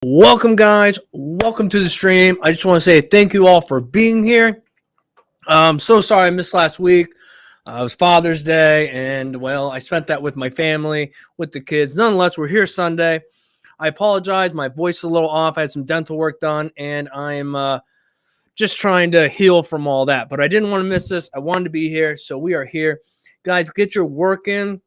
Welcome, guys. Welcome to the stream. I just want to say thank you all for being here. I'm so sorry I missed last week. It was Father's Day, and, well, I spent that with my family, with the kids. Nonetheless, we're here Sunday. I apologize. My voice is a little off. I had some dental work done, and I'm just trying to heal from all that. But I didn't want to miss this. I wanted to be here, so we are here. Guys, get your work in.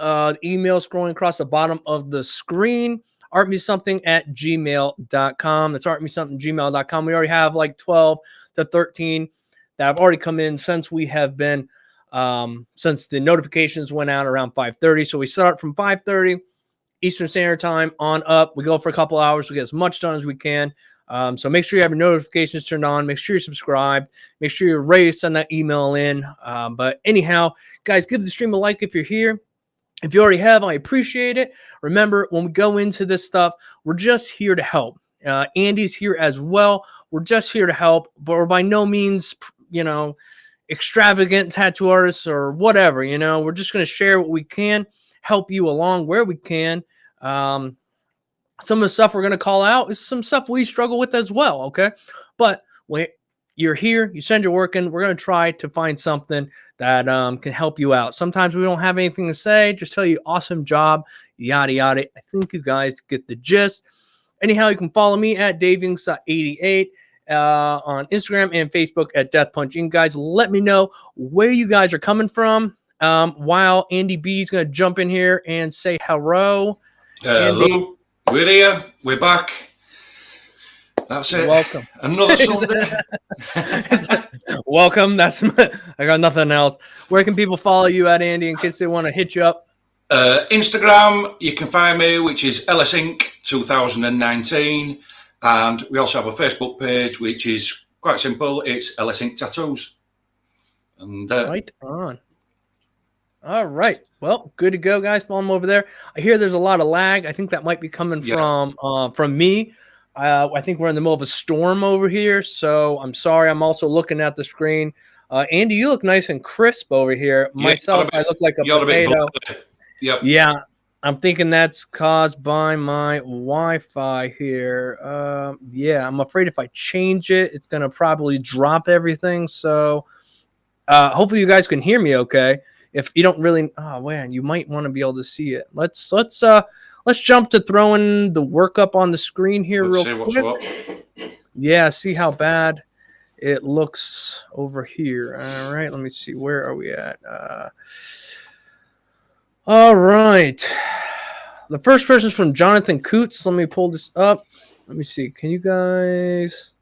Email scrolling across the bottom of the screen. artmesomething@gmail.com. That's artmesomething@gmail.com. We already have like 12 to 13 that have already come in since we have been, since the notifications went out around 5:30. So we start from 5:30 Eastern Standard Time on up. We go for a couple hours. We get as much done as we can. So make sure you have your notifications turned on. Make sure you're subscribed. Make sure you're ready to send that email in. But anyhow, guys, give the stream a like if you're here. If you already have, I appreciate it. Remember, when we go into this stuff, we're just here to help. Andy's here as well. We're just here to help, but we're by no means, extravagant tattoo artists or whatever. We're just going to share what we can, help you along where we can. Some of the stuff we're going to call out is some stuff we struggle with as well, okay? But you're here, you send your work in, we're going to try to find something that can help you out. Sometimes we don't have anything to say, just tell you awesome job, yada, yada. I think you guys get the gist. Anyhow, you can follow me at davings88 on Instagram and Facebook at Death Punch. And guys, let me know where you guys are coming from. While Andy B is going to jump in here and say hello. Hello, we're here, we're back. That's it. Welcome. Another Sunday. Welcome. I got nothing else. Where can people follow you at, Andy, in case they want to hit you up? Instagram, you can find me, which is LSInc 2019. And we also have a Facebook page, which is quite simple. It's LSInc Tattoos. And right on. All right. Well, good to go, guys. Follow them over there. I hear there's a lot of lag. I think that might be coming from me. I think we're in the middle of a storm over here, so I'm sorry. I'm also looking at the screen. Andy, you look nice and crisp over here. Myself, I look like a potato. Yep. Yeah, I'm thinking that's caused by my Wi-Fi here. Yeah, I'm afraid if I change it, it's going to probably drop everything. So hopefully you guys can hear me okay. If you don't really, oh, man, you might want to be able to see it. Let's jump to throwing the work up on the screen here real quick. Yeah, see how bad it looks over here. All right, let me see. Where are we at? All right. The first person is from Jonathan Coots. Let me pull this up. Let me see. Can you guys...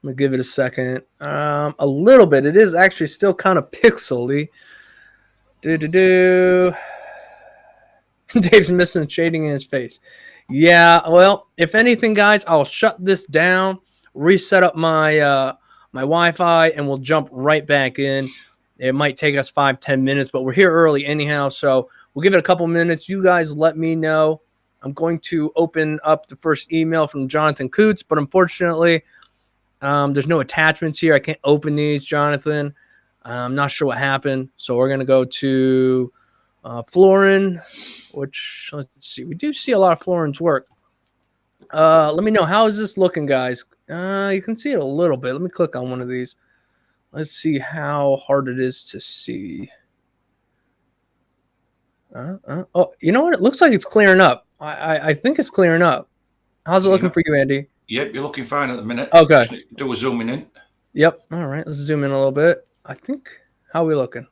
I'm going to give it a second. A little bit. It is actually still kind of pixely. Dave's missing shading in his face. Yeah, well, if anything, guys, I'll shut this down, reset up my my Wi-Fi, and we'll jump right back in. It might take us 5-10 minutes, but we're here early anyhow, so we'll give it a couple minutes. You guys let me know. I'm going to open up the first email from Jonathan Coots, but unfortunately, there's no attachments here. I can't open these, Jonathan. I'm not sure what happened, so we're going to go to... Florin, which, let's see, we do see a lot of Florin's work. Let me know, how is this looking, guys? You can see it a little bit. Let me click on one of these. Let's see how hard it is to see. Oh, you know what? It looks like it's clearing up. I think it's clearing up. How's it looking for you, Andy? Yep, you're looking fine at the minute. Okay. Just do a zooming in. Yep. All right, let's zoom in a little bit. I think, how are we looking?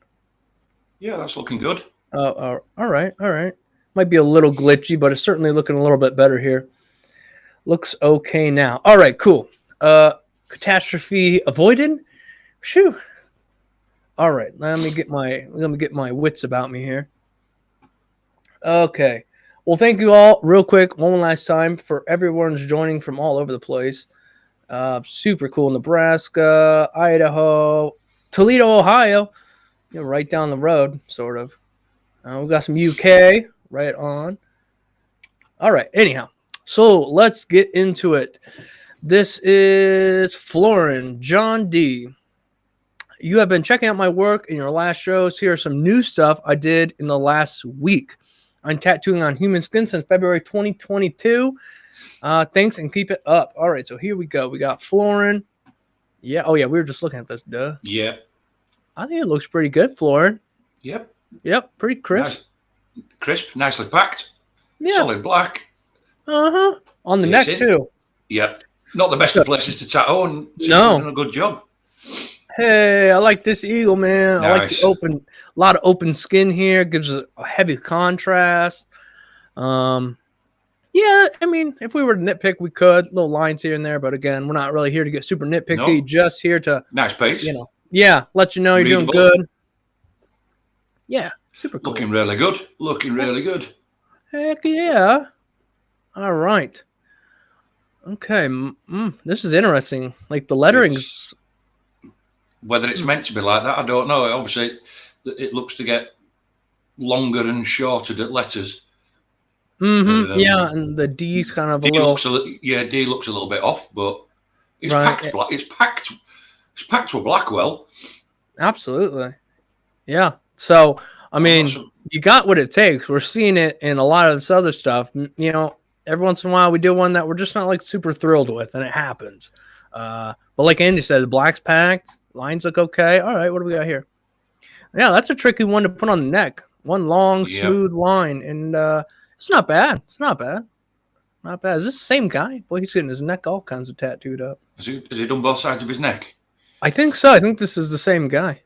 Yeah, that's looking good. All right. Might be a little glitchy, but it's certainly looking a little bit better here. Looks okay now. All right, cool. Catastrophe avoided. Phew. All right, let me get my wits about me here. Okay. Well, thank you all real quick one last time for everyone's joining from all over the place. Super cool. Nebraska, Idaho, Toledo, Ohio. Right down the road, sort of. We've got some UK right on. All right. Anyhow, so let's get into it. This is Florin, John D. You have been checking out my work in your last shows. Here are some new stuff I did in the last week. I'm tattooing on human skin since February 2022. Thanks and keep it up. All right, so here we go. We got Florin. Yeah. Oh, yeah. We were just looking at this. Duh. Yeah. I think it looks pretty good, Florin. Yep. Yep. Pretty crisp. Nice. Crisp, nicely packed. Yeah. Solid black. On the neck, too. Yep. Not the best of places to tattoo, and seems to have done a good job. Hey, I like this eagle, man. Nice. I like the a lot of open skin here. Gives a heavy contrast. Yeah, I mean, if we were to nitpick, we could. Little lines here and there, but again, we're not really here to get super nitpicky. Just here to nice piece. Let you know you're doing good. Yeah, super cool. Looking really good. Looking really good. Heck yeah. All right. Okay, this is interesting. Like the lettering's... Whether it's meant to be like that, I don't know. Obviously, it looks to get longer and shorter letters. Yeah, and the D's kind of D looks a little bit off, but it's packed black. It's packed with Blackwell. Absolutely. Yeah. So I mean, you got what it takes. We're seeing it in a lot of this other stuff. You know, every once in a while we do one that we're just not like super thrilled with, and it happens. But like Andy said, the black's packed. Lines look okay. All right, what do we got here? Yeah, that's a tricky one to put on the neck. One long, smooth line, and it's not bad. It's not bad. Not bad. Is this the same guy? Boy, he's getting his neck all kinds of tattooed up. Has he done both sides of his neck? I think so. I think this is the same guy.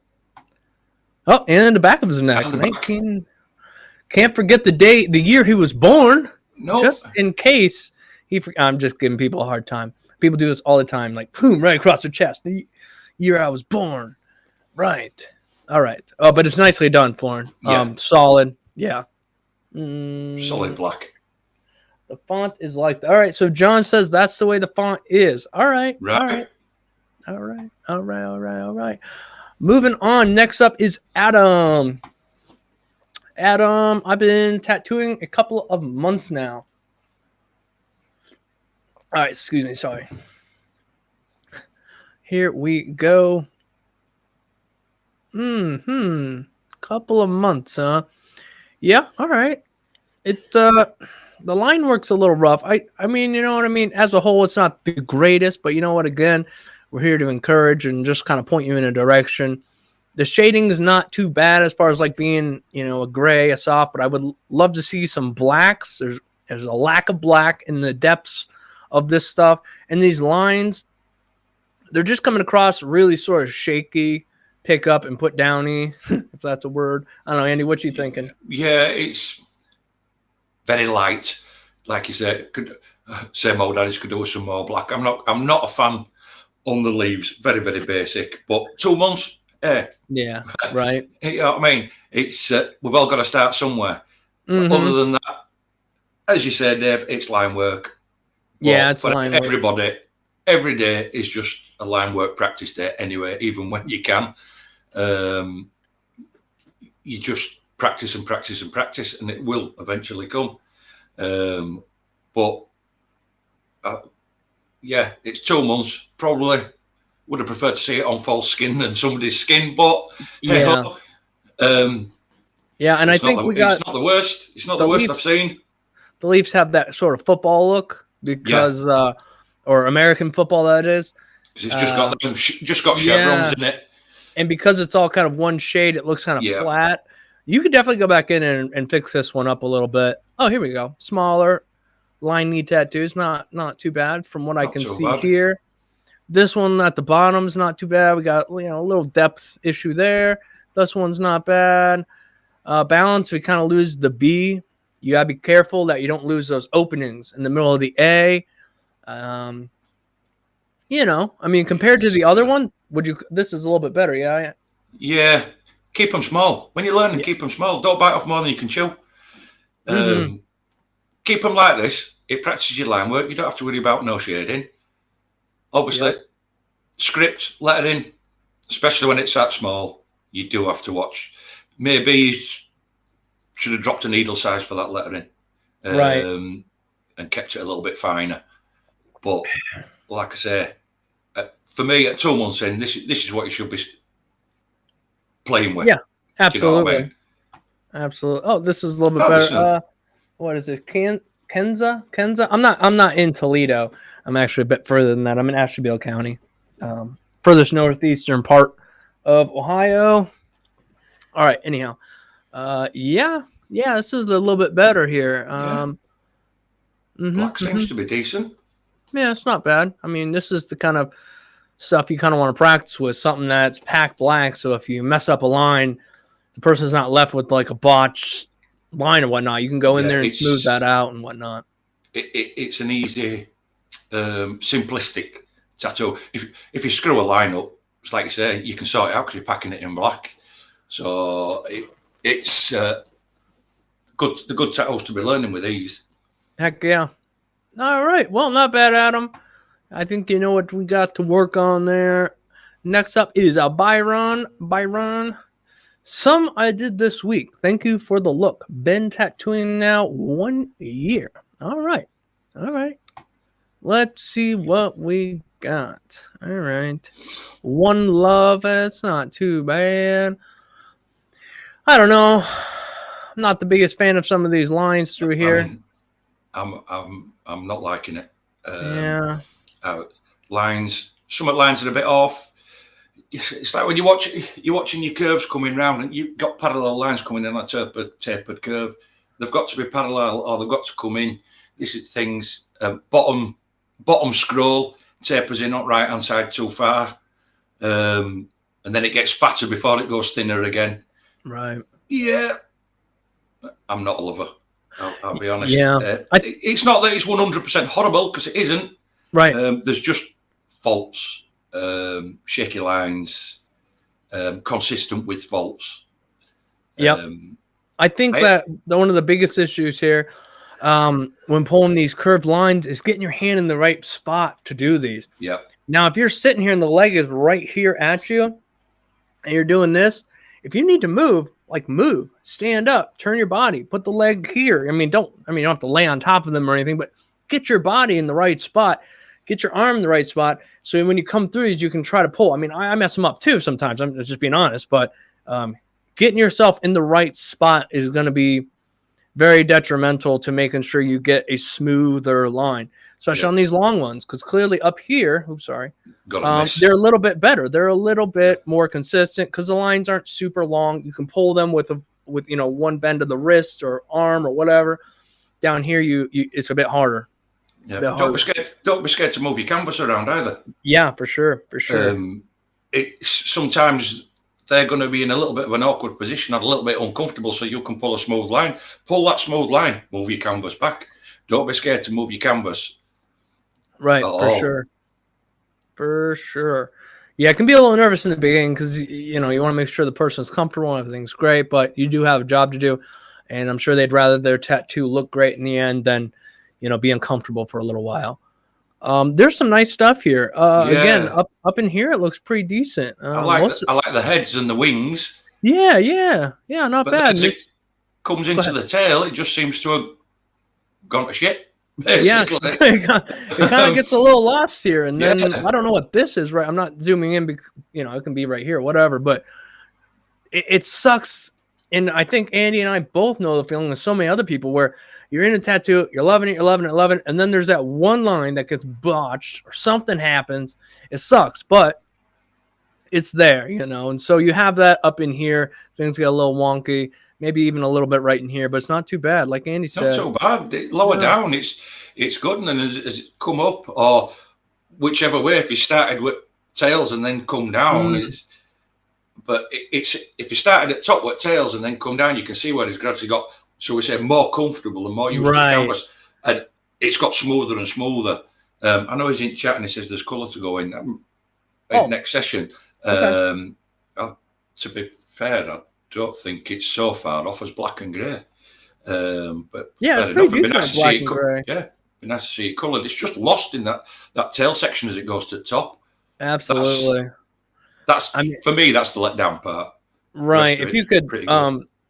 Oh, and in the back of his neck. 19. Can't forget the date, the year he was born. No. Just in case I'm just giving people a hard time. People do this all the time, like boom, right across their chest. The year I was born. Right. All right. Oh, but it's nicely done, Florin. Yeah. Solid. Yeah. Solid black. The font is like that. All right. So John says that's the way the font is. All right. Right. All right. Moving on. Next up is Adam. Adam, I've been tattooing a couple of months now. All right. Excuse me. Sorry. Here we go. Couple of months, huh? Yeah, all right. It the line work's a little rough. I mean, you know what I mean? As a whole, it's not the greatest, but you know what? Again, we're here to encourage and just kind of point you in a direction. The shading is not too bad as far as like being, you know, a gray, a soft, but I would love to see some blacks. There's a lack of black in the depths of this stuff. And these lines, they're just coming across really sort of shaky, pick up and put downy, if that's a word. I don't know, Andy, what you thinking? Yeah, it's very light. Like you said, same old daddies could do with some more black. I'm not a fan on the leaves. Very, very basic. But 2 months, yeah, right. You know what I mean? It's we've all got to start somewhere. Other than that, as you said, Dave, it's line work. Yeah, it's line work. Everybody, every day is just a line work practice day anyway, even when you can. You just practice and practice and practice, and it will eventually come. Yeah, it's 2 months. Probably would have preferred to see it on false skin than somebody's skin, but yeah. Yeah, and I think it's not the worst. It's not the worst I've seen. The Leafs have that sort of football look because, or American football, that is. Because it's just got chevrons in it. And because it's all kind of one shade, it looks kind of flat. You could definitely go back in and fix this one up a little bit. Oh, here we go. Smaller line knee tattoos. Not too bad from what I can see here. This one at the bottom is not too bad. We got, you know, a little depth issue there. This one's not bad. Balance, we kind of lose the B. You got to be careful that you don't lose those openings in the middle of the A. You know, I mean, compared to the other one, this is a little bit better, yeah? Yeah. Keep them small. When you learn, keep them small. Don't bite off more than you can chew. Keep them like this. It practices your line work. You don't have to worry about no shading. Obviously, script, lettering, especially when it's that small, you do have to watch. Maybe you should have dropped a needle size for that lettering. Right. And kept it a little bit finer. But, like I say, for me, at 2 months in, this is what you should be playing with. Yeah, absolutely. You know what I mean? Absolutely. Oh, this is a little bit Oh, better. listen. What is it? Kenza? I'm not in Toledo. I'm actually a bit further than that. I'm in Ashtabula County, furthest northeastern part of Ohio. All right. Anyhow, yeah, this is a little bit better here. Yeah, black seems to be decent. Yeah, it's not bad. I mean, this is the kind of stuff you kind of want to practice with, something that's packed black. So if you mess up a line, the person's not left with like a botched line or whatnot. You can go in there and smooth that out and whatnot. It's an easy, simplistic tattoo. If you screw a line up, it's like you say, you can sort it out because you're packing it in black. So it's good. The good tattoos to be learning with these. Heck yeah. All right. Well, not bad, Adam. I think you know what we got to work on there. Next up is Byron. Some I did this week. Thank you for the look. Been tattooing now 1 year. All right. Let's see what we got. All right. One love. That's not too bad. I don't know. I'm not the biggest fan of some of these lines through here. I'm not liking it. Yeah. Lines. Some of the lines are a bit off. It's like when you're watching your curves coming round, and you've got parallel lines coming in on a tapered curve. They've got to be parallel, or they've got to come in. This is things. Bottom scroll tapers in on right hand side too far, and then it gets fatter before it goes thinner again. Right. Yeah. I'm not a lover. I'll be honest. Yeah. It's not that it's 100% horrible, because it isn't. Right. There's just faults, shaky lines, consistent with faults. Yep. I think that one of the biggest issues here when pulling these curved lines is getting your hand in the right spot to do these. Yeah. Now, if you're sitting here and the leg is right here at you and you're doing this, if you need to move, stand up, turn your body, put the leg here. You don't have to lay on top of them or anything, but get your body in the right spot, get your arm in the right spot. So when you come through these, you can try to pull. I mess them up too sometimes. I'm just being honest, but getting yourself in the right spot is going to be very detrimental to making sure you get a smoother line, especially on these long ones. Because clearly up here, they're a little bit better. They're a little bit more consistent because the lines aren't super long. You can pull them with one bend of the wrist or arm or whatever. Down here, it's a bit harder. Yeah. Don't be scared to move your canvas around either. Yeah, for sure. Sometimes they're going to be in a little bit of an awkward position or a little bit uncomfortable, so you can pull a smooth line. Pull that smooth line, move your canvas back. Don't be scared to move your canvas. Right, for sure. Yeah, it can be a little nervous in the beginning because, you want to make sure the person's comfortable and everything's great, but you do have a job to do, and I'm sure they'd rather their tattoo look great in the end than, be uncomfortable for a little while. There's some nice stuff here. Again, up in here, it looks pretty decent. I like the heads and the wings. Yeah, not bad. As it comes into the tail, it just seems to have gone to shit. Basically. Yeah, it kind of gets a little lost here, and then I don't know what this is. Right, I'm not zooming in because it can be right here, whatever. But it sucks, and I think Andy and I both know the feeling of so many other people where you're in a tattoo, you're loving it, and then there's that one line that gets botched or something happens. It sucks, but it's there, and so you have that up in here. Things get a little wonky, maybe even a little bit right in here, but it's not too bad. Like Andy said, not so bad. Lower down, it's good, and then as it come up, or whichever way, if you started with tails and then come down, if you started at top with tails and then come down, you can see where it's gradually got, so we say, more comfortable and more used to canvas, and it's got smoother and smoother. I know he's in chat and he says there's colour to go in next session. Okay. To be fair, I don't think it's so far off as black and grey. But yeah, it's pretty decent black and grey. Yeah, be nice to see it coloured. It's just lost in that tail section as it goes to the top. Absolutely. For me, that's the letdown part. Right. If you could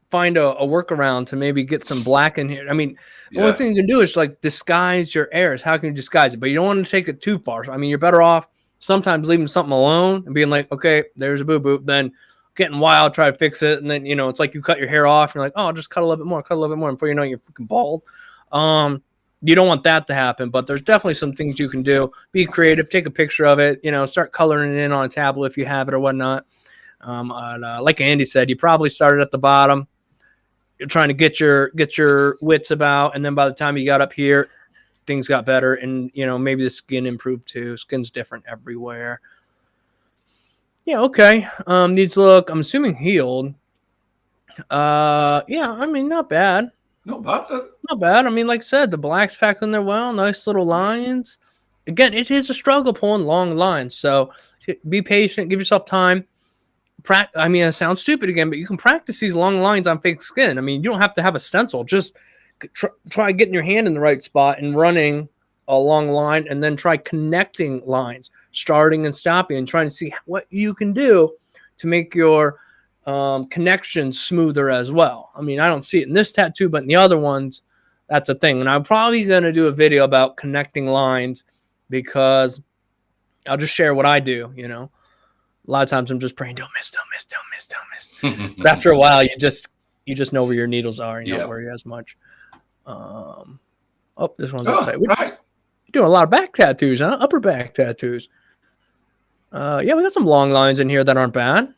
find a workaround to maybe get some black in here. The only thing you can do is disguise your errors. How can you disguise it? But you don't want to take it too far. You're better off sometimes leaving something alone and being like, okay, there's a boo-boo, then getting wild, try to fix it, and then it's like you cut your hair off. You're like, oh, I'll just cut a little bit more, and before you know it, you're freaking bald. You don't want that to happen, but there's definitely some things you can do. Be creative, take a picture of it, start coloring it in on a tablet if you have it or whatnot. Like Andy said, you probably started at the bottom. You're trying to get your wits about, and then by the time you got up here, things got better, and maybe the skin improved too. Skin's different everywhere. Yeah, okay. Needs look, I'm assuming healed. Yeah, I mean, not bad. Not bad. Not bad. I mean, like I said, the black's packed in there well. Nice little lines. Again, it is a struggle pulling long lines, so be patient. Give yourself time. I mean, it sounds stupid again, but you can practice these long lines on fake skin. I mean, you don't have to have a stencil. Just try getting your hand in the right spot and running a long line, and then try connecting lines, starting and stopping, and trying to see what you can do to make your connections smoother as well. I mean, I don't see it in this tattoo, but in the other ones, that's a thing. And I'm probably going to do a video about connecting lines, because I'll just share what I do. A lot of times I'm just praying, don't miss. But after a while, you just know where your needles are, and you don't worry as much. This one's upside. Right. You're doing a lot of back tattoos, huh? Upper back tattoos. Yeah, we got some long lines in here that aren't bad.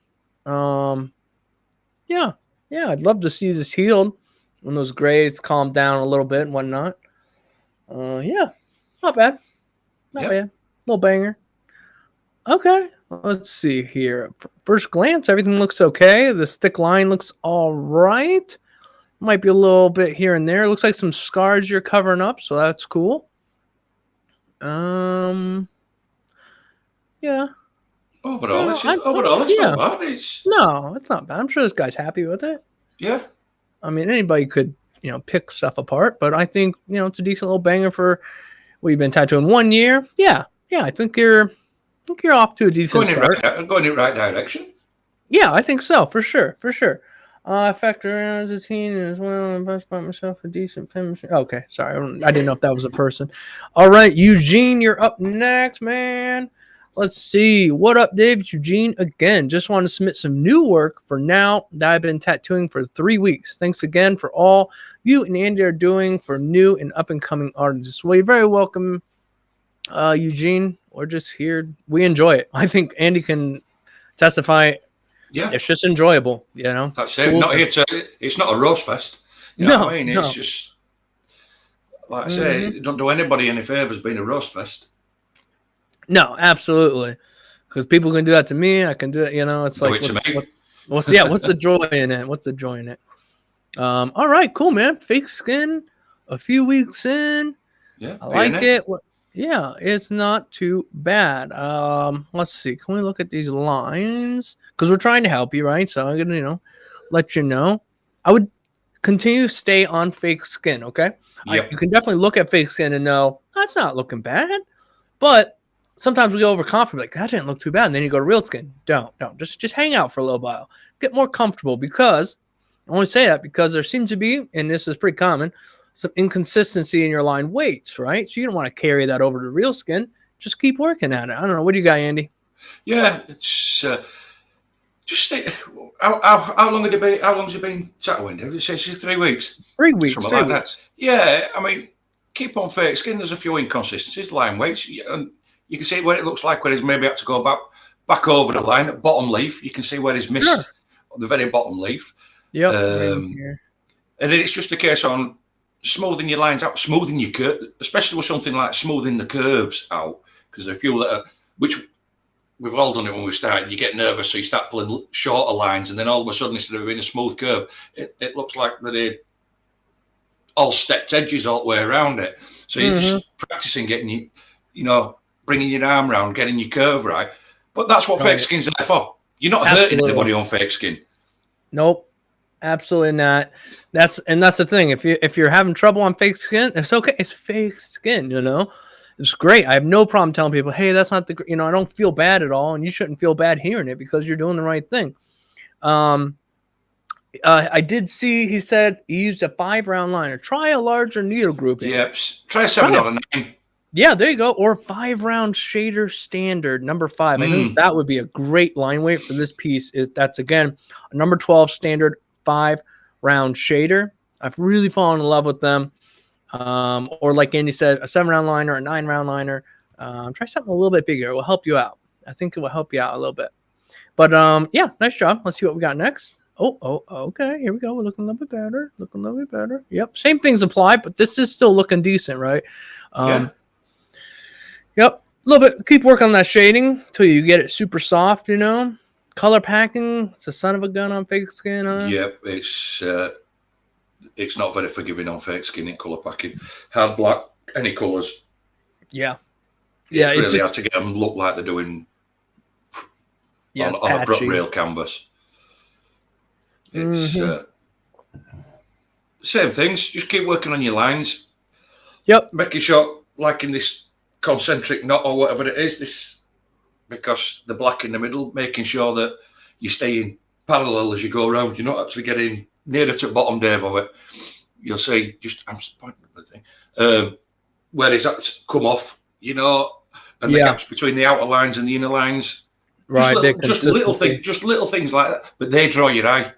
Yeah, I'd love to see this healed when those grays calm down a little bit and whatnot. Yeah, not bad. Not bad. Little banger. Okay, let's see here. First glance, everything looks okay. The stick line looks all right. Might be a little bit here and there. Looks like some scars you're covering up, so that's cool. Yeah. Overall, it's not bad. No, it's not bad. I'm sure this guy's happy with it. Yeah. I mean, anybody could, pick stuff apart, but I think, it's a decent little banger for what you've been tattooing 1 year. Yeah. I think you're off to a decent start. Going in the right direction. Yeah, I think so, for sure. Factor around routine as well. I bought myself a decent pen machine. Okay, sorry, I didn't know if that was a person. All right, Eugene, you're up next, man. Let's see. What up, Dave? It's Eugene again. Just want to submit some new work for now that I've been tattooing for 3 weeks. Thanks again for all you and Andy are doing for new and up-and-coming artists. Well, you're very welcome, Eugene. We're just here. We enjoy it. I think Andy can testify. Yeah. It's just enjoyable, That's it. Cool. It's not a roast fest. You know what I mean? It's just, like I say, it don't do anybody any favors being a roast fest. No, absolutely. Because people can do that to me. I can do it. It's like, what's the joy in it? What's the joy in it? All right, cool, man. Fake skin, a few weeks in. Yeah, I like it. Yeah, it's not too bad. Let's see. Can we look at these lines? Because we're trying to help you, right? So I'm gonna, let you know. I would continue to stay on fake skin. Okay. Yep. You can definitely look at fake skin and know that's not looking bad, but sometimes we go overconfident, like that didn't look too bad, and then you go to real skin. Don't just hang out for a little while, get more comfortable. Because I only say that because there seems to be, and this is pretty common, some inconsistency in your line weights, right? So you don't want to carry that over to real skin. Just keep working at it. I don't know. What do you got, Andy? Yeah, it's just stay. How long have you been? How long has you been tattooing? Did you say 3 weeks? 3 weeks. Something like that. Yeah, I mean, keep on fake skin. There's a few inconsistencies, line weights, and you can see what it looks like when he's maybe had to go back over the line at bottom leaf. You can see where he's missed the very bottom leaf. Yeah. And then it's just a case on smoothing your lines out, smoothing your curve, especially with something like smoothing the curves out, because there are a few that are, which we've all done it when we started. You get nervous, so you start pulling shorter lines, and then all of a sudden, instead of being a smooth curve, it looks like they're all stepped edges all the way around it. So you're just practicing getting bringing your arm around, getting your curve right. But that's what fake skin's there for. You're not hurting anybody on fake skin. Nope. Absolutely not. That's the thing. If you're having trouble on fake skin, it's okay. It's fake skin, It's great. I have no problem telling people, hey, that's not I don't feel bad at all, and you shouldn't feel bad hearing it because you're doing the right thing. I did see he said he used a 5-round liner. Try a larger needle grouping. Yep. Try a 7 out of 9. Yeah, there you go. Or 5-round shader standard, number 5. I think that would be a great line weight for this piece. That's again a number 12 standard 5-round shader. I've really fallen in love with them. Or like Andy said, a 7-round liner, a 9-round liner. Try something a little bit bigger. It will help you out. I think it will help you out a little bit. But yeah, nice job. Let's see what we got next. Oh, okay. Here we go. We're looking a little bit better. Looking a little bit better. Yep. Same things apply, but this is still looking decent, right? Yeah. Yep. A little bit. Keep working on that shading until you get it super soft, you know. Color packing. It's a son of a gun on fake skin, huh? Yep. It's not very forgiving on fake skin in color packing. Hard black, any colors. Yeah. Yeah. It's really hard to get them look like they're doing on a real canvas. It's same things. Just keep working on your lines. Yep. Making sure, like in this concentric knot or whatever it is, this because the black in the middle, making sure that you're staying parallel as you go around. You're not actually getting nearer to the bottom, Dave, of it. You'll see, I'm just pointing at the thing. Where is that come off, you know, and the gaps between the outer lines and the inner lines. Right. Just little things like that. But they draw your eye.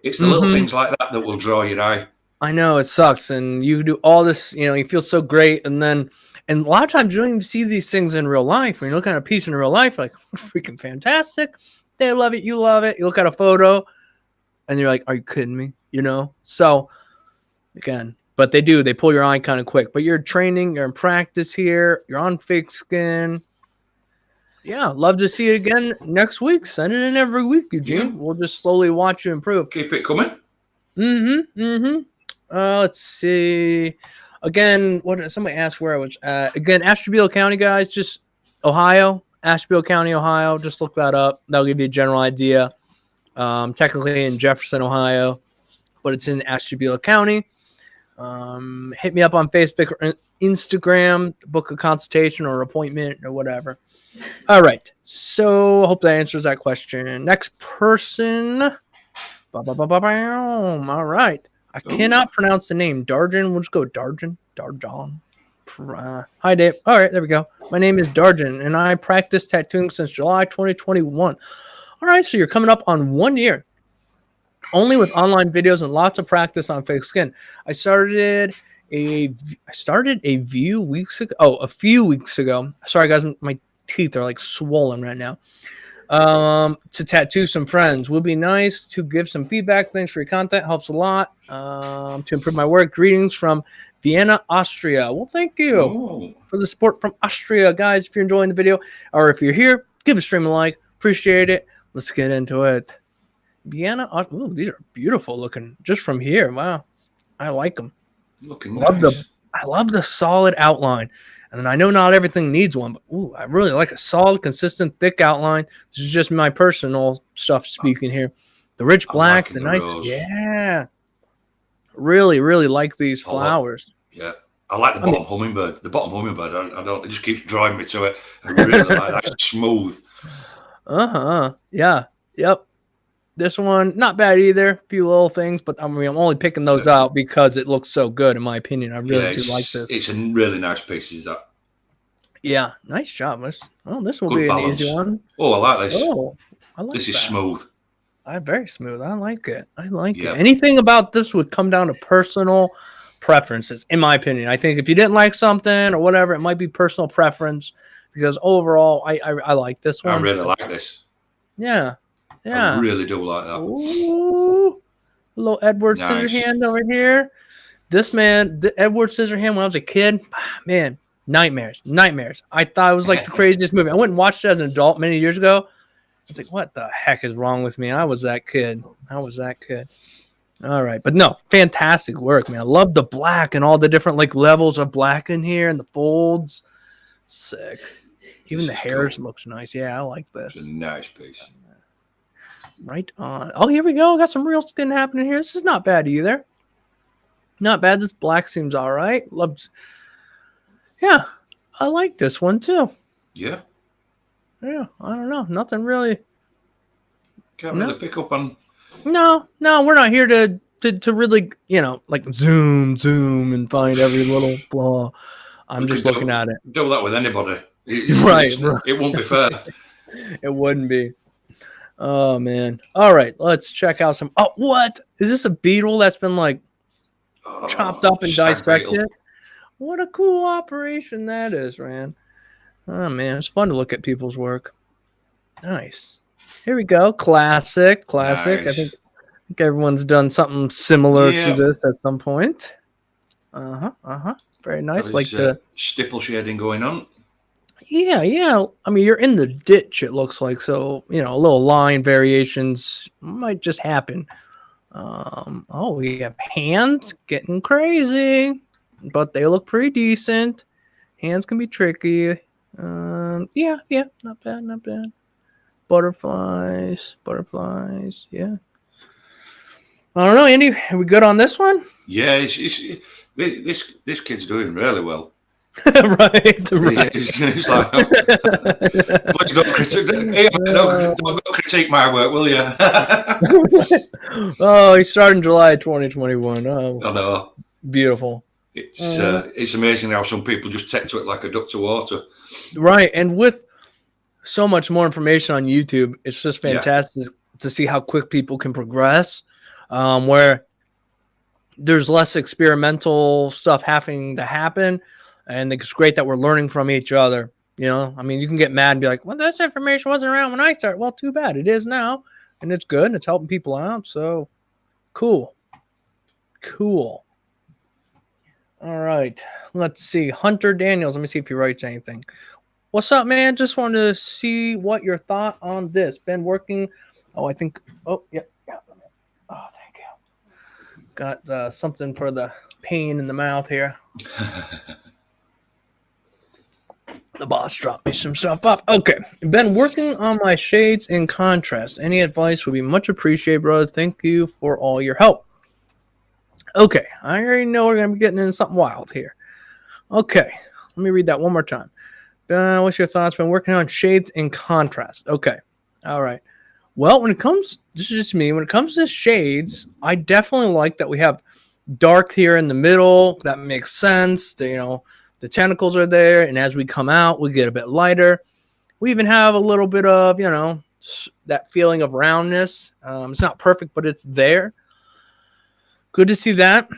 It's the little things like that will draw your eye. I know, it sucks. And you do all this, you know, you feel so great. And a lot of times you don't even see these things in real life. When you look at a piece in real life, like, freaking fantastic. They love it. You love it. You look at a photo and you're like, are you kidding me? You know? So, again, but they pull your eye kind of quick. But you're training, you're in practice here. You're on fake skin. Yeah, love to see it again next week. Send it in every week, Eugene. Yeah. We'll just slowly watch you improve. Keep it coming. Let's see. Again, what somebody asked where I was at. Again, Ashtabula County, guys, just Ohio. Ashtabula County, Ohio. Just look that up. That'll give you a general idea. Technically in Jefferson, Ohio, but it's in Ashtabula County. Hit me up on Facebook or Instagram, book a consultation or appointment or whatever. All right. So I hope that answers that question. Next person. All right. I cannot pronounce the name. Darjan. We'll just go Darjan. Darjan. Hi, Dave. All right. There we go. My name is Darjan, and I practice tattooing since July 2021. All right. So you're coming up on 1 year. Only with online videos and lots of practice on fake skin. I started a few weeks ago. A few weeks ago. Sorry, guys. My teeth are like swollen right now. To tattoo some friends. Would be nice to give some feedback. Thanks for your content. Helps a lot. To improve my work. Greetings from Vienna, Austria. Well, thank you for the support from Austria, guys. If you're enjoying the video or if you're here, give a stream a like. Appreciate it. Let's get into it. Vienna. Ooh, these are beautiful looking just from here. Wow. I like them. Looking nice. I love the solid outline. And I know not everything needs one, but I really like a solid, consistent, thick outline. This is just my personal stuff speaking here. The rich black, the nice. Rose. Yeah. Really, really like these flowers. I like the bottom hummingbird. The bottom hummingbird, I don't. It just keeps drawing me to it. I really like that. It's smooth. Yeah. Yep. This one, not bad either. A few little things, but I'm only picking those out because it looks so good, in my opinion. I really do like this. It's a really nice piece, is that? Yeah, nice job. This will be an easy one. Oh, I like this. I like this. Is smooth. Very smooth. I like it. It. Anything about this would come down to personal preferences, in my opinion. I think if you didn't like something or whatever, it might be personal preference. Because overall, I like this one. I really like this. Yeah. I really do like that. Ooh, a little Edward Scissorhand over here. This man, the Edward Scissorhand, when I was a kid, man, nightmares. I thought it was like the craziest movie. I went and watched it as an adult many years ago. I was like, what the heck is wrong with me? I was that kid. All right. But no, fantastic work, man. I love the black and all the different like levels of black in here and the folds. Sick. Even the hairs looks nice. Yeah, I like this. It's a nice piece. Right on. Oh, here we go. Got some real skin happening here. This is not bad either. Not bad. This black seems all right. Yeah, I like this one too. Yeah. I don't know. Nothing really. Can't really pick up on. No, we're not here to really, like zoom and find every little flaw. I'm just looking at it. Do that with anybody. Right. It won't be fair. It wouldn't be. Oh man. All right, let's check out some. Oh, what is this? A beetle that's been like chopped up and dissected? What a cool operation that is, man. Oh man, it's fun to look at people's work. Nice. Here we go. Classic. Nice. I think everyone's done something similar to this at some point. Very nice. Like the stipple shading going on. Yeah. I mean, you're in the ditch, it looks like. So, a little line variations might just happen. We have hands getting crazy, but they look pretty decent. Hands can be tricky. Yeah, not bad. Butterflies, yeah. I don't know, Andy, are we good on this one? Yeah, this kid's doing really well. right. It's like, please don't critique my work, will you? Oh, he started in July 2021. Oh, I know. Beautiful. It's amazing how some people just take to it like a duck to water. Right, and with so much more information on YouTube, it's just fantastic to see how quick people can progress. Where there's less experimental stuff having to happen. And it's great that we're learning from each other. I mean, you can get mad and be like, well, this information wasn't around when I started. Well, too bad. It is now. And it's good. And it's helping people out. So cool. All right. Let's see. Hunter Daniels. Let me see if he writes anything. What's up, man? Just wanted to see what your thought on this. Been working. Oh, yeah. Oh, thank you. Got something for the pain in the mouth here. The boss dropped me some stuff off. Okay. Been working on my shades in contrast. Any advice would be much appreciated, brother. Thank you for all your help. Okay. I already know we're going to be getting into something wild here. Okay. Let me read that one more time. What's your thoughts? Been working on shades in contrast. Okay. All right. Well, this is just me. When it comes to shades, I definitely like that we have dark here in the middle. That makes sense. The tentacles are there, and as we come out, we get a bit lighter. We even have a little bit of, that feeling of roundness. It's not perfect, but it's there. Good to see that.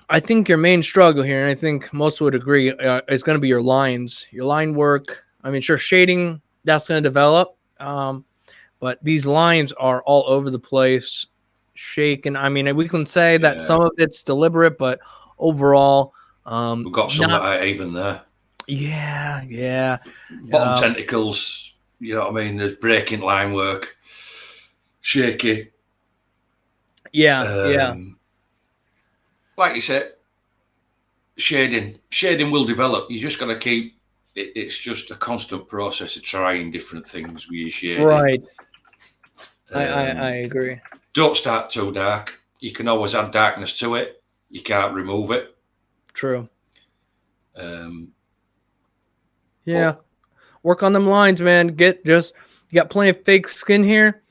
I think your main struggle here, and I think most would agree, is going to be your lines, your line work. I mean, sure, shading, that's going to develop, but these lines are all over the place, shaking. I mean, we can say that some of it's deliberate, but overall, we've got some that are even there. Yeah. Bottom tentacles, you know what I mean? There's breaking line work, shaky. Yeah. Like you said, shading will develop. You just got to keep. It's just a constant process of trying different things with your shading. Right. I agree. Don't start too dark. You can always add darkness to it. You can't remove it. True. Work on them lines, man. You got plenty of fake skin here.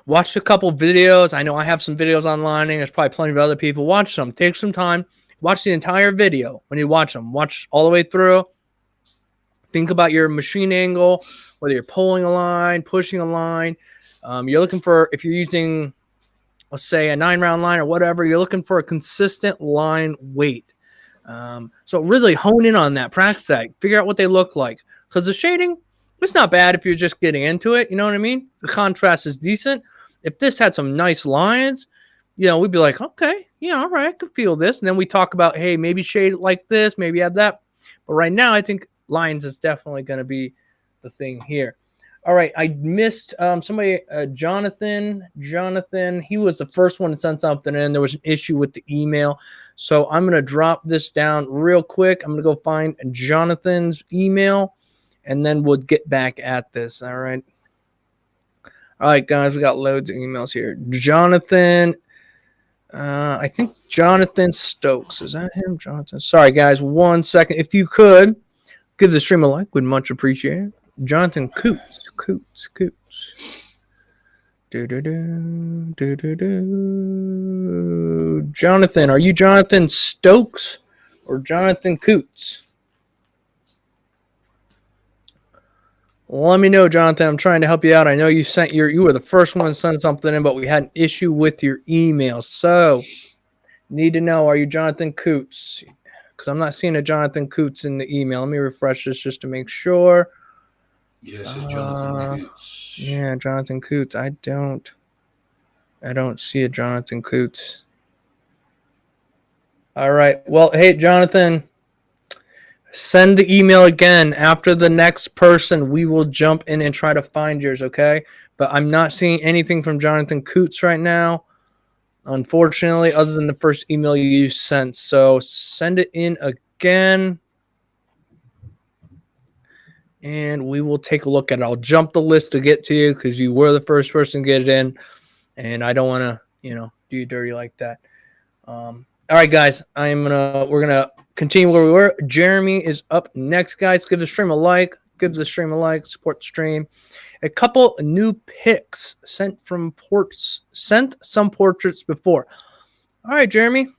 Watch a couple videos. I know I have some videos on lining. There's probably plenty of other people. Watch some. Take some time. Watch the entire video when you watch them. Watch all the way through. Think about your machine angle, whether you're pulling a line, pushing a line. You're looking for, if you're using, let's say, a 9-round line or whatever, you're looking for a consistent line weight. So really hone in on that, practice that, figure out what they look like. Because the shading, it's not bad if you're just getting into it. You know what I mean? The contrast is decent. If this had some nice lines, we'd be like, okay, yeah, all right, I can feel this. And then we talk about, hey, maybe shade it like this, maybe add that. But right now, I think lines is definitely going to be the thing here. All right, I missed somebody, Jonathan. He was the first one to send something in. There was an issue with the email. So I'm going to drop this down real quick. I'm going to go find Jonathan's email, and then we'll get back at this. All right. All right, guys, we got loads of emails here. Jonathan, I think Jonathan Stokes. Is that him, Jonathan? Sorry, guys, 1 second. If you could, give the stream a like. Would much appreciate it. Jonathan Coots. Jonathan, are you Jonathan Stokes? or Jonathan Coots? Well, let me know, Jonathan. I'm trying to help you out. I know you were the first one to send something in, but we had an issue with your email. So, need to know, are you Jonathan Coots? Because I'm not seeing a Jonathan Coots in the email. Let me refresh this just to make sure. Yes, it's Jonathan Coots. Yeah, Jonathan Coots. I don't see a Jonathan Coots. All right. Well, hey, Jonathan, send the email again. After the next person, we will jump in and try to find yours, okay? But I'm not seeing anything from Jonathan Coots right now, unfortunately, other than the first email you sent. So send it in again, and we will take a look at it. I'll jump the list to get to you because you were the first person to get it in, and I don't want to, do you dirty like that. All right, guys, we're gonna continue where we were. Jeremy is up next, guys. Give the stream a like. Support the stream. A couple new pics sent some portraits before. All right, Jeremy.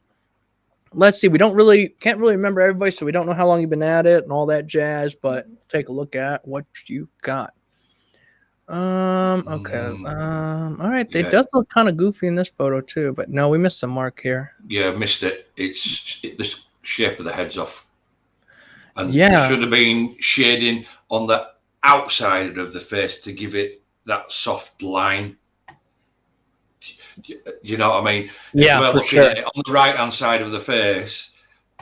Let's see. Can't really remember everybody, so we don't know how long you've been at it and all that jazz. But take a look at what you got. Okay. All right. It does look kind of goofy in this photo too, but no, we missed some mark here. Yeah, missed it. The shape of the head's off. And there should have been shading on the outside of the face to give it that soft line. You know what I mean? Yeah, for sure. At it, on the right-hand side of the face,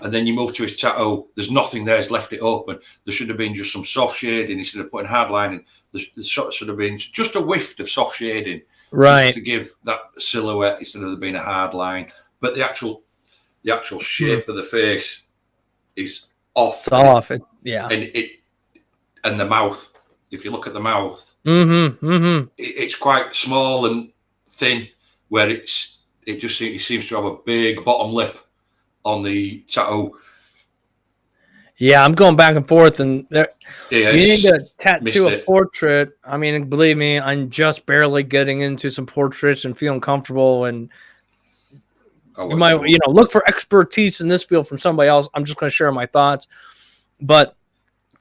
and then you move to his tattoo, there's nothing there, it's left it open. There should have been just some soft shading instead of putting hard lining. There should have been just a whiff of soft shading, right, just to give that silhouette instead of there being a hard line. But the actual shape of the face is off. It's off. And the mouth. If you look at the mouth, it's quite small and thin, where it seems to have a big bottom lip on the tattoo. Yeah, I'm going back and forth, and you need to tattoo a portrait. I mean, believe me, I'm just barely getting into some portraits and feeling comfortable. And you might, look for expertise in this field from somebody else. I'm just going to share my thoughts, but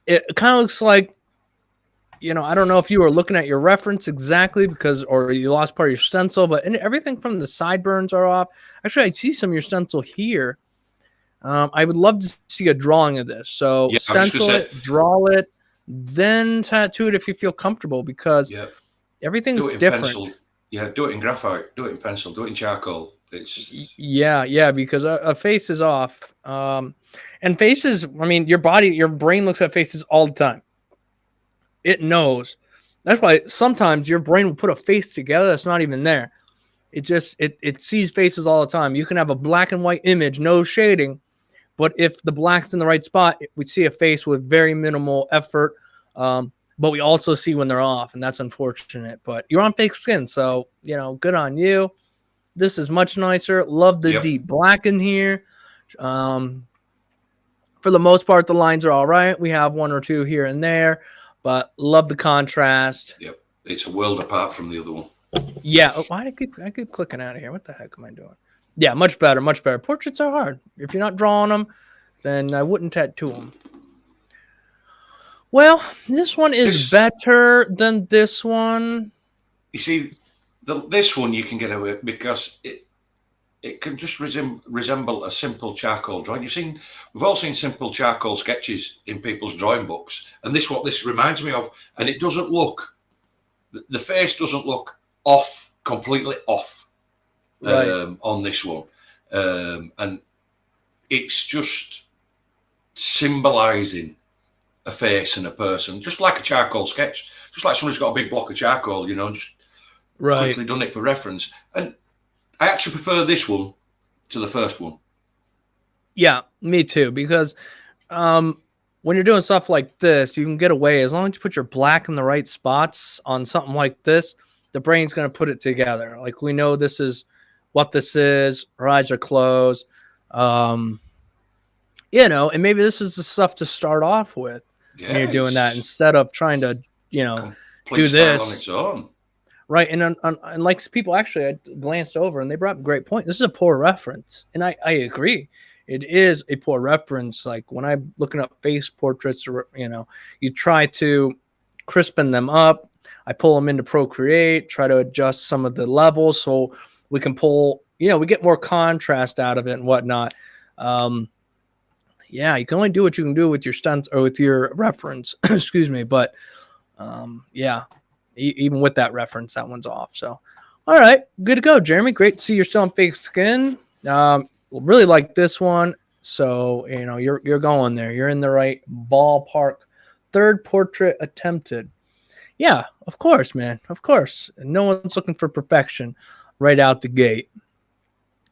it kind of looks like, I don't know if you were looking at your reference exactly or you lost part of your stencil, but everything from the sideburns are off. Actually, I see some of your stencil here. I would love to see a drawing of this. So stencil it, draw it, then tattoo it if you feel comfortable, because everything's different. Pencil. Yeah, do it in graphite, do it in pencil, do it in charcoal. Because a face is off. And faces, I mean, your brain looks at faces all the time. It knows. That's why sometimes your brain will put a face together that's not even there. It sees faces all the time. You can have a black and white image, no shading, but if the black's in the right spot, we see a face with very minimal effort. But we also see when they're off, and that's unfortunate. But you're on fake skin, so good on you. This is much nicer. Love the deep black in here. For the most part, the lines are all right. We have one or two here and there, but love the contrast. Yep, it's a world apart from the other one. Yeah. Why I keep clicking out of here? What the heck am I doing? Yeah, much better, much better. Portraits are hard. If you're not drawing them, then I wouldn't tattoo them. Well, this one is better than this one. You see, this one you can get away with because it can just resemble a simple charcoal drawing. We've all seen simple charcoal sketches in people's drawing books, and this is what this reminds me of. And it doesn't look, the face doesn't look completely off on this one, and it's just symbolizing a face and a person, just like a charcoal sketch, just like somebody's got a big block of charcoal, just quickly done it for reference. And I actually prefer this one to the first one. Yeah, me too, because when you're doing stuff like this, you can get away as long as you put your black in the right spots on something like this. The brain's going to put it together. Like, we know this is what this is. Our eyes are closed. And maybe this is the stuff to start off with when you're doing that, instead of trying to, do this on its own. Right. And like people, actually, I glanced over and they brought up a great point. This is a poor reference. And I agree. it is a poor reference. Like when I'm looking up face portraits, or you try to crispen them up. I pull them into Procreate, try to adjust some of the levels so we can pull, we get more contrast out of it and whatnot. Yeah, you can only do what you can do with your stunts or with your reference. Excuse me, but yeah, even with that reference, that one's off. So, all right, good to go, Jeremy. Great to see you're still on fake skin. Really like this one. So you're going there. You're in the right ballpark. Third portrait attempted. Yeah, of course, man. Of course. No one's looking for perfection right out the gate.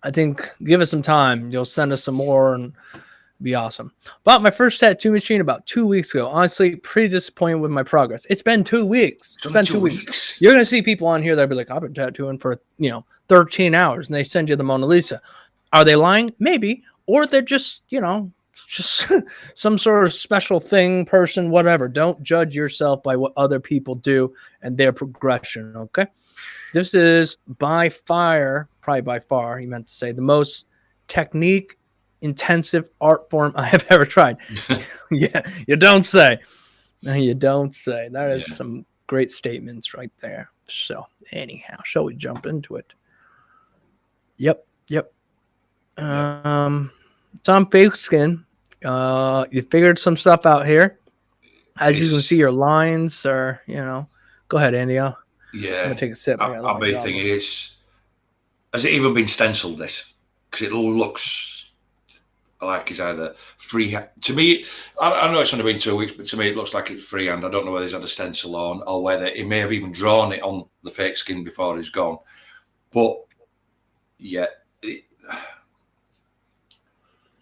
I think give us some time. You'll send us some more and be awesome. Bought my first tattoo machine about 2 weeks ago. Honestly, pretty disappointed with my progress. It's been 2 weeks. It's been 2 weeks. You're going to see people on here that'll be like, I've been tattooing for, 13 hours, and they send you the Mona Lisa. Are they lying? Maybe. Or they're just, just some sort of special thing, person, whatever. Don't judge yourself by what other people do and their progression, okay? This is by far, he meant to say, the most technique intensive art form I have ever tried. Yeah, you don't say. You don't say. That is some great statements right there. So anyhow, shall we jump into it? Yep. It's on fake skin. You figured some stuff out here. As you can see, your lines are, go ahead, Andy. I'm gonna take a sip. Our big thing is, has it even been stenciled, this? Because it looks like it's either freehand. To me, I know it's only been 2 weeks, but to me it looks like it's freehand. I don't know whether he's had a stencil on or whether he may have even drawn it on the fake skin before he's gone. But yeah,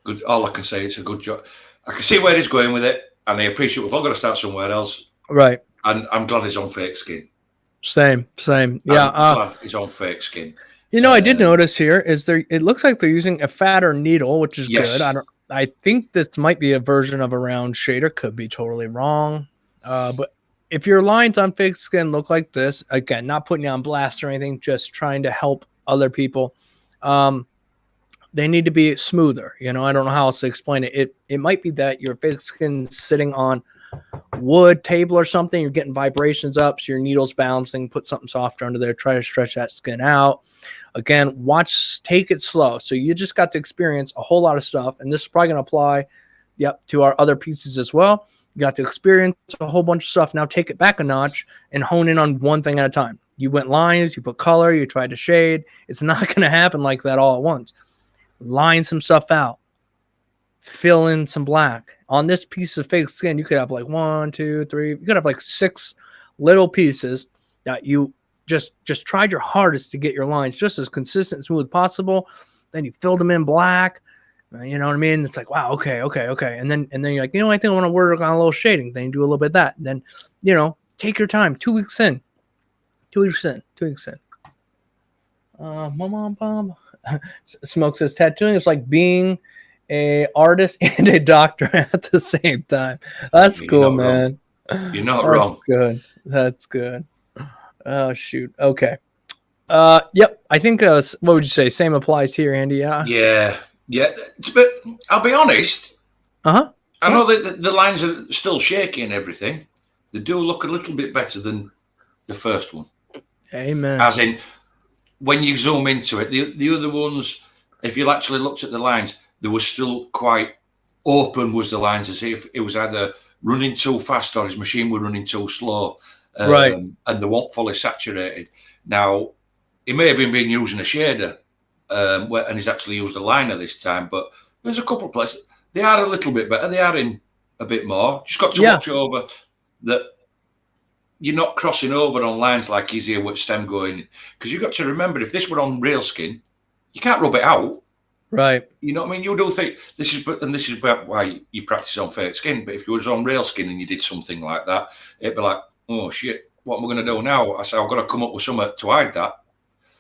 good. All I can say, it's a good job. I can see where he's going with it, and I appreciate we've all got to start somewhere else. Right. And I'm glad he's on fake skin. Same. Yeah. I'm glad he's on fake skin. I did notice here is it looks like they're using a fatter needle, which is good. I think this might be a version of a round shader. Could be totally wrong. But if your lines on fake skin look like this, again, not putting you on blast or anything, just trying to help other people. They need to be smoother. I don't know how else to explain it. It might be that your fake skin sitting on wood table or something, you're getting vibrations up, so your needle's bouncing. Put something softer under there, try to stretch that skin out. Again, take it slow. So you just got to experience a whole lot of stuff, and this is probably going to apply to our other pieces as well. You got to experience a whole bunch of stuff. Now take it back a notch and hone in on one thing at a time. You went lines, you put color, you tried to shade. It's not going to happen like that all at once. Line some stuff out. Fill in some black. On this piece of fake skin, you could have like 1, 2, 3. You could have like 6 little pieces that you just tried your hardest to get your lines just as consistent and smooth as possible. Then you filled them in black. You know what I mean? It's like, wow, okay. And then you're like, I think I want to work on a little shading. Then you do a little bit of that. Then, take your time. 2 weeks in. 2 weeks in. Mom. Smoke says tattooing is like being a artist and a doctor at the same time. That's cool, man. You're not wrong. That's good. Oh shoot. Okay. Yep. I think what would you say? Same applies here, Andy. Yeah. But I'll be honest. I know that the lines are still shaky and everything. They do look a little bit better than the first one. Amen. As in, when you zoom into it, the other ones, if you actually looked at the lines, they were still quite open, was the lines, as if it was either running too fast or his machine were running too slow. Right. And they weren't fully saturated. Now, he may have even been using a shader, and he's actually used a liner this time, but there's a couple of places. They are a little bit better. They are in a bit more. Just got to watch over that you're not crossing over on lines like he's here with stem going. Because you've got to remember, if this were on real skin, you can't rub it out. Right. You know what I mean? You do think this is why you practice on fake skin. But if you was on real skin and you did something like that, it'd be like, oh shit, what am I going to do now? I said, I've got to come up with something to hide that.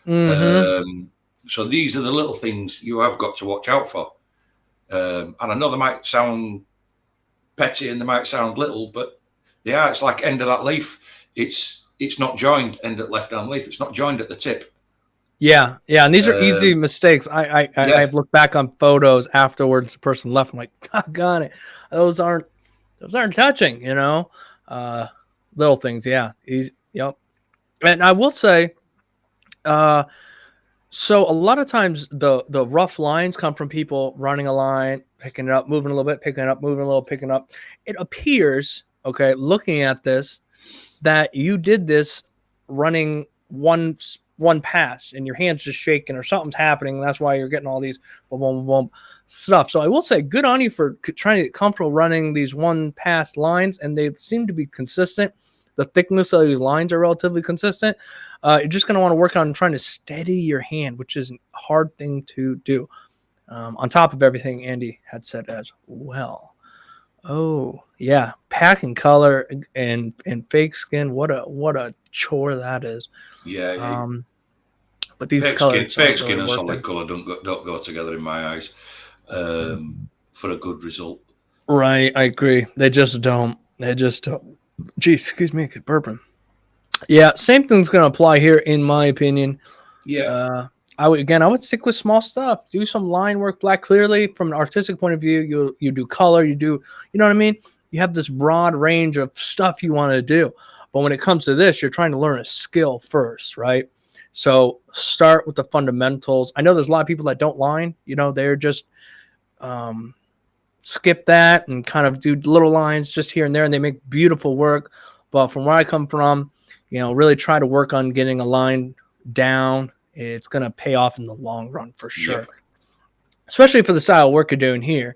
Mm-hmm. So these are the little things you have got to watch out for. And I know they might sound petty and they might sound little, but they are. It's like end of that leaf. It's not joined, end at left hand leaf. It's not joined at the tip. Yeah, yeah, and these are easy mistakes. I've looked back on photos afterwards. The person left. I'm like, got it. Those aren't touching. Little things. Yeah, easy. Yep. And I will say, so a lot of times the rough lines come from people running a line, picking it up, moving a little bit, picking it up, moving a little, picking it up. It appears, okay, looking at this, that you did this running one pass and your hands just shaking or something's happening. That's why you're getting all these boom, boom, boom stuff. So I will say good on you for trying to get comfortable running these one pass lines, and they seem to be consistent. The thickness of these lines are relatively consistent. You're just going to want to work on trying to steady your hand, which is a hard thing to do. On top of everything Andy had said as well. Oh yeah, packing color and fake skin. What a chore that is. Yeah. But these fake colors skin and solid color don't go together in my eyes for a good result. Right, I agree. They just don't. Geez, excuse me, good burping. Yeah, same thing's going to apply here, in my opinion. Yeah. I would stick with small stuff. Do some line work, black clearly. From an artistic point of view, you do color, you know what I mean? You have this broad range of stuff you want to do. But when it comes to this, you're trying to learn a skill first, right? So start with the fundamentals. I know there's a lot of people that don't line. They're just skip that and kind of do little lines just here and there, and they make beautiful work. But from where I come from, really try to work on getting a line down. It's going to pay off in the long run for sure. Yep. Especially for the style of work you're doing here.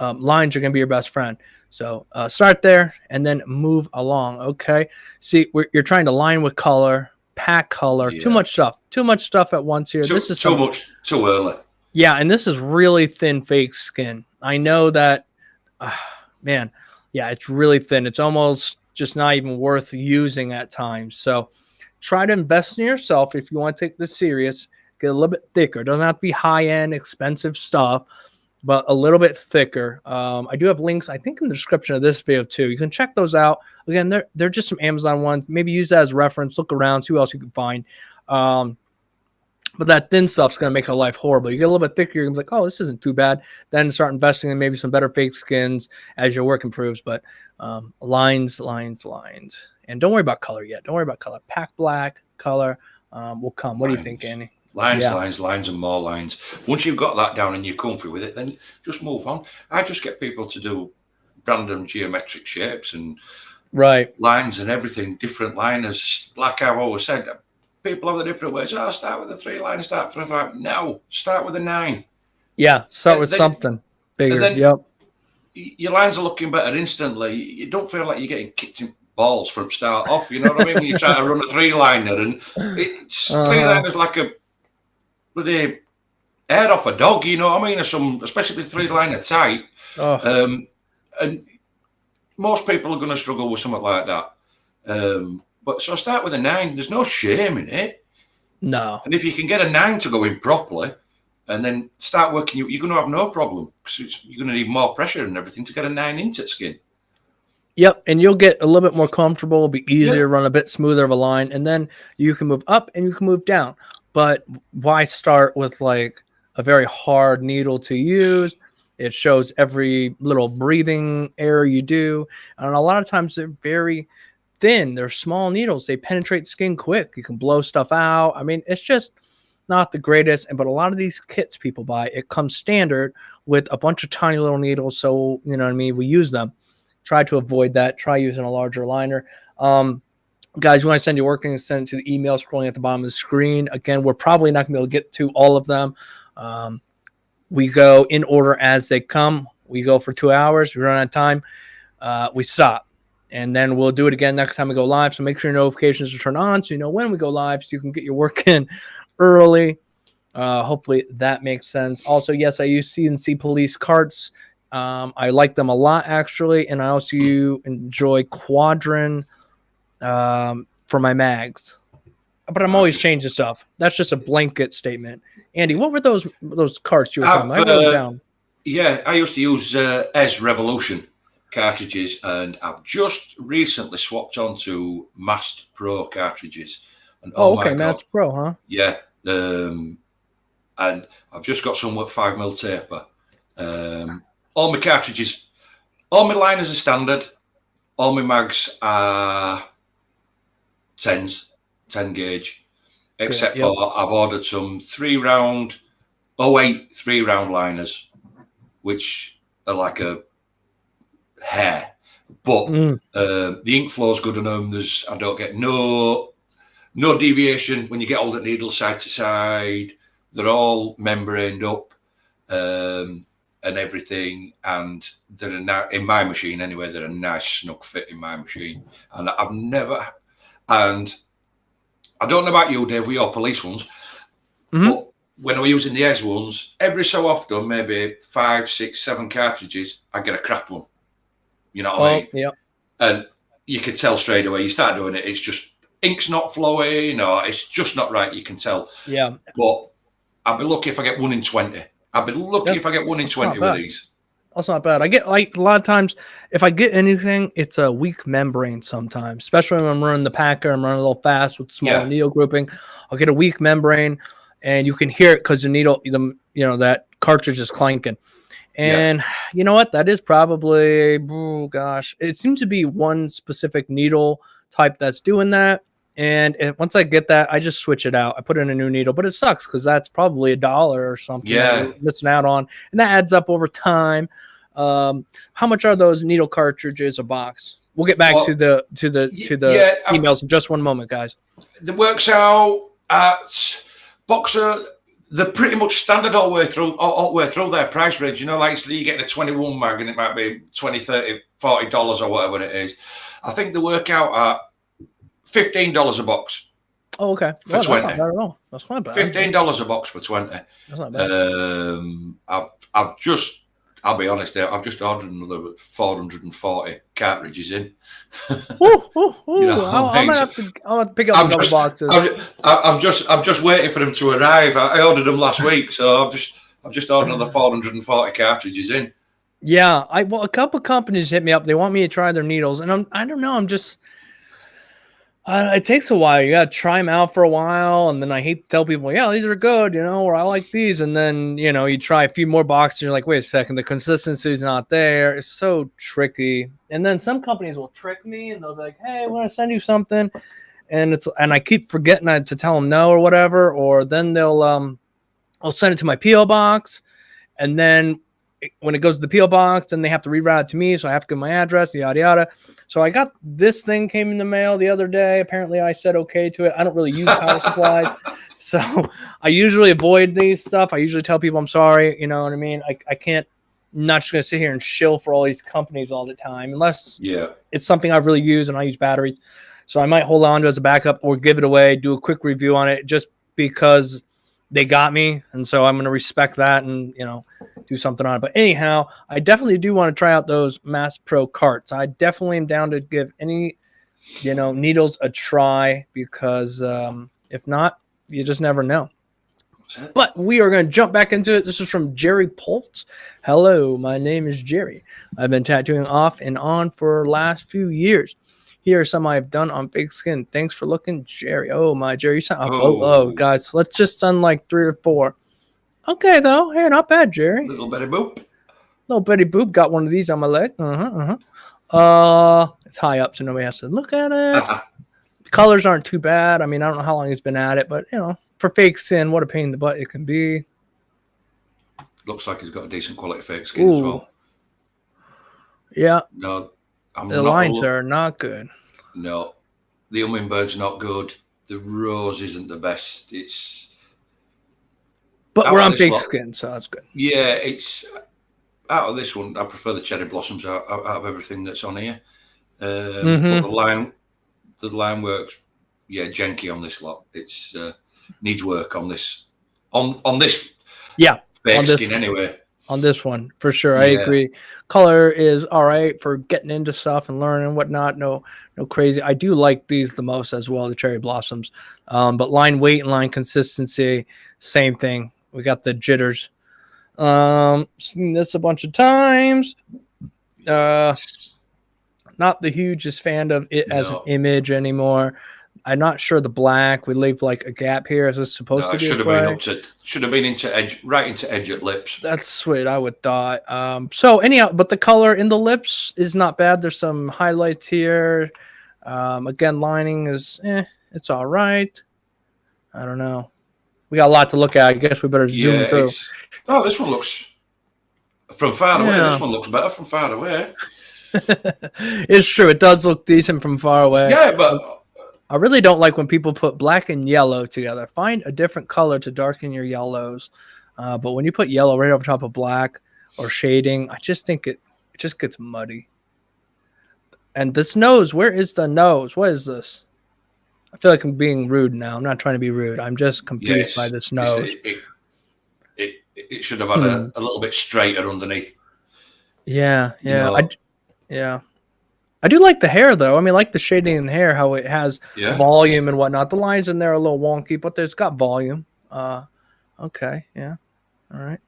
Lines are going to be your best friend. So start there and then move along. Okay. See, you're trying to line with color, pack color, too much stuff at once here. This is too much, too early. Yeah. And this is really thin fake skin. I know that, man. Yeah, it's really thin. It's almost just not even worth using at times. So try to invest in yourself if you want to take this serious. Get a little bit thicker. It doesn't have to be high-end, expensive stuff, but a little bit thicker. I do have links, I think, in the description of this video too. You can check those out. Again, they're just some Amazon ones. Maybe use that as a reference. Look around, see what else you can find. But that thin stuff's going to make your life horrible. You get a little bit thicker, you're going to be like, oh, this isn't too bad. Then start investing in maybe some better fake skins as your work improves. But lines. And don't worry about color yet. Don't worry about color. Pack black, color will come. What do you think, Andy? Lines, and more lines. Once you've got that down and you're comfy with it, then just move on. I just get people to do random geometric shapes and lines and everything, different liners. Like I've always said, people have the different ways. Oh, start with a 3-line, start with a 5. No, start with a 9. Yeah, start with something bigger. Yep. Your lines are looking better instantly. You don't feel like you're getting kicked in balls from start off. You know what I mean? When you try to run a 3-liner, and it's 3-liners like a bloody head off a dog. You know what I mean? Especially with 3-liner tight. And most people are going to struggle with something like that. But so start with a 9. There's no shame in it. No. And if you can get a 9 to go in properly and then start working, you're going to have no problem because you're going to need more pressure and everything to get a 9 into skin. Yep. And you'll get a little bit more comfortable. It'll be easier to run a bit smoother of a line. And then you can move up and you can move down. But why start with like a very hard needle to use? It shows every little breathing error you do. And a lot of times they're very thin. They're small needles. They penetrate skin quick. You can blow stuff out. I mean, it's just not the greatest. But a lot of these kits people buy, it comes standard with a bunch of tiny little needles. So, you know what I mean? We use them. Try to avoid that. Try using a larger liner. Guys, you want to send your work and send it to the email scrolling at the bottom of the screen. Again, we're probably not going to be able to get to all of them. We go in order as they come. We go for 2 hours. We run out of time. We stop. And then we'll do it again next time we go live. So make sure your notifications are turned on so you know when we go live so you can get your work in early. Hopefully that makes sense. Also, yes, I use CNC police carts. I like them a lot, actually. And I also enjoy Quadrin for my mags. But I'm always changing stuff. That's just a blanket statement. Andy, what were those carts you were talking about? I wrote them down. Yeah, I used to use S Revolution cartridges, and I've just recently swapped onto Mast Pro cartridges. And okay, Mast Pro, huh? Yeah, and I've just got some with 5mm taper. All my cartridges, all my liners are standard. All my mags are 10s, 10 gauge, except for I've ordered some 3-round, 08 3-round liners, which are like a hair. But the ink flow's good on them. I don't get no deviation when you get all the needles side to side. They're all membraned up and everything, and they're in my machine anyway. They're a nice snug fit in my machine, and I've never. And I don't know about you, Dave, with your police ones, but when I was using the ES ones, every so often, maybe 5, 6, 7 cartridges, I get a crap one. You know what I mean? Yeah. And you can tell straight away. You start doing it, it's just ink's not flowing, or it's just not right. You can tell. Yeah. But I'll be lucky if I get 1 in 20. I'll be lucky if I get 1 in 20 with these. That's not bad. I get, like, a lot of times, if I get anything, it's a weak membrane sometimes, especially when I'm running the packer. I'm running a little fast with smaller needle grouping. I'll get a weak membrane, and you can hear it because the needle, that cartridge is clanking. And you know what? That is probably, it seems to be one specific needle type that's doing that. And once I get that, I just switch it out. I put in a new needle, but it sucks because that's probably $1 or something that you're missing out on, and that adds up over time. How much are those needle cartridges a box? We'll get back to the emails in just one moment, guys. It works out at Boxer. They're pretty much standard all the way through their price range. You know, like so you get a 21 mag and it might be $20, $30, $40 or whatever it is. I think they work out at $15 a box. Oh, okay. For 20. That's not bad at all. That's not bad. $15 a box for 20. That's not bad. I'll be honest, Dave, I've just ordered another 440 cartridges in. I'm gonna have to pick up a couple boxes. I'm just waiting for them to arrive. I ordered them last week, so I've just ordered another 440 cartridges in. Yeah, a couple companies hit me up. They want me to try their needles, and I don't know. I'm just. It takes a while. You got to try them out for a while. And then I hate to tell people, yeah, these are good, or I like these. And then, you try a few more boxes. And you're like, wait a second, the consistency is not there. It's so tricky. And then some companies will trick me and they'll be like, hey, I want to send you something. And I keep forgetting to tell them no or whatever. Or then I'll send it to my P.O. box. And then when it goes to the P.O. box, then they have to reroute it to me. So I have to give my address, yada, yada. So I got this thing came in the mail the other day. Apparently I said okay to it. I don't really use power supplies. So I usually avoid these stuff. I usually tell people I'm sorry. You know what I mean? I can't, I'm not just going to sit here and shill for all these companies all the time unless it's something I really use and I use batteries. So I might hold on to it as a backup or give it away, do a quick review on it just because they got me. And so I'm going to respect that and, do something on it. But anyhow, I definitely do want to try out those Mass Pro carts. I definitely am down to give any, needles a try because if not, you just never know. But we are going to jump back into it. This is from Jerry Poltz. Hello, my name is Jerry. I've been tattooing off and on for the last few years. Here are some I've done on big skin. Thanks for looking, Jerry. Oh, my Jerry. You sound guys. Let's just send like 3 or 4. Okay, though. Hey, not bad, Jerry. Little Betty Boop. Little Betty Boop. Got one of these on my leg. It's high up, so nobody has to look at it. Colors aren't too bad. I mean, I don't know how long he's been at it, but, for fake skin, what a pain in the butt it can be. Looks like he's got a decent quality fake skin as well. Yeah. No, the lines are not good. No, the hummingbird's not good. The rose isn't the best. But we're on fake skin, so that's good. Yeah, it's out of this one. I prefer the cherry blossoms out of everything that's on here. But the line works. Yeah, janky on this lot. It's needs work on this. On this. Yeah, fake skin anyway. On this one, for sure. I agree. Color is all right for getting into stuff and learning and whatnot. No crazy. I do like these the most as well, the cherry blossoms. But line weight and line consistency, same thing. We got the jitters. Seen this a bunch of times. Not the hugest fan of it as an image anymore. I'm not sure the black. We leave like a gap here. Is this supposed No, to it be should this have been way? should have been into edge, right into edge at lips. That's sweet. I would thought. So anyhow, but the color in the lips is not bad. There's some highlights here. Again, lining is, it's all right. I don't know. We got a lot to look at. I guess we better zoom Yeah, through. this one looks from far away. Yeah. This one looks better from far away. It's true. It does look decent from far away. Yeah, but I really don't like when people put black and yellow together. Find a different color to darken your yellows. But when you put yellow right over top of black or shading, I just think it just gets muddy. And this nose, where is the nose? What is this? I feel like I'm being rude now. I'm not trying to be rude. I'm just confused by this nose. It should have had a little bit straighter underneath. Yeah, yeah. You know? Yeah. I do like the hair, though. I mean, like the shading in the hair, how it has volume and whatnot. The lines in there are a little wonky, but there's got volume. Okay, yeah. All right.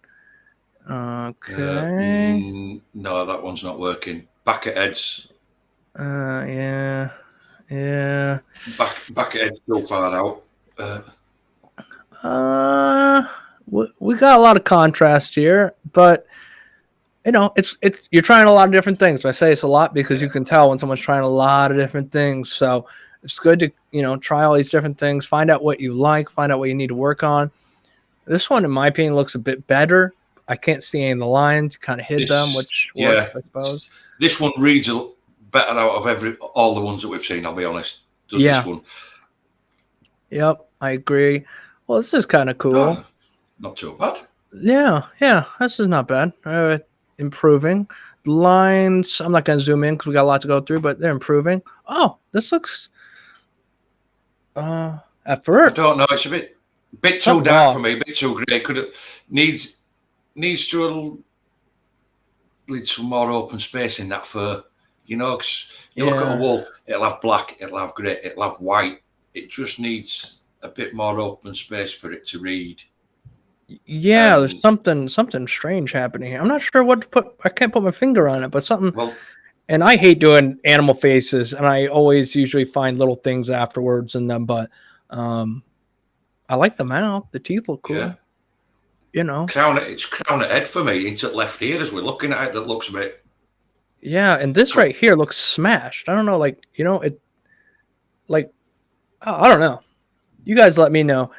Okay. No, that one's not working. Back at heads. Yeah. Back at heads still far out. We got a lot of contrast here, but you know, it's you're trying a lot of different things. I say it's a lot because you can tell when someone's trying a lot of different things. So it's good to, you know, try all these different things, find out what you like, find out what you need to work on. This one, in my opinion, looks a bit better. I can't see any of the lines. You kind of hid them, which works, I suppose. This one reads better out of all the ones that we've seen, I'll be honest. This one. Yep, I agree. Well, this is kind of cool. Not too bad. Yeah, this is not bad. Improving. The lines, I'm not going to zoom in because we got a lot to go through, but they're improving. Oh, this looks at first. I don't know. It's a bit too dark for me, a bit too grey. Needs to lead some more open space in that fur. You know, because you look at a wolf, it'll have black, it'll have grey, it'll have white. It just needs a bit more open space for it to read. Yeah, there's something strange happening here. I'm not sure what to put. I can't put my finger on it, but something. Well, and I hate doing animal faces, and I always usually find little things afterwards in them. But I like the mouth. The teeth look cool. Yeah. You know, it's crown of head for me into left here as we're looking at it. That looks a bit. Yeah, and this right here looks smashed. I don't know, like, you know, it. Like, I don't know. You guys let me know.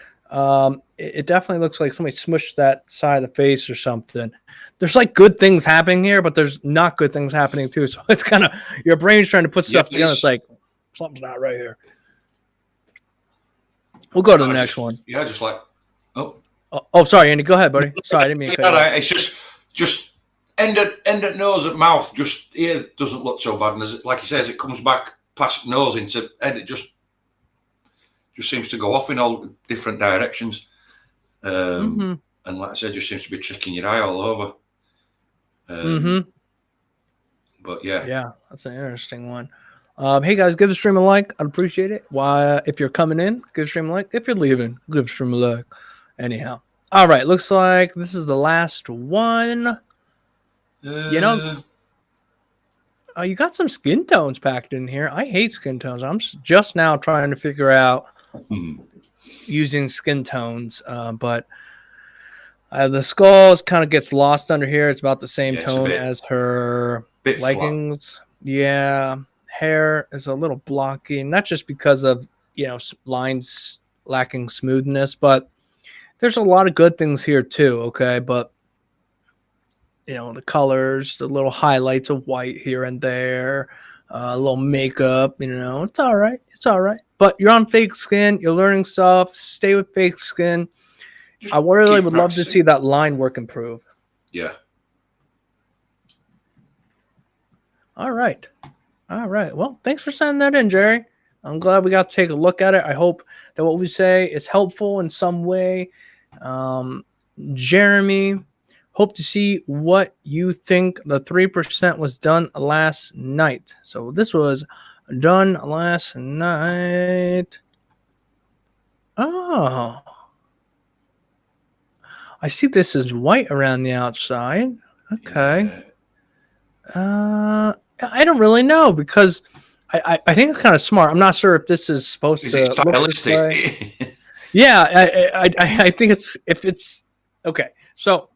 It definitely looks like somebody smushed that side of the face or something. There's like good things happening here, but there's not good things happening too. So it's kind of your brain's trying to put stuff together. It's like something's not right here. We'll go to the next one. Yeah, just like sorry, Andy. Go ahead, buddy. Sorry, I didn't mean to cut you off. It's just end at nose at mouth. Just here doesn't look so bad, and as like he says, it comes back past nose into head. It just seems to go off in all different directions. And like I said, just seems to be tricking your eye all over. But yeah, that's an interesting one. Hey guys, give the stream a like. I'd appreciate it. If you're coming in, give the stream a like. If you're leaving, give the stream a like. Anyhow, all right. Looks like this is the last one. You know, you got some skin tones packed in here. I hate skin tones. I'm just now trying to figure out using skin tones, but the skull kind of gets lost under here. It's about the same tone as her leggings. Flat. Yeah, hair is a little blocky, not just because of, you know, lines lacking smoothness, but there's a lot of good things here too. Okay, but you know, the colors, the little highlights of white here and there, a little makeup, you know, it's all right. It's all right. But you're on fake skin. You're learning stuff. Stay with fake skin. I really would love to see that line work improve. Yeah. All right. Well, thanks for sending that in, Jerry. I'm glad we got to take a look at it. I hope that what we say is helpful in some way. Jeremy, hope to see what you think the 3% was done last night. So this was done last night. Oh. I see this is white around the outside. Okay. I don't really know because I think it's kind of smart. I'm not sure if this is supposed Is to it look this way. stylistic? Yeah, I think it's okay. So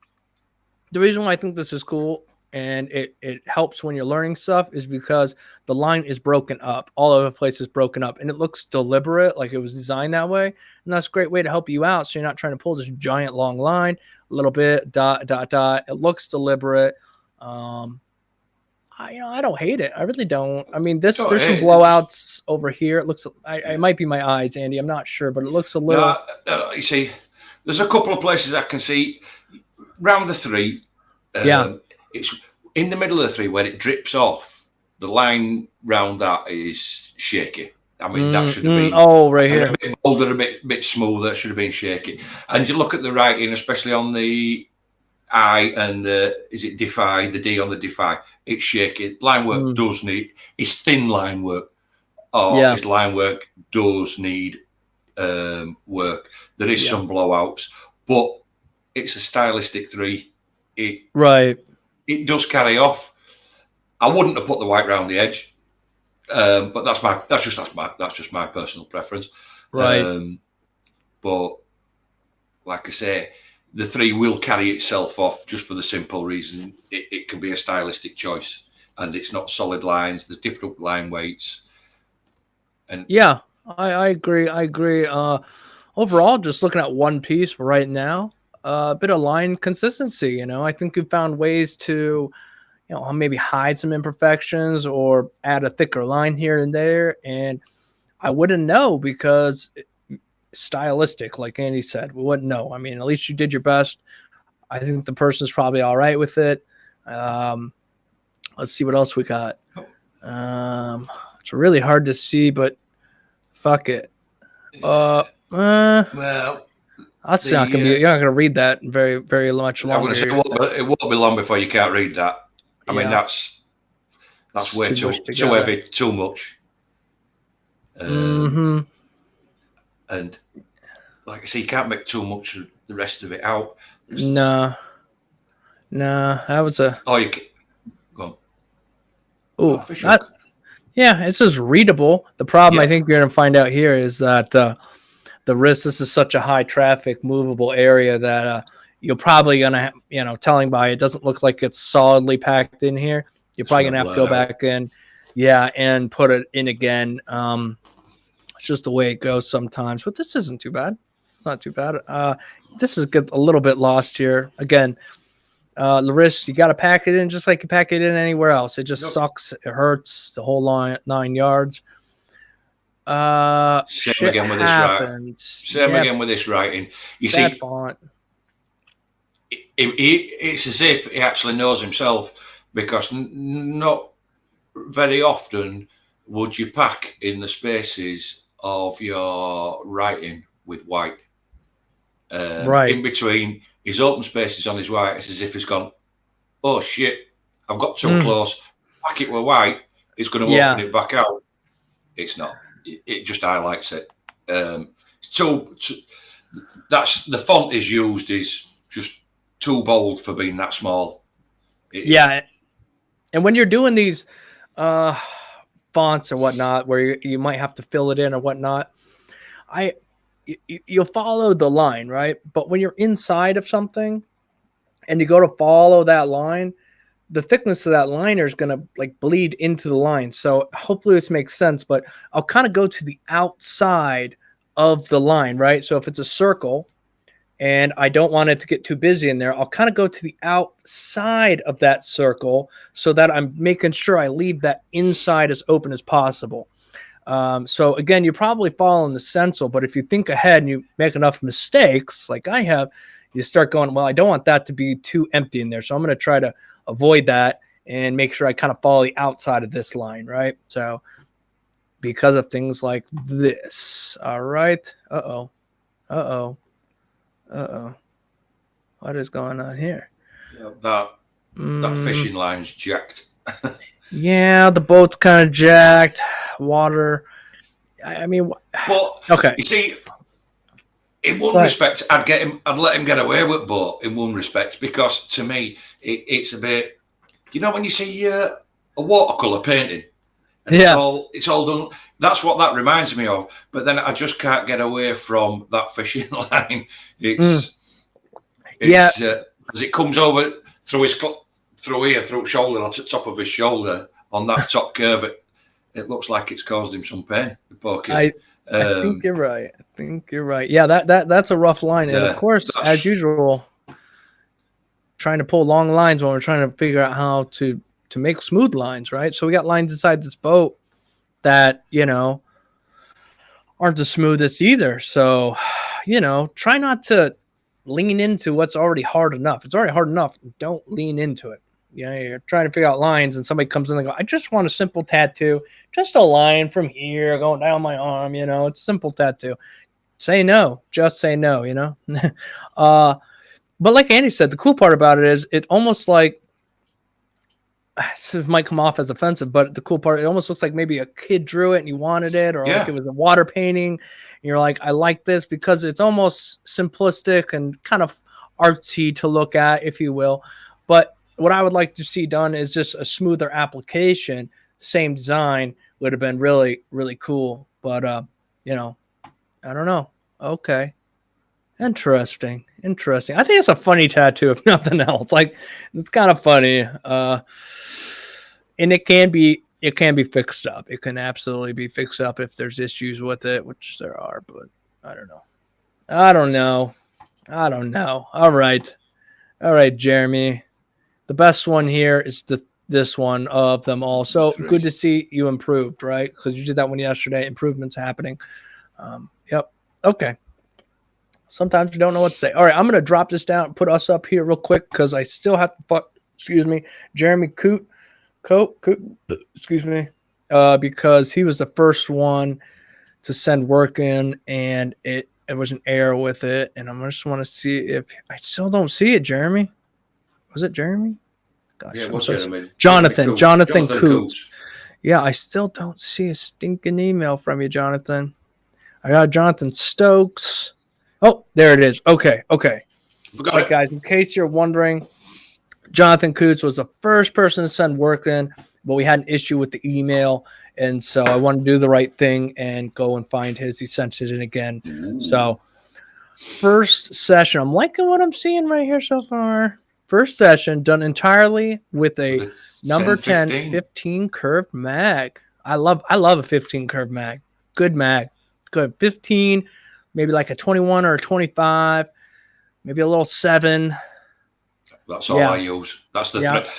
the reason why I think this is cool and it helps when you're learning stuff is because the line is broken up. All over the place is broken up and it looks deliberate, like it was designed that way. And that's a great way to help you out. So you're not trying to pull this giant long line, a little bit, dot, dot, dot. It looks deliberate. I don't hate it. I really don't. I mean, there's some blowouts over here. It looks, it might be my eyes, Andy. I'm not sure, but it looks a little. You see, there's a couple of places I can see round the 3. It's in the middle of the 3 where it drips off. The line round that is shaky. I mean, that should have been right here, a bit bolder, a bit smoother. It should have been shaky. And you look at the writing, especially on the I and is it defy, the D on the defy, it's shaky. Line work does need, it's thin line work, his line work does need work. There is some blowouts, but it's a stylistic 3. It does carry off. I wouldn't have put the white round the edge, but that's just my personal preference. But like I say, the 3 will carry itself off just for the simple reason it can be a stylistic choice, and it's not solid lines. There's different line weights, and I agree. Overall, just looking at one piece right now, a bit of line consistency. I think we found ways to, maybe hide some imperfections or add a thicker line here and there. And I wouldn't know because stylistic, like Andy said, we wouldn't know. I mean, at least you did your best. I think the person's probably all right with it. Let's see what else we got. It's really hard to see, but fuck it. Well, that's not gonna be. You're not gonna read that very, very much longer. I'm gonna say it won't be long before you can't read that. I mean, that's way too heavy, too much. And like I say, you can't make too much of the rest of it out. No, that was a. Oh, you can go on. Oh, it's just readable. The problem I think you're gonna find out here is that the wrist. This is such a high traffic, movable area that you're probably gonna, telling by it doesn't look like it's solidly packed in here. You're probably gonna have to go back in, and put it in again. It's just the way it goes sometimes, but this isn't too bad. It's not too bad. This is a little bit lost here. Again, the wrist, you got to pack it in just like you pack it in anywhere else. It just sucks. It hurts the whole 9 yards. Same again with this writing. Again with this writing. You see, font. It's as if he actually knows himself, because not very often would you pack in the spaces of your writing with white. In between his open spaces on his white, it's as if he's gone, oh shit, I've got too close. Pack it with white, it's going to open it back out. It's not. It just highlights it. That's the font is used is just too bold for being that small. And when you're doing these fonts or whatnot, where you might have to fill it in or whatnot, you'll follow the line, right? But when you're inside of something and you go to follow that line, the thickness of that liner is going to like bleed into the line. So hopefully this makes sense, but I'll kind of go to the outside of the line, right? So if it's a circle and I don't want it to get too busy in there, I'll kind of go to the outside of that circle so that I'm making sure I leave that inside as open as possible. So again, you're probably following the stencil, but if you think ahead and you make enough mistakes like I have, you start going, well, I don't want that to be too empty in there. So I'm going to try to avoid that and make sure I kind of follow the outside of this line, right? So because of things like this. All right. What is going on here? That fishing line's jacked. Yeah, the boat's kind of jacked. Water. I mean, but okay. You see, in one respect, I'd let him get away with boat in one respect, because to me, it's a bit, when you see a watercolor painting, And it's all done. That's what that reminds me of. But then I just can't get away from that fishing line. It's as it comes over through through shoulder, onto the top of his shoulder on that top curve. It looks like it's caused him some pain. I think you're right. Yeah, that's a rough line, and of course, as usual, trying to pull long lines when we're trying to figure out how to make smooth lines, right? So we got lines inside this boat that, aren't the smoothest either. So, try not to lean into what's already hard enough. It's already hard enough. Don't lean into it. You're trying to figure out lines and somebody comes in and go, I just want a simple tattoo, just a line from here going down my arm, it's a simple tattoo. Say no, just say no, but like Andy said, the cool part about it is it almost like, it might come off as offensive, but the cool part, it almost looks like maybe a kid drew it and you wanted it, or like it was a water painting. And you're like, I like this because it's almost simplistic and kind of artsy to look at, if you will. But what I would like to see done is just a smoother application. Same design would have been really, really cool. But, I don't know. Okay. Interesting. I think it's a funny tattoo, if nothing else. Like, it's kind of funny. And it can be fixed up. It can absolutely be fixed up if there's issues with it, which there are, but I don't know. All right, Jeremy. The best one here is this one of them all. So good to see you improved, right? Because you did that one yesterday. Improvements happening. Yep. Okay. Sometimes we don't know what to say. All right, I'm going to drop this down and put us up here real quick because I still have to Jeremy Coot, because he was the first one to send work in, and it was an error with it, and I just want to see if I still don't see it. Jeremy, was it Jeremy? Gosh, yeah, what's Jeremy? Jonathan Coots. Yeah, I still don't see a stinking email from you, Jonathan. I got Jonathan Stokes. Oh, there it is. Okay. All right, guys, in case you're wondering, Jonathan Coots was the first person to send work in, but we had an issue with the email, and so I wanted to do the right thing and go and find his. He sent it in again. Ooh. So first session, I'm liking what I'm seeing right here so far. First session done entirely with a number 10 15 curved mag. I love a 15 curved mag. Good mag. Good 15, maybe like a 21 or a 25, maybe a little 7. That's all I use. That's the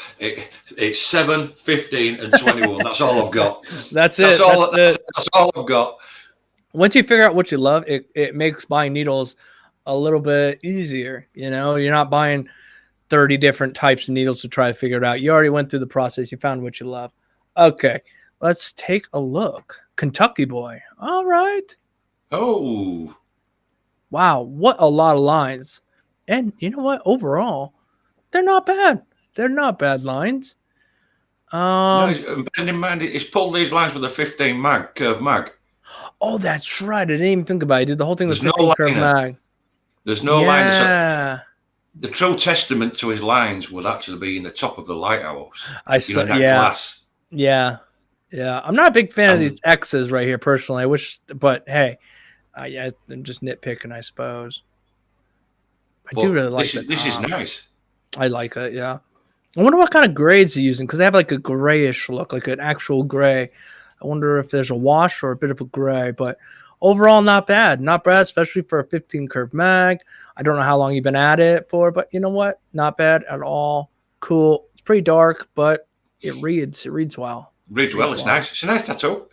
it's 7, 15, and 21. That's all I've got. That's it. That's all I've got. Once you figure out what you love, it makes buying needles a little bit easier. You're not buying 30 different types of needles to try to figure it out. You already went through the process. You found what you love. Okay, let's take a look. Kentucky boy. All right. Oh. Wow, what a lot of lines. And you know what? Overall, they're not bad. They're not bad lines. No, bearing in mind, he's pulled these lines with a 15 curve mag. Oh, that's right. I didn't even think about it. I did the whole thing with 15 curve mag. There's no line. So the true testament to his lines would actually be in the top of the lighthouse. I saw glass. Yeah. I'm not a big fan of these X's right here, personally. I wish, but hey, I'm just nitpicking, I suppose. I do really like it. This is nice. I like it, yeah. I wonder what kind of grades they're using, because they have like a grayish look, like an actual gray. I wonder if there's a wash or a bit of a gray, but overall, not bad. Not bad, especially for a 15 curve mag. I don't know how long you've been at it for, but you know what? Not bad at all. Cool. It's pretty dark, but it reads well. Reads well. It's nice. It's a nice tattoo.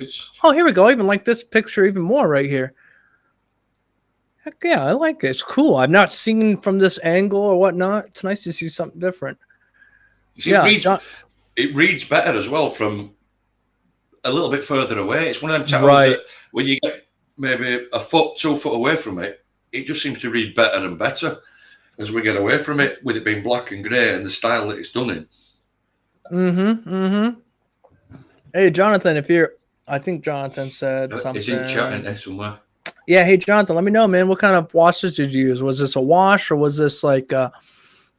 Oh, here we go. I even like this picture even more right here. Heck yeah, I like it. It's cool. I've not seen from this angle or whatnot. It's nice to see something different. You see, it reads better as well from a little bit further away. It's one of them tattoos that when you get maybe a foot, 2 foot away from it, it just seems to read better and better as we get away from it, with it being black and grey and the style that it's done in. Hey, Jonathan, I think Jonathan said something. He's in chat in there somewhere. Yeah, hey, Jonathan, let me know, man. What kind of washes did you use? Was this a wash, or was this like,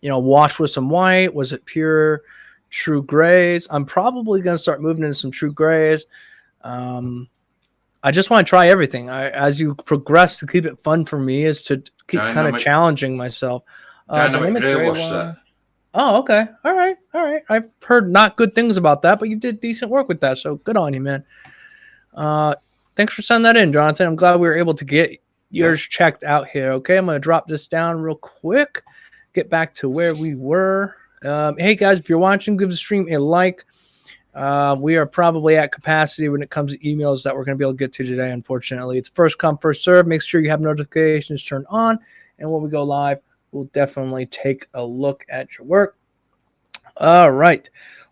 wash with some white? Was it pure, true grays. I'm probably going to start moving into some true grays. I just want to try everything. As you progress, to keep it fun for me is to keep kind of challenging myself. Dynamic gray wash set. Oh, okay. All right. I've heard not good things about that, but you did decent work with that, so good on you, man. Thanks for sending that in, Jonathan. I'm glad we were able to get yours checked out here. Okay, I'm going to drop this down real quick. Get back to where we were. Hey, guys, if you're watching, give the stream a like. We are probably at capacity when it comes to emails that we're going to be able to get to today, unfortunately. It's first come, first serve. Make sure you have notifications turned on, and when we go live, we'll definitely take a look at your work. All right.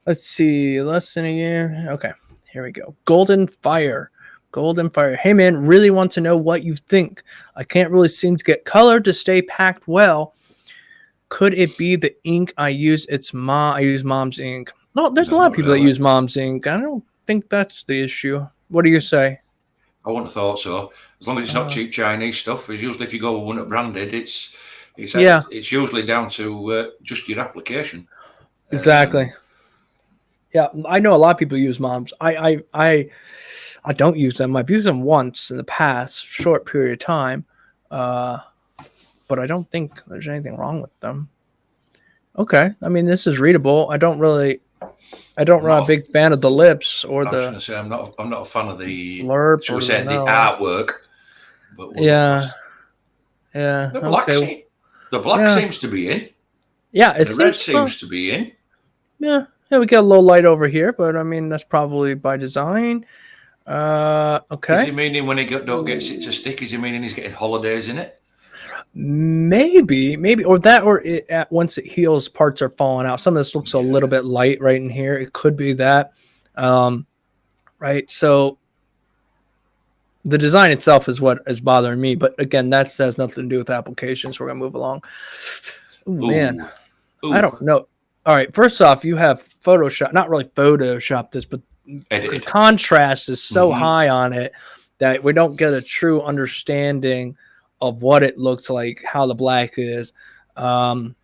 Let's see. Listen here. Okay. Here we go. Golden Fire. Hey, man, really want to know what you think. I can't really seem to get color to stay packed well. Could it be the ink I use? I use Mom's ink. No, there's a lot of people that use Mom's ink. I don't think that's the issue. What do you say? I wouldn't have thought so. As long as it's not cheap Chinese stuff. Usually if you go with one that's branded, it's usually down to just your application. Exactly. Yeah, I know a lot of people use Mom's. I don't use them. I've used them once in the past, short period of time, but I don't think there's anything wrong with them. Okay, I mean this is readable. I'm not a big fan of the lips or I was going to say I'm not a fan of the blurb. Shall we say the artwork? But yeah. The black seems to be in. Yeah, the red seems to be in. Yeah, we get a low light over here, but I mean that's probably by design. Okay. Is he meaning when he don't get it to stick? Is he meaning he's getting holidays in it? Maybe, or that, or once it heals, parts are falling out. Some of this looks a little bit light right in here. It could be that. Right. So the design itself is what is bothering me, but again, that has nothing to do with applications. We're gonna move along. Man, I don't know. All right. First off, you have Photoshop, not really Photoshop this, but the contrast is so high on it that we don't get a true understanding of what it looks like, how the black is. But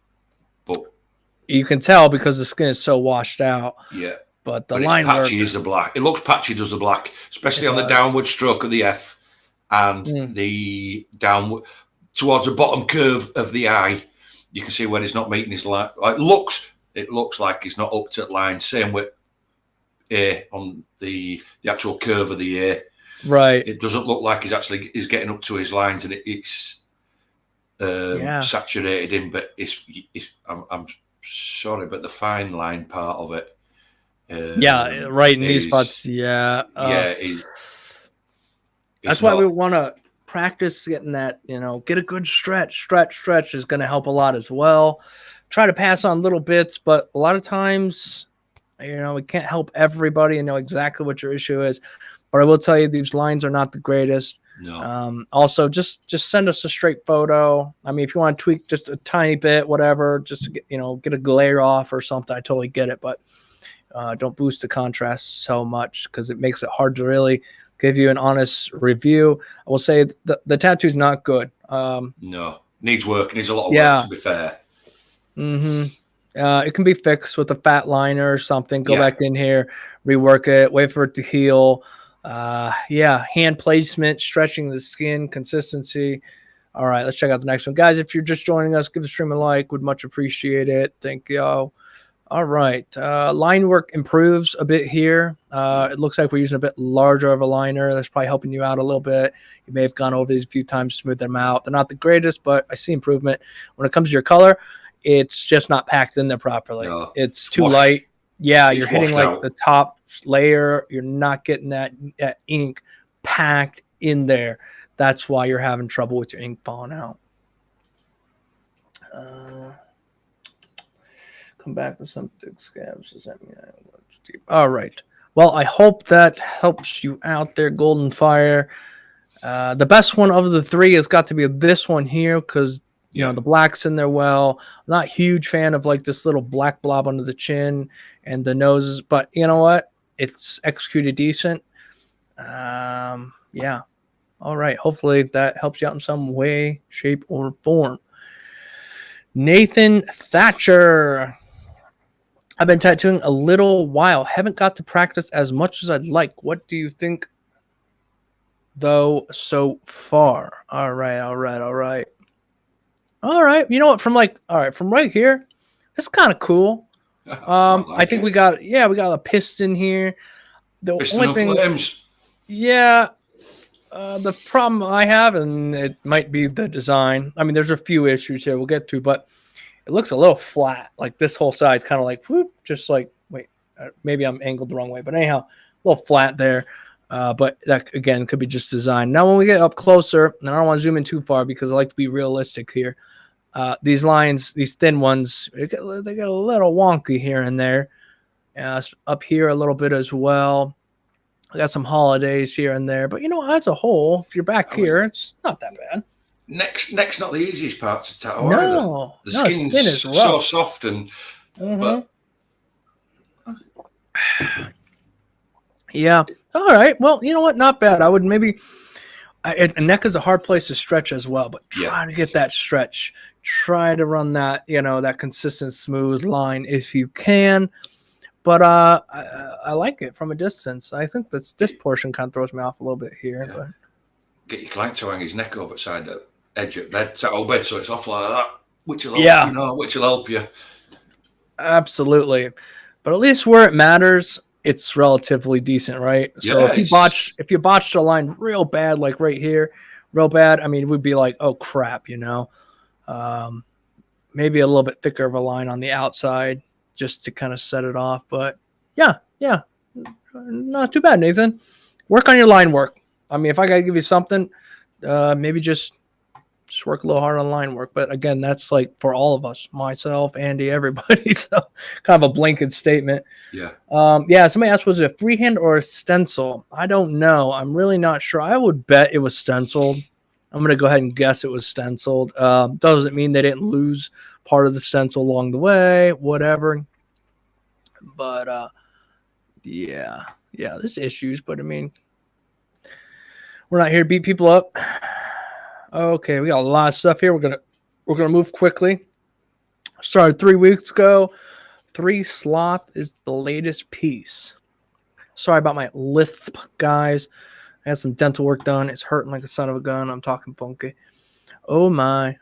you can tell because the skin is so washed out. Yeah. But the line patchy is the black. It looks patchy, does the black, especially on the downward stroke of the F and the downward towards the bottom curve of the eye. You can see when he's not meeting his line. It looks like he's not up to line. Same with A on the actual curve of the A. Right. It doesn't look like he's getting up to his lines, and it's saturated in. But I'm sorry, but the fine line part of it. Right in these spots. That's why we want to practice getting that. Get a good stretch. Stretch is going to help a lot as well. Try to pass on little bits, but a lot of times, we can't help everybody and know exactly what your issue is. But I will tell you, these lines are not the greatest. No. Also, just send us a straight photo. I mean, if you want to tweak just a tiny bit, whatever, just to get a glare off or something, I totally get it. But don't boost the contrast so much because it makes it hard to really give you an honest review. I will say the tattoo's not good. No, needs work. Needs a lot of work, to be fair. It can be fixed with a fat liner or something. Go back in here, rework it, wait for it to heal. Hand placement, stretching the skin, consistency. All right, let's check out the next one. Guys, if you're just joining us, give the stream a like. Would much appreciate it. Thank you. All right. Line work improves a bit here. It looks like we're using a bit larger of a liner. That's probably helping you out a little bit. You may have gone over these a few times to smooth them out. They're not the greatest, but I see improvement. When it comes to your color, it's just not packed in there properly. No. It's too light. Yeah, you're hitting like the top layer. You're not getting that ink packed in there. That's why you're having trouble with your ink falling out. Come back with some thick scabs. Does that mean all right. Well, I hope that helps you out there, Golden Fire. The best one of the three has got to be this one here because the black's in there well. I'm not a huge fan of like this little black blob under the chin and the noses, but you know what? It's executed decent. All right. Hopefully that helps you out in some way, shape, or form. Nathan Thatcher. I've been tattooing a little while. Haven't got to practice as much as I'd like. What do you think, though, so far? All right, all right, all right. All right. You know what? From right here, it's kind of cool. I I like think we it. got a piston here. The Piston only and thing, flames. yeah, the problem I have, and it might be the design. I mean, there's a few issues here we'll get to, but it looks a little flat. Like this whole side's kind of like, whoop, just like, wait, maybe I'm angled the wrong way, but anyhow, a little flat there. But that again could be just design. Now, when we get up closer, and I don't want to zoom in too far because I like to be realistic here. These lines, these thin ones, they get a little wonky here and there. Up here a little bit as well. I got some holidays here and there, but as a whole, if you're back I mean, here, it's not that bad. neck's not the easiest part to tattoo either. No, The no, skin's skin is so rough. soft and Mm-hmm. but Yeah. All right. Well, you know what? Not bad. I would maybe. A neck is a hard place to stretch as well, but try to get that stretch. Try to run that, that consistent, smooth line if you can. But I like it from a distance. I think this portion kind of throws me off a little bit here. Yeah. But get your client to hang his neck over side the edge of bed, tattoo bed, so it's off like that, which will help, which will help you. Absolutely. But at least where it matters, it's relatively decent, right? So Yeah, if you botched a line real bad, like right here, real bad, I mean, it would be like, oh crap, maybe a little bit thicker of a line on the outside just to kind of set it off. But yeah, not too bad, Nathan. Work on your line work. I mean, if I gotta give you something, maybe just work a little hard on line work. But again, that's like for all of us, myself, Andy, everybody. So kind of a blanket statement. Yeah. Somebody asked, was it a freehand or a stencil? I don't know. I'm really not sure. I would bet it was stenciled. I'm going to go ahead and guess it was stenciled. Doesn't mean they didn't lose part of the stencil along the way, whatever. But there's issues. But I mean, we're not here to beat people up. Okay, we got a lot of stuff here. We're gonna move quickly. Started 3 weeks ago. 3 Sloth is the latest piece. Sorry about my lisp, guys. I had some dental work done. It's hurting like a son of a gun. I'm talking funky. Oh my.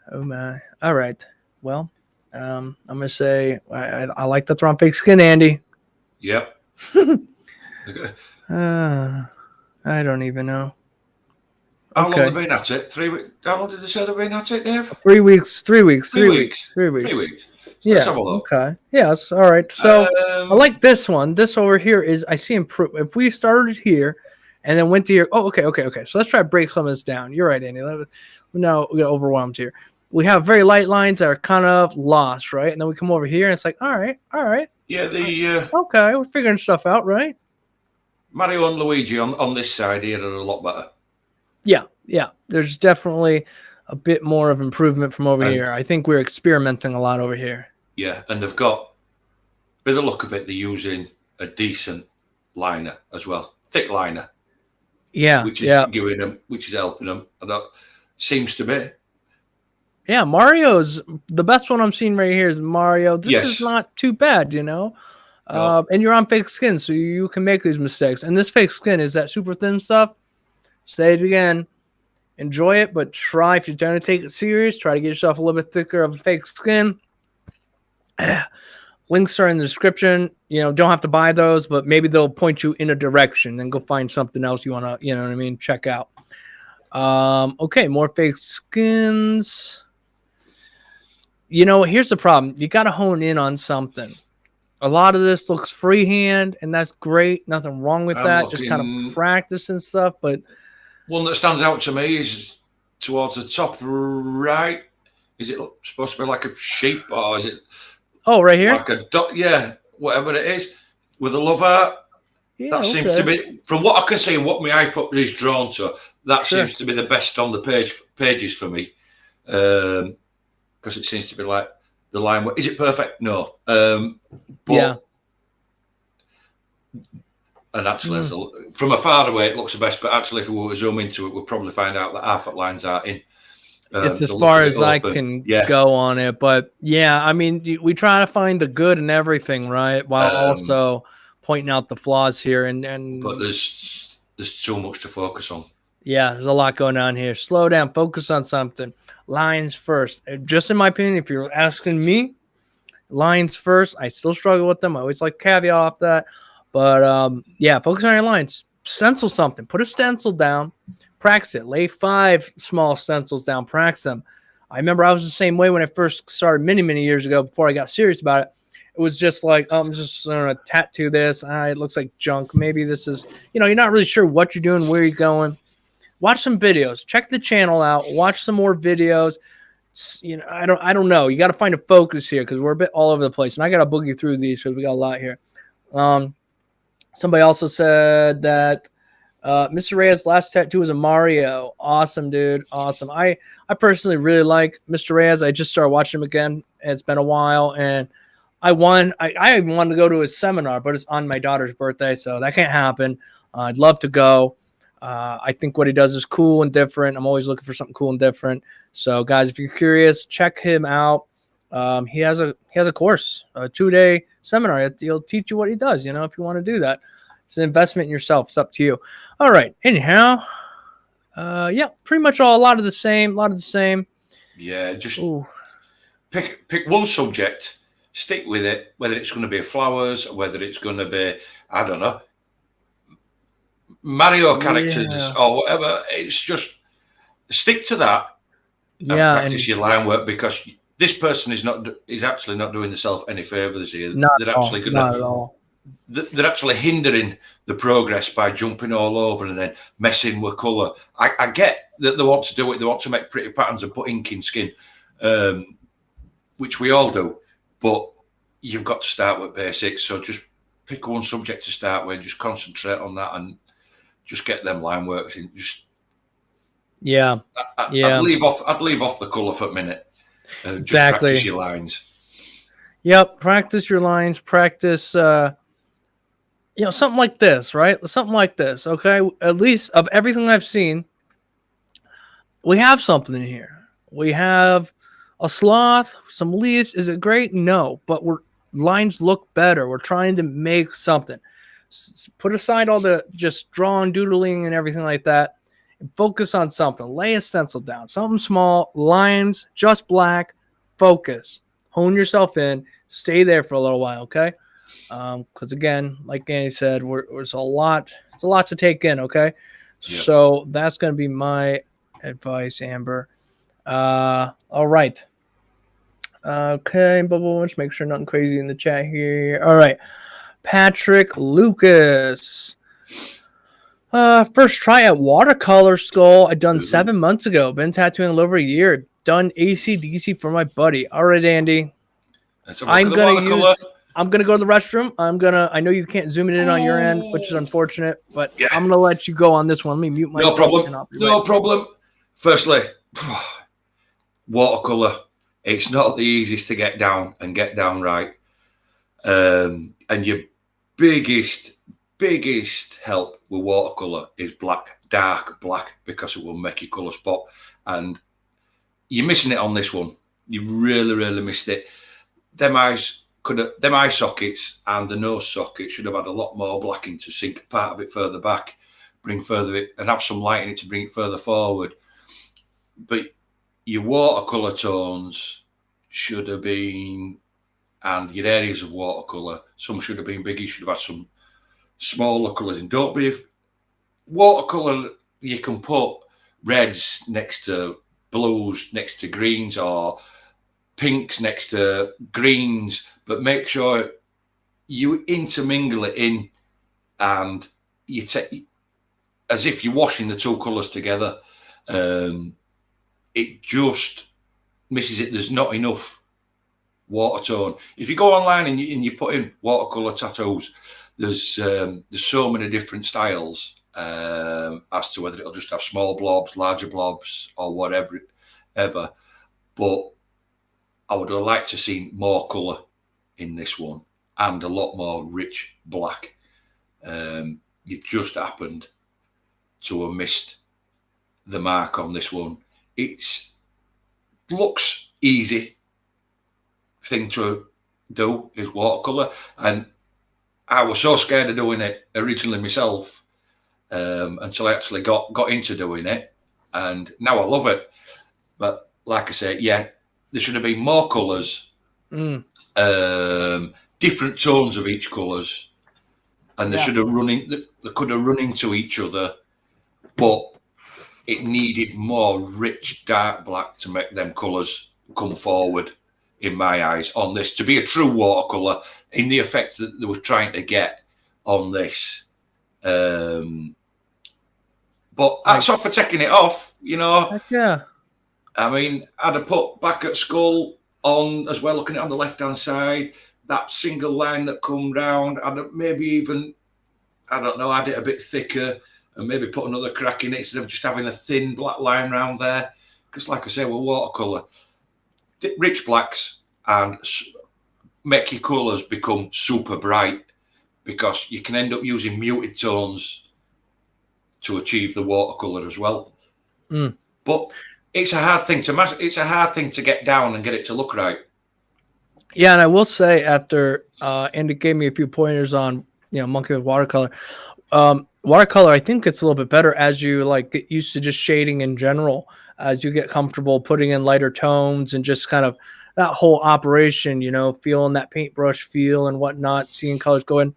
All right. Well, I'm gonna say I like the throw on fake skin, Andy. Yep. I don't even know. How long have they been at it? 3 weeks. How long did they say they've been at it, Dave? 3 weeks. 3 weeks. 3 weeks. 3 weeks. 3 weeks. So yeah. Let's have a look. Okay. Yes. All right. So I like this one. This over here is I see improvement. If we started here and then went to here. Oh, okay. So let's try to break some of this down. You're right, Andy. No, we got overwhelmed here. We have very light lines that are kind of lost, right? And then we come over here and it's like, all right. Yeah, okay, we're figuring stuff out, right? Mario and Luigi on this side here are a lot better. Yeah. There's definitely a bit more of improvement from over here. I think we're experimenting a lot over here. Yeah, and they've got, by the look of it, they're using a decent liner as well, thick liner. Yeah, which is giving them, which is helping them. And that seems to be. Yeah, Mario's the best one I'm seeing right here is Mario. This is not too bad, No. And you're on fake skin, so you can make these mistakes. And this fake skin is that super thin stuff. Say it again. Enjoy it, but try, if you're trying to take it serious, try to get yourself a little bit thicker of a fake skin. Links are in the description. Don't have to buy those, but maybe they'll point you in a direction and go find something else you want to, check out. Okay, more fake skins. Here's the problem. You got to hone in on something. A lot of this looks freehand, and that's great. Nothing wrong with that. Just kind of practice and stuff, but one that stands out to me is towards the top right. Is it supposed to be like a sheep, or is it? Oh, right here? Like a dot, yeah, whatever it is, with a love heart. Yeah, that seems to be, from what I can see and what my iPhone is drawn to, that seems to be the best on the pages for me. Because it seems to be like the line. Is it perfect? No. But, and actually, from afar away, it looks the best. But actually, if we were to zoom into it, we'll probably find out that half that lines are in. It's as The look far of it as I open. can Yeah. go on it, but yeah, I mean, we try to find the good in everything, right? While also pointing out the flaws here, But and there's too much to focus on. yeah, there's a lot going on here. Slow down, focus on something. Lines first. Just in my opinion, if you're asking me, lines first. I still struggle with them. I always like caveat off that, but yeah, focus on your lines. Stencil something. Put a stencil down. Practice it. Lay 5 small stencils down. Practice them. I remember I was the same way when I first started many years ago before I got serious about it. It was just like, oh, I'm just going to tattoo this. It looks like junk. Maybe this is, you're not really sure what you're doing, where you're going. Watch some videos. Check the channel out. Watch some more videos. I don't know. You got to find a focus here because we're a bit all over the place, and I got to boogie through these because we got a lot here. Somebody also said that Mr. Reyes' last tattoo was a Mario. Awesome, dude. Awesome. I personally really like Mr. Reyes. I just started watching him again. It's been a while, and I wanted to go to his seminar, but it's on my daughter's birthday, so that can't happen. I'd love to go. I think what he does is cool and different. I'm always looking for something cool and different. So, guys, if you're curious, check him out. He has a course, a 2-day seminar. He'll teach you what he does. If you want to do that, it's an investment in yourself. It's up to you. All right. Anyhow, yeah, pretty much a lot of the same. Yeah, just pick one subject, stick with it. Whether it's going to be flowers, whether it's going to be, I don't know, Mario characters or whatever. It's just stick to that and practice your line work, because this person is actually not doing themselves any favors here. They're actually hindering the progress by jumping all over and then messing with colour. I get that they want to do it. They want to make pretty patterns and put ink in skin, which we all do. But you've got to start with basics. So just pick one subject to start with. Just concentrate on that and just get them line works in. I'd leave off the colour for a minute. Just practice your lines. Yep, practice your lines. Practice, something like this, right? Something like this, okay? At least of everything I've seen, we have something in here. We have a sloth, some leaves. Is it great? No, but lines look better. We're trying to make something. Put aside all the just drawing, doodling, and everything like that. And focus on something. Lay a stencil down. Something small. Lines, just black. Focus. Hone yourself in. Stay there for a little while, okay? Because again, like Danny said, it's a lot to take in, okay? Yep. So that's going to be my advice, Amber. All right. Okay, Bubble, let's make sure nothing crazy in the chat here. All right. Patrick Lucas. First try at watercolor skull. I done 7 months ago. Been tattooing a little over a year. Done AC/DC for my buddy. All right, Andy. I'm gonna go to the restroom. I know you can't zoom it in on your end, which is unfortunate, but yeah. I'm gonna let you go on this one. Let me mute myself. No problem. Firstly, watercolor. It's not the easiest to get down right. And your biggest help with watercolor is dark black, because it will make your color spot. And you're missing it on this one. You really missed it. Them eye sockets and the nose socket should have had a lot more blacking to sink part of it further back, and have some light in it to bring it further forward. But your watercolor tones should have been, and your areas of watercolor, some should have been bigger. You should have had some smaller colours in. Don't be watercolor. You can put reds next to blues, next to greens, or pinks next to greens, but make sure you intermingle it in, and you take as if you're washing the two colours together. It just misses it. There's not enough water tone. If you go online and you put in watercolor tattoos, there's so many different styles as to whether it'll just have small blobs, larger blobs, or whatever. But I would have liked to see more colour in this one and a lot more rich black. You've just happened to have missed the mark on this one. It's looks easy thing to do is watercolor, and I was so scared of doing it originally myself until I actually got into doing it, and now I love it. But like I say, yeah, there should have been more colours, different tones of each colours, and they should have they could have run into each other, but it needed more rich dark black to make them colours come forward, in my eyes, on this, to be a true watercolour in the effect that they were trying to get on this. But that's off for taking it off, you know. Heck yeah. I mean, I'd have put back at skull on as well, looking at it on the left-hand side, that single line that come round. I'd have maybe even, I don't know, add it a bit thicker and maybe put another crack in it instead of just having a thin black line round there. Because like I say, with watercolour, rich blacks and make your colours become super bright, because you can end up using muted tones to achieve the watercolour as well. But it's a hard thing to match. It's a hard thing to get down and get it to look right. Yeah, and I will say, after Andy gave me a few pointers on, monkey with watercolor. Watercolor, I think it's a little bit better as you get used to just shading in general, as you get comfortable putting in lighter tones and just kind of that whole operation, feeling that paintbrush feel and whatnot, seeing colors go in.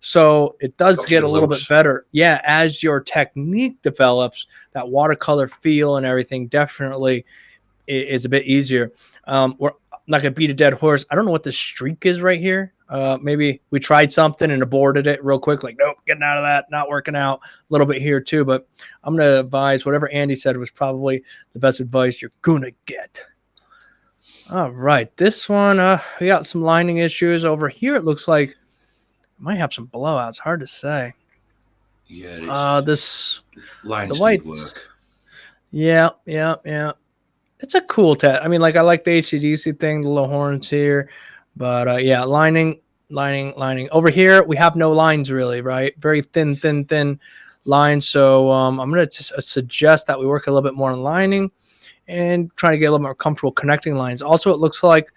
So it does get a little bit better. Yeah, as your technique develops, that watercolor feel and everything definitely is a bit easier. We're not going to beat a dead horse. I don't know what the streak is right here. Maybe we tried something and aborted it real quick. Nope, getting out of that, not working out. A little bit here too, but I'm going to advise whatever Andy said was probably the best advice you're going to get. All right, this one, we got some lining issues over here. It looks like it might have some blowouts. Hard to say. Yeah, this line the whites work. Yeah. It's a cool tat. I mean, I like the AC/DC thing, the little horns here, but yeah, lining. Over here, we have no lines really, right? Very thin lines. So I'm going to suggest that we work a little bit more on lining and try to get a little more comfortable connecting lines. Also, it looks like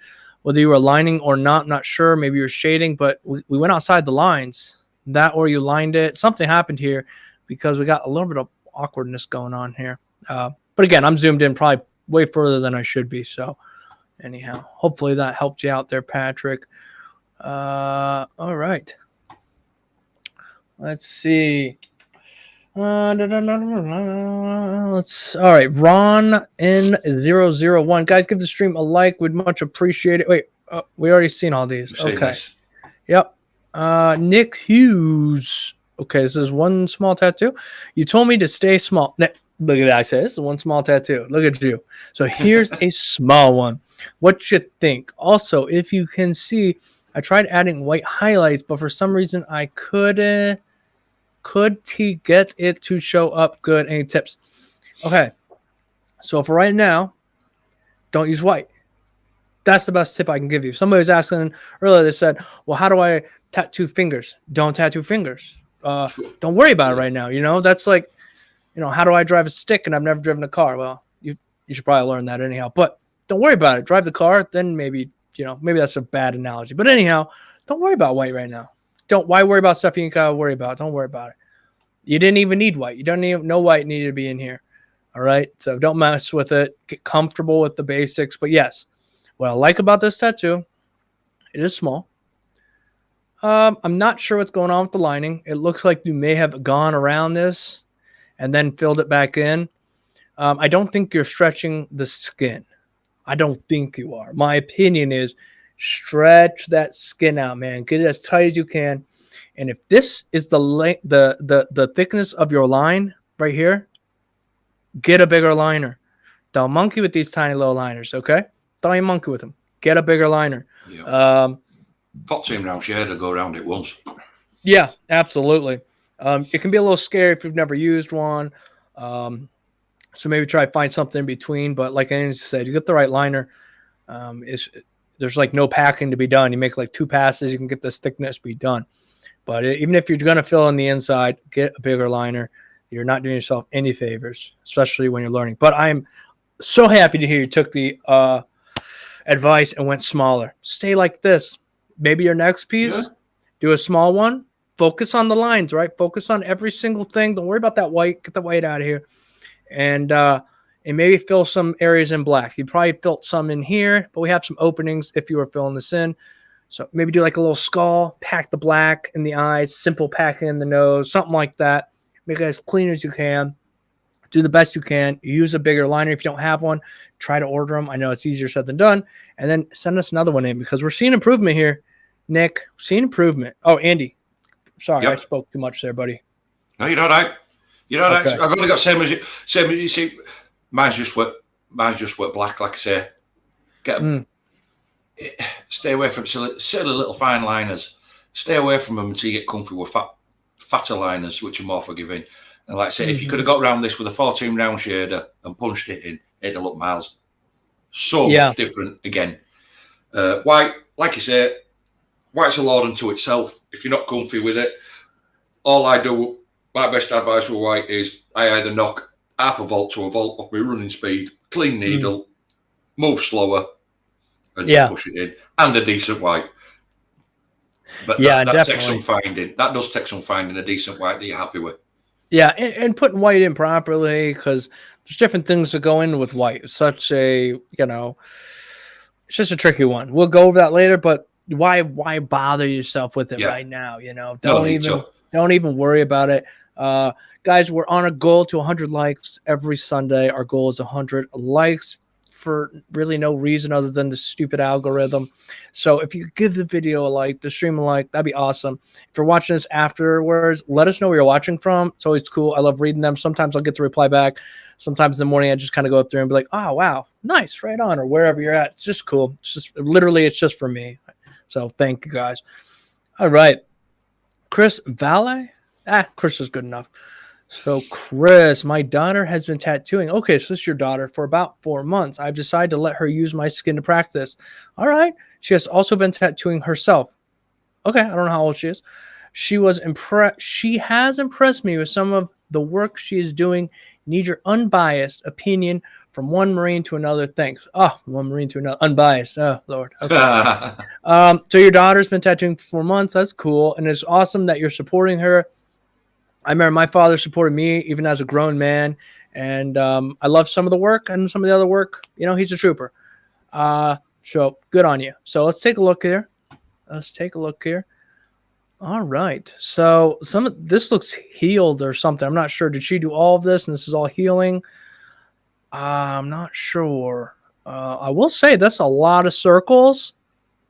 whether you were lining or not, I'm not sure. Maybe you're shading, but we went outside the lines. That or you lined it. Something happened here because we got a little bit of awkwardness going on here. But again, I'm zoomed in probably way further than I should be. So anyhow, hopefully that helped you out there, Patrick. All right. Let's see. All right. Ron N001. Guys, give the stream a like. We'd much appreciate it. Wait, we already seen all these. Okay. Yep. Nick Hughes. Okay, this is one small tattoo. You told me to stay small. Look at that. I said this is one small tattoo. Look at you. So here's a small one. What you think? Also, if you can see, I tried adding white highlights, but for some reason I couldn't. Could he get it to show up good? Any tips? Okay. So for right now, don't use white. That's the best tip I can give you. Somebody was asking earlier, they said, well, how do I tattoo fingers? Don't tattoo fingers. Don't worry about it right now. That's how do I drive a stick and I've never driven a car? Well, you should probably learn that anyhow. But don't worry about it. Drive the car, then maybe that's a bad analogy. But anyhow, don't worry about white right now. Why worry about stuff you ain't gotta worry about? Don't worry about it. You didn't even need white. You don't even know white needed to be in here. All right. So don't mess with it. Get comfortable with the basics. But yes, what I like about this tattoo, it is small. I'm not sure what's going on with the lining. It looks like you may have gone around this and then filled it back in. I don't think you're stretching the skin. I don't think you are. My opinion is stretch that skin out, man. Get it as tight as you can. And if this is the thickness of your line right here, get a bigger liner. Don't monkey with these tiny little liners, okay? Don't even monkey with them. Get a bigger liner. Yeah. Pop team round share to go around it once. Yeah, absolutely. It can be a little scary if you've never used one. So maybe try to find something in between. But like I said, you get the right liner. There's no packing to be done. You make 2 passes, you can get this thickness be done. But even if you're going to fill in the inside, get a bigger liner. You're not doing yourself any favors, especially when you're learning. But I'm So happy to hear you took the advice and went smaller. Stay like this. Maybe your next Yeah. piece, do a small one. Focus on the lines, right? Focus on every single thing. Don't worry about that white. Get the white out of here. And maybe fill some areas in black. You probably filled some in here, but we have some openings if you were filling this in. So maybe do like a little skull, pack the black in the eyes, simple packing in the nose, something like that. Make it as clean as you can. Do the best you can. Use a bigger liner if you don't have one. Try to order them. I know it's easier said than done. And then send us another one in because we're seeing improvement here. Nick, seeing improvement. Oh, Andy. Sorry, I Yep. spoke too much there, buddy. No, you're all right. You're all right. Okay. I've only got same as you. Same as you see. Mine's just wet black, like I say. Stay away from silly little fine liners. Stay away from them until you get comfy with fatter liners, which are more forgiving. And like I say, if you could have got around this with a 14 round shader and punched it in, it'd look miles so much different again. White, like you say, white's a law unto itself. If you're not comfy with it, all I do, my best advice with white is I either knock half a volt to a volt off my running speed, clean needle, move slower, and just push it in, and a decent white. But that takes some finding. That does take some finding a decent white that you're happy with. Yeah, and putting white in properly because there's different things that go in with white. It's such a, it's just a tricky one. We'll go over that later, but why bother yourself with it right now? Don't even worry about it. Guys, we're on a goal to 100 likes every Sunday. Our goal is 100 likes for really no reason other than the stupid algorithm. So if you give the video a like, the stream a like, that'd be awesome. If you're watching this afterwards, let us know where you're watching from. It's always cool. I love reading them. Sometimes I'll get to reply back. Sometimes in the morning I just kind of go up there and be like, oh, wow, nice, right on, or wherever you're at. It's just cool. It's just literally, it's just for me. So thank you guys. All right. Chris Valle? Chris is good enough. So, Chris, my daughter has been tattooing. Okay, so this is your daughter for about 4 months. I've decided to let her use my skin to practice. All right. She has also been tattooing herself. Okay, I don't know how old she is. She has impressed me with some of the work she is doing. Need your unbiased opinion from one Marine to another. Thanks. Oh, one Marine to another. Unbiased. Oh, Lord. Okay. So your daughter's been tattooing for 4 months. That's cool. And it's awesome that you're supporting her. I remember my father supported me even as a grown man, and I love some of the work and some of the other work. He's a trooper. So good on you. So let's take a look here. All right. So this looks healed or something. I'm not sure. Did she do all of this and this is all healing? I'm not sure. I will say that's a lot of circles.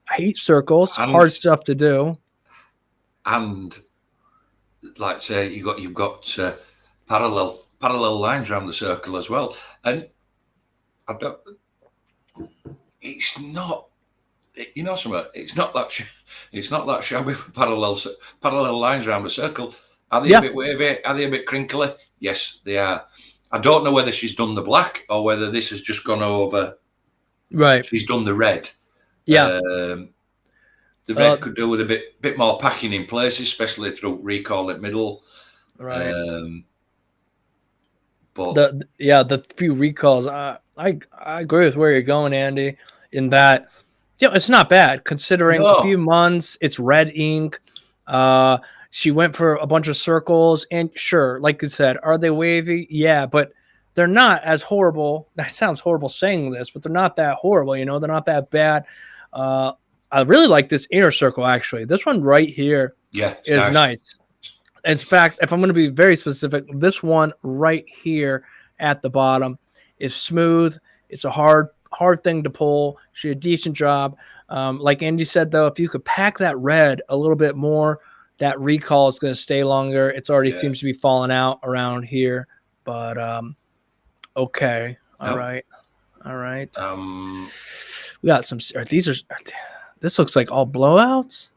I hate circles. Hard stuff to do. And like say you've got parallel lines around the circle as well, and it's not, something. It's not that shabby for parallel lines around the circle. Are they a bit wavy? Are they a bit crinkly? Yes, they are. I don't know whether she's done the black or whether this has just gone over. Right. She's done the red. Yeah. The red could do with a bit more packing in places, especially through recall at middle. Right. But the few recalls, I agree with where you're going, Andy, in that it's not bad considering a few months. It's red ink. She went for a bunch of circles, and sure, like you said, are they wavy? Yeah, but they're not as horrible. That sounds horrible saying this, but they're not that horrible. They're not that bad. I really like this inner circle, actually. This one right here is nice. In fact, if I'm going to be very specific, this one right here at the bottom is smooth. It's a hard thing to pull. She did a decent job. Like Andy said, though, if you could pack that red a little bit more, that recall is going to stay longer. It already seems to be falling out around here. But, okay. All right. We got some – this looks like all blowouts.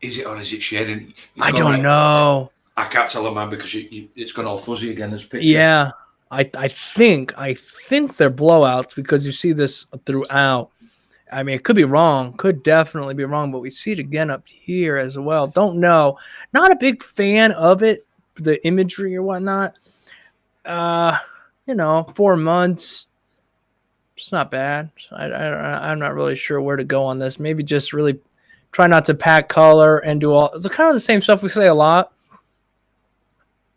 Is it or is it shading? I don't know. I can't tell them, man, because it's gone all fuzzy again as picture. Yeah, I think they're blowouts because you see this throughout. I mean, it could be wrong, could definitely be wrong, but we see it again up here as well. Don't know. Not a big fan of it, the imagery or whatnot. 4 months. It's not bad. I'm not really sure where to go on this. Maybe just really try not to pack color and do all. It's kind of the same stuff we say a lot.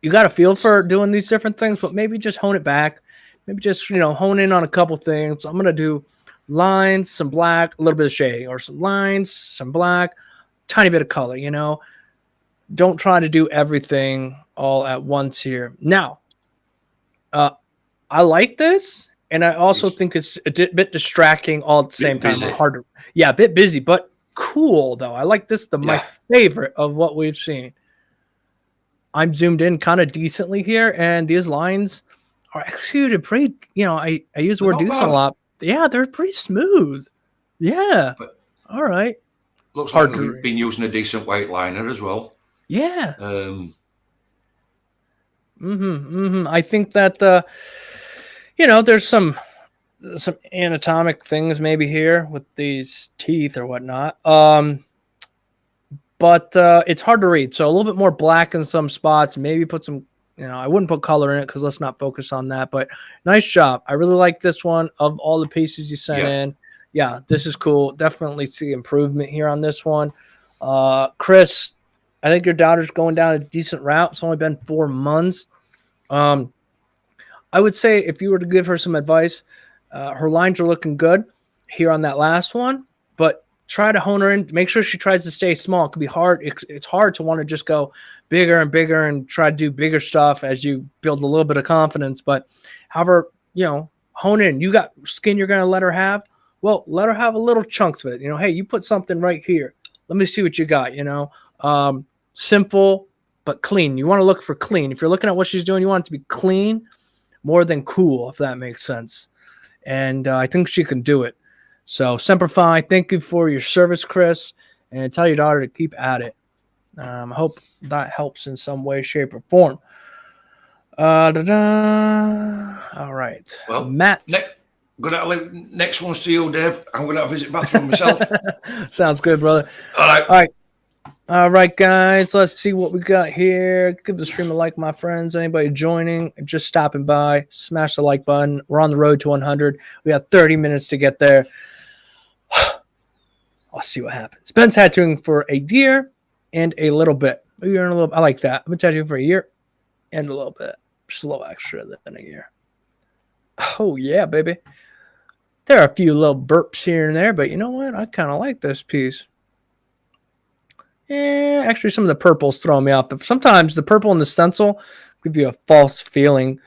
You got a feel for doing these different things, but maybe just hone it back. Maybe just, hone in on a couple things. I'm going to do lines, some black, a little bit of shading, or some lines, some black, tiny bit of color, Don't try to do everything all at once here. Now, I like this, and I also think it's a bit distracting all at the same time. A bit busy, but cool, though. I like this, my favorite of what we've seen. I'm zoomed in kind of decently here, and these lines are executed pretty, I use the word decent a lot. Yeah, they're pretty smooth. Yeah. But all right. Looks like we've been using a decent weight liner as well. Yeah. I think that, there's some anatomic things maybe here with these teeth or whatnot. But it's hard to read. So a little bit more black in some spots. Maybe put some, I wouldn't put color in it because let's not focus on that. But nice job. I really like this one of all the pieces you sent in. Yeah, this is cool. Definitely see improvement here on this one. Chris, I think your daughter's going down a decent route. It's only been 4 months. I would say if you were to give her some advice, her lines are looking good here on that last one. But try to hone her in. Make sure she tries to stay small. It could be hard. It's hard to want to just go bigger and bigger and try to do bigger stuff as you build a little bit of confidence. But however, hone in. You got skin you're going to let her have. Well, let her have a little chunks of it. Hey, you put something right here. Let me see what you got, simple but clean. You want to look for clean. If you're looking at what she's doing, you want it to be clean more than cool, if that makes sense. And I think she can do it. So, Semper Fi, thank you for your service, Chris, and tell your daughter to keep at it. I hope that helps in some way, shape, or form. All right. Well, Matt. Next one's to you, Dave. I'm going to visit bathroom myself. Sounds good, brother. All right, guys. Let's see what we got here. Give the stream a like, my friends. Anybody joining, just stopping by, smash the like button. We're on the road to 100. We have 30 minutes to get there. I'll see what happens. Been tattooing for a year and a little bit. A year and a little. I like that. I've been tattooing for a year and a little bit. Just a little extra than a year. Oh, yeah, baby. There are a few little burps here and there, but you know what? I kind of like this piece. Yeah, actually, some of the purple's throwing me off. But sometimes the purple and the stencil give you a false feeling.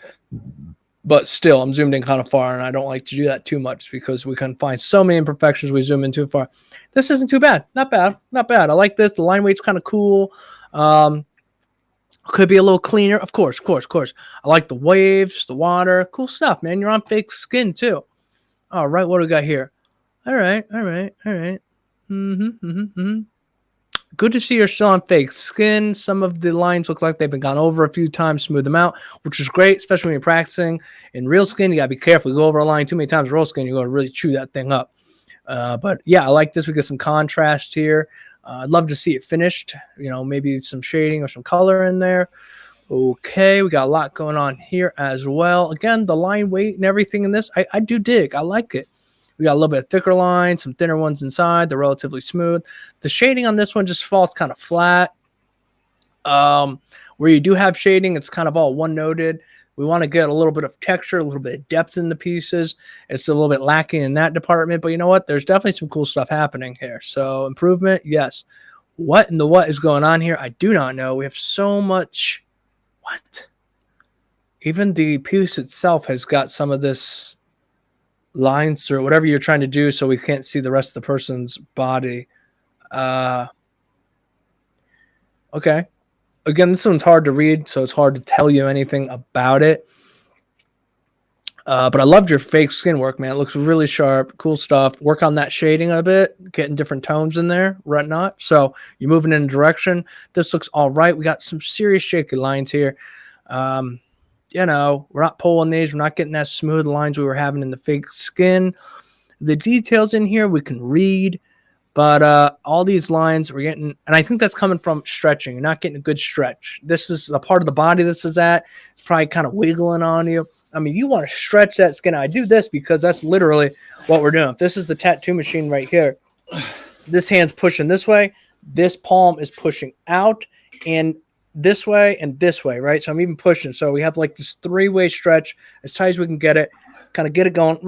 But still, I'm zoomed in kind of far, and I don't like to do that too much because we can find so many imperfections we zoom in too far. This isn't too bad. Not bad. Not bad. I like this. The line weight's kind of cool. Could be a little cleaner. Of course. I like the waves, the water. Cool stuff, man. You're on fake skin, too. All right, what do we got here? All right. Good to see you're still on fake skin. Some of the lines look like they've been gone over a few times, smooth them out, which is great, especially when you're practicing. In real skin, you got to be careful. You go over a line too many times in real skin, you're going to really chew that thing up. But, yeah, I like this. We get some contrast here. I'd love to see it finished. Maybe some shading or some color in there. Okay, we got a lot going on here as well. Again, the line weight and everything in this, I do dig. I like it. We got a little bit of thicker lines, some thinner ones inside. They're relatively smooth. The shading on this one just falls kind of flat. Where you do have shading, it's kind of all one-noted. We want to get a little bit of texture, a little bit of depth in the pieces. It's a little bit lacking in that department. But you know what? There's definitely some cool stuff happening here. So improvement, yes. What in the what is going on here? I do not know. We have so much. What? Even the piece itself has got some of this lines or whatever you're trying to do so we can't see the rest of the person's body. Okay. Again, this one's hard to read, so it's hard to tell you anything about it. But I loved your fake skin work, man. It looks really sharp. Cool stuff. Work on that shading a bit, getting different tones in there, whatnot. So you're moving in a direction. This looks all right. We got some serious shaky lines here. We're not pulling these. We're not getting that smooth lines we were having in the fake skin. The details in here we can read, but all these lines we're getting, and I think that's coming from stretching. You're not getting a good stretch. This is the part of the body this is at. It's probably kind of wiggling on you. I mean, you want to stretch that skin. I do this because that's literally what we're doing. If this is the tattoo machine right here, this hand's pushing this way, this palm is pushing out, and this way and this way, right? So I'm even pushing. So we have like this 3-way stretch as tight as we can get it, kind of get it going.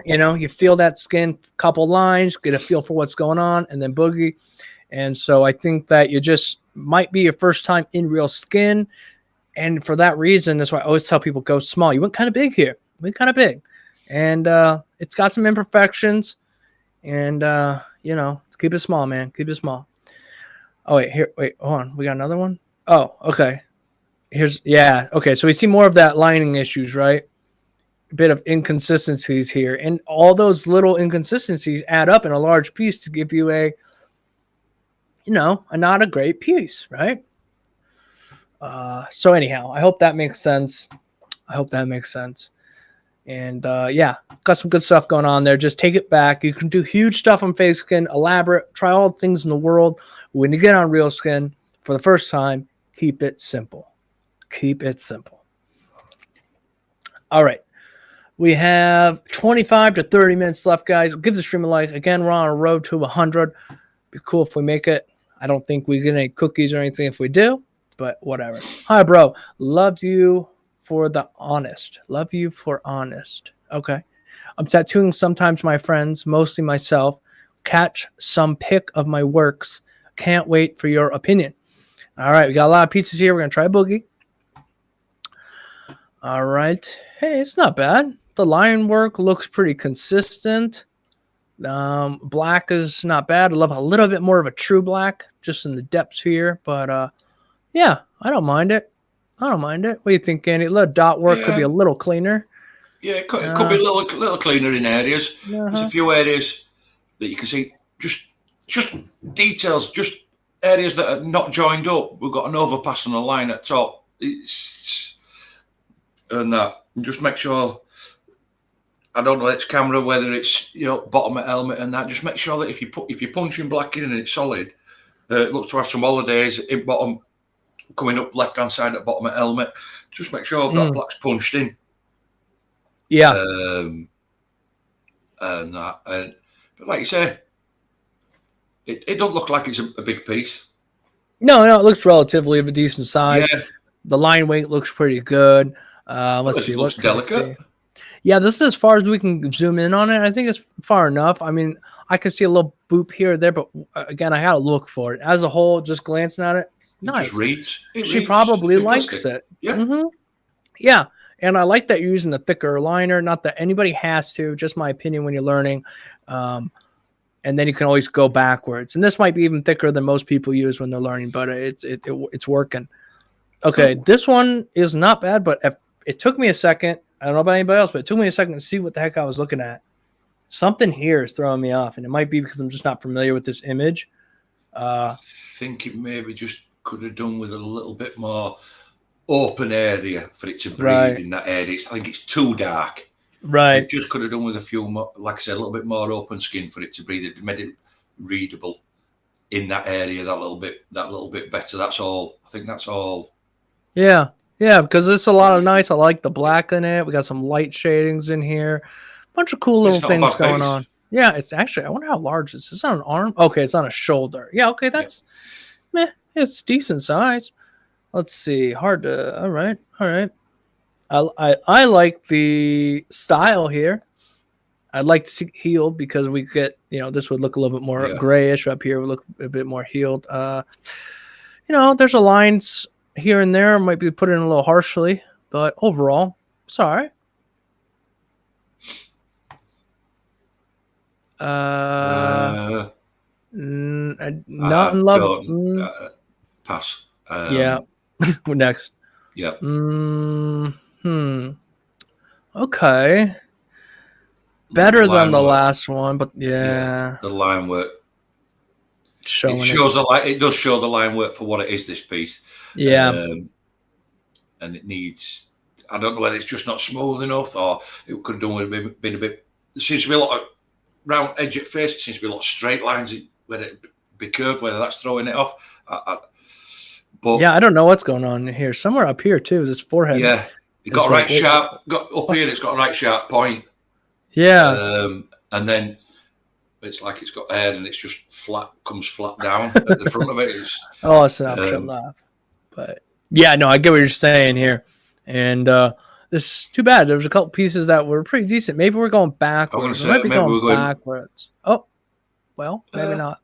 You know, you feel that skin, couple lines, get a feel for what's going on, and then boogie. And so I think that you just might be your first time in real skin. And for that reason, that's why I always tell people go small. You went kind of big here. You went kind of big. And it's got some imperfections. And, you know, keep it small, man. Keep it small. Oh, wait, hold on. We got another one? Oh, okay. Okay, so we see more of that lining issues, right? A bit of inconsistencies here. And all those little inconsistencies add up in a large piece to give you a, you know, not a great piece, right? So anyhow, I hope that makes sense. And yeah, got some good stuff going on there. Just take it back. You can do huge stuff on fake skin, elaborate, try all the things in the world. When you get on real skin for the first time, keep it simple. Keep it simple. All right. We have 25 to 30 minutes left, guys. Give the stream a like. Again, we're on a road to 100. Be cool if we make it. I don't think we get any cookies or anything if we do, but whatever. Hi, bro. Love you for the honest. Love you for honest. Okay. I'm tattooing sometimes my friends, mostly myself. Catch some pic of my works. Can't wait for your opinion. All right. We got a lot of pieces here. We're going to try boogie. All right. Hey, it's not bad. The line work looks pretty consistent. Black is not bad. I love a little bit more of a true black just in the depths here. But yeah, I don't mind it. What do you think, Andy? A little dot work could be a little cleaner. Yeah, it could be a little cleaner in areas. There's a few areas that you can see just details, just areas that are not joined up. We've got an overpass on the line at top. And just make sure. I don't know, it's camera, whether it's, you know, bottom of helmet and that. Just make sure that if you're punching black in and it's solid, it looks to have some holidays in bottom, coming up left hand side at bottom of helmet. Just make sure that black's punched in. Yeah. But like you say, it don't look like it's a big piece. No, it looks relatively of a decent size. Yeah. The line weight looks pretty good. Let's see. It looks delicate. Yeah, this is as far as we can zoom in on it. I think it's far enough. I mean, I can see a little boop here or there, but again, I got to look for it. As a whole, just glancing at it, it's nice. Just reads. She probably likes it. Yeah. Yeah, and I like that you're using the thicker liner. Not that anybody has to, just my opinion when you're learning. And then you can always go backwards. And this might be even thicker than most people use when they're learning, but it's working. Okay, this one is not bad, but it took me a second. I don't know about anybody else, but it took me a second to see what the heck I was looking at. Something here is throwing me off, and it might be because I'm just not familiar with this image. I think it maybe just could have done with a little bit more open area for it to breathe in that area. I think it's too dark. Right. It just could have done with a few more, like I said, a little bit more open skin for it to breathe. It made it readable in that area that little bit better. That's all. I think that's all. Yeah. Yeah, because it's a lot of nice. I like the black in it. We got some light shadings in here. Bunch of cool little things going on. Yeah, it's actually, I wonder how large this is. It's on an arm. Okay, it's on a shoulder. Yeah, okay, that's it's decent size. Let's see. Hard to, all right. I like the style here. I'd like to see healed because we get, this would look a little bit more grayish. Up here would look a bit more healed. There's a lines here and there, might be put in a little harshly, but overall, it's all right. Not in love. Pass. Yeah. Next. Yeah. Okay. Better than the last one, but yeah. The line work. It does show the line work for what it is, this piece. Yeah. And it needs, I don't know whether it's just not smooth enough or it could have done with been a bit, there seems to be a lot of round edge at face, it seems to be a lot of straight lines where it be curved, whether that's throwing it off. But yeah, I don't know what's going on here. Somewhere up here too, this forehead. yeah, it got a right sharp. Got up here, it's got a right sharp point. Yeah. And then it's like it's got hair and it's just flat, comes flat down at the front of it. Oh, it's an option laugh. But yeah, no, I get what you're saying here. And this is too bad. There was a couple pieces that were pretty decent. Maybe we're going backwards. We might be going backwards. Oh, well, maybe not.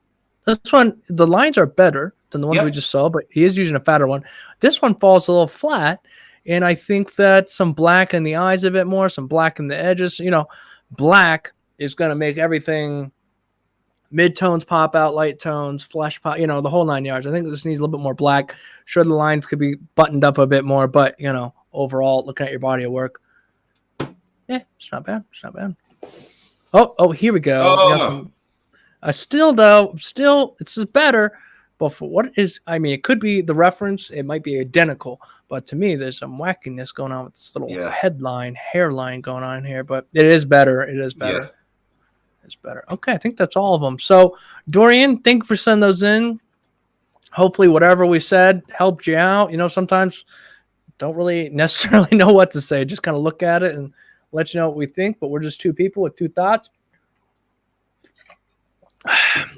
This one, the lines are better than the ones we just saw, but he is using a fatter one. This one falls a little flat, and I think that some black in the eyes a bit more, some black in the edges. You know, black is going to make everything mid-tones pop out, light tones, flesh pop, you know, the whole 9 yards. I think this needs a little bit more black. Sure, the lines could be buttoned up a bit more, but, you know, overall, looking at your body of work, it's not bad. It's not bad. Oh, here we go. Still, it's better. But for what it is, I mean, it could be the reference. It might be identical. But to me, there's some wackiness going on with this little hairline going on here. But it is better. It is better. It's better. Okay, I think that's all of them. So, Dorian, thank you for sending those in. Hopefully, whatever we said helped you out. You know, sometimes don't really necessarily know what to say. Just kind of look at it and let you know what we think. But we're just two people with two thoughts.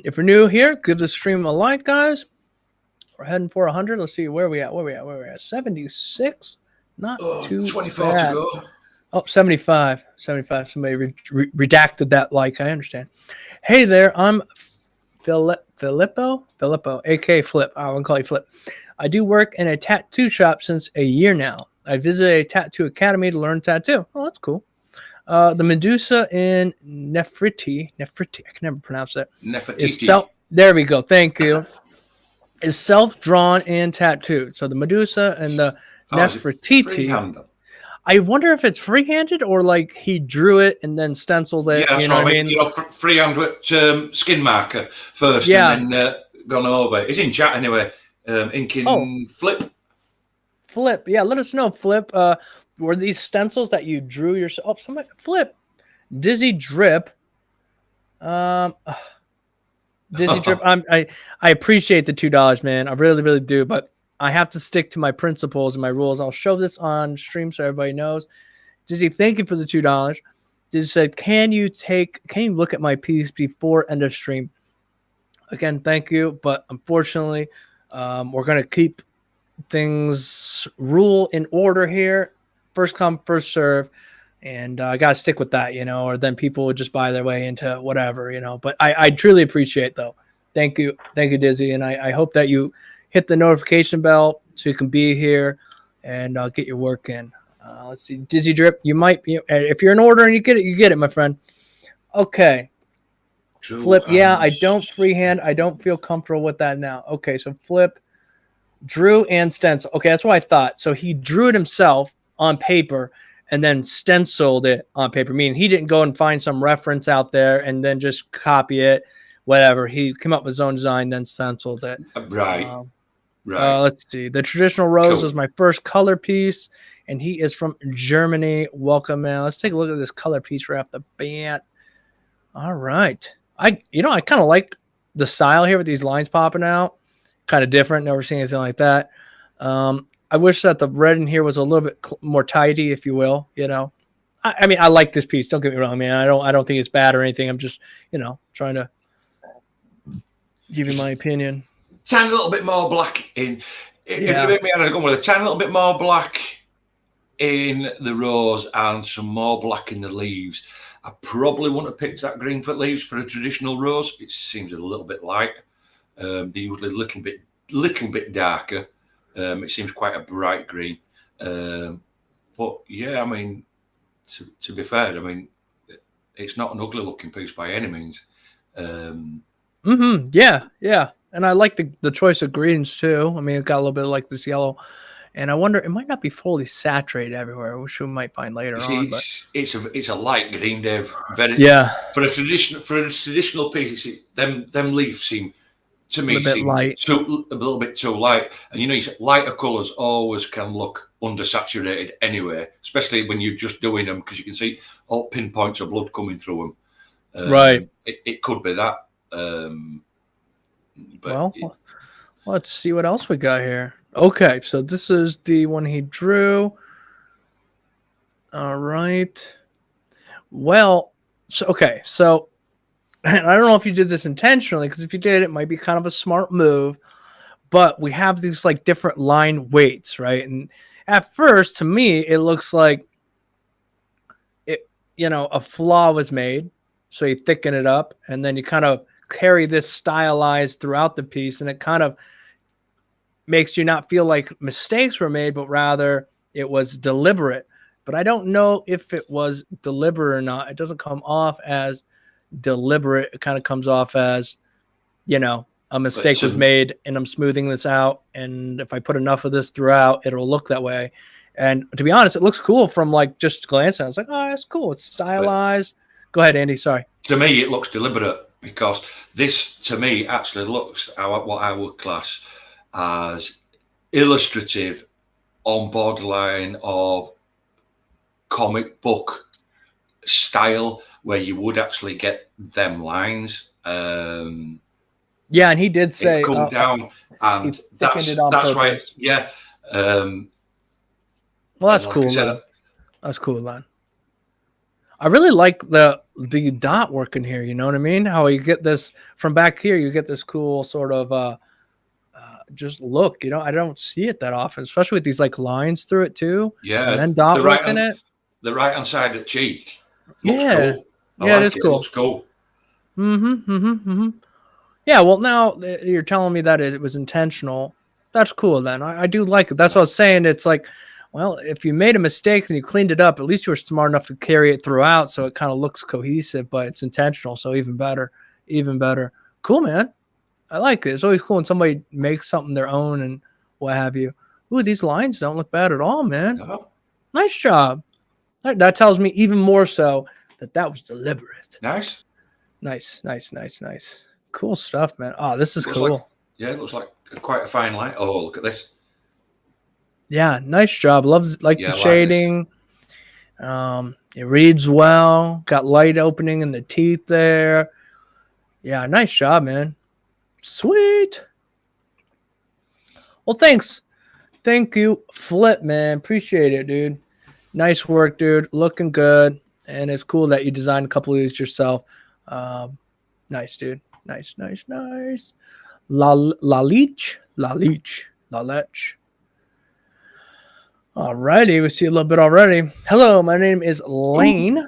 If you're new here, give the stream a like, guys. We're heading for 100. Let's see where we at. Where we at? 76. Not too 24 bad. to go. Oh, 75. Somebody redacted that like. I understand. Hey there, I'm Filippo, a.k.a. Flip. I want to call you Flip. I do work in a tattoo shop since a year now. I visited a tattoo academy to learn tattoo. Oh, that's cool. The Medusa in Nefertiti, I can never pronounce that. Nefertiti. There we go. Thank you. Is self-drawn and tattooed. So the Medusa and the Nefertiti. I wonder if it's freehanded or like he drew it and then stenciled it. Yeah, that's what I mean. You know, freehand with skin marker first and then gone over. It's in chat anyway. Inking Flip. Flip. Yeah, let us know, Flip. Were these stencils that you drew yourself? Oh, somebody, Flip. Dizzy Drip. Dizzy Drip. I appreciate the $2, man. I really, really do. But I have to stick to my principles and my rules. I'll show this on stream so everybody knows. Dizzy, thank you for the $2. Dizzy said, can you look at my piece before end of stream? Again, thank you. But unfortunately, we're going to keep things rule in order here. First come, first serve. And I got to stick with that, you know, or then people would just buy their way into whatever, you know. But I truly appreciate, though. Thank you. Thank you, Dizzy. And I hope that you hit the notification bell so you can be here and get your work in. Let's see. Dizzy Drip, you might be, if you're in order and you get it, my friend. Okay. Flip, I don't freehand. I don't feel comfortable with that now. Okay, so Flip drew and stencil. Okay, that's what I thought. So he drew it himself on paper and then stenciled it on paper, meaning he didn't go and find some reference out there and then just copy it, whatever. He came up with his own design, then stenciled it. Right. Let's see. The Traditional Rose was my first color piece, and he is from Germany. Welcome, man. Let's take a look at this color piece right off the bat. All right. I kind of like the style here with these lines popping out. Kind of different. Never seen anything like that. I wish that the red in here was a little bit more tidy, if you will. You know, I mean, I like this piece. Don't get me wrong, man. I don't think it's bad or anything. I'm just, trying to give you my opinion. Tiny little bit more black in. If you make me out of gun with a tiny little bit more black in the rose and some more black in the leaves. I probably wouldn't have picked that green foot leaves for a traditional rose. It seems a little bit light. They're usually a little bit darker. It seems quite a bright green. But yeah, I mean, to be fair, I mean, it's not an ugly looking piece by any means. Yeah. And I like the choice of greens too. I mean, it got a little bit like this yellow. And I wonder, it might not be fully saturated everywhere, which we might find later on. But it's a light green, Dave. For a traditional piece, them leaves seem to me a little bit too light. And lighter colours always can look undersaturated anyway, especially when you're just doing them, because you can see all pinpoints of blood coming through them. Right. It could be that. Let's see what else we got here. Okay, so this is the one he drew. All right. Well, so okay, so and I don't know if you did this intentionally, because if you did, it might be kind of a smart move. But we have these like different line weights, right? And at first, to me, it looks like it, a flaw was made. So you thicken it up, and then you kind of carry this stylized throughout the piece, and it kind of makes you not feel like mistakes were made, but rather it was deliberate. But I don't know if it was deliberate or not. It doesn't come off as deliberate. It kind of comes off as, a mistake was made and I'm smoothing this out. And if I put enough of this throughout, it'll look that way. And to be honest, it looks cool from like just glancing. I was like, oh, that's cool. It's stylized. Go ahead, Andy. Sorry. To me, it looks deliberate because this, to me, actually looks what I would class as illustrative on borderline of comic book style, where you would actually get them lines. Yeah, and he did say come down, and that's right. Yeah. Well, that's cool. That's cool, man. I really like the dot work in here. You know what I mean? How you get this from back here, you get this cool sort of just look. I don't see it that often, especially with these like lines through it too. Yeah, and then dot work in it. The right hand side of the cheek. Looks cool. It is cool. It looks cool. Yeah, well, now you're telling me that it was intentional. That's cool then. I do like it. That's what I was saying. It's like, well, if you made a mistake and you cleaned it up, at least you were smart enough to carry it throughout so it kind of looks cohesive, but it's intentional. So even better. Even better. Cool, man. I like it. It's always cool when somebody makes something their own and what have you. Ooh, these lines don't look bad at all, man. Uh-huh. Nice job. That tells me even more so that was deliberate. Nice. Cool stuff, man. Oh, this is cool. It looks like quite a fine line. Oh, look at this. Yeah, nice job. Love the shading. It reads well. Got light opening in the teeth there. Yeah, nice job, man. Sweet. Well, thanks. Thank you, Flip, man. Appreciate it, dude. Nice work, dude. Looking good. And it's cool that you designed a couple of these yourself. Nice, dude. Nice. Lalich. Alrighty, we see a little bit already. Hello, my name is Lane.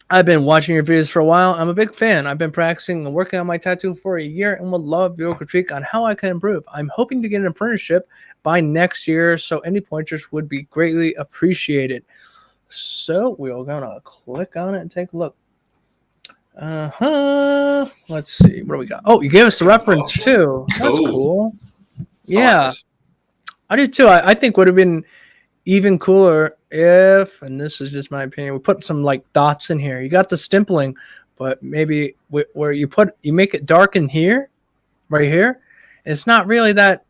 I've been watching your videos for a while. I'm a big fan. I've been practicing and working on my tattoo for a year and would love your critique on how I can improve. I'm hoping to get an apprenticeship by next year, so any pointers would be greatly appreciated. So we're gonna click on it and take a look. Let's see. What do we got? Oh, you gave us the reference too. That's cool. Yeah, I do too. I think would have been even cooler if, and this is just my opinion, we put some like dots in here. You got the stimpling, but maybe where you make it dark in here, right here. It's not really that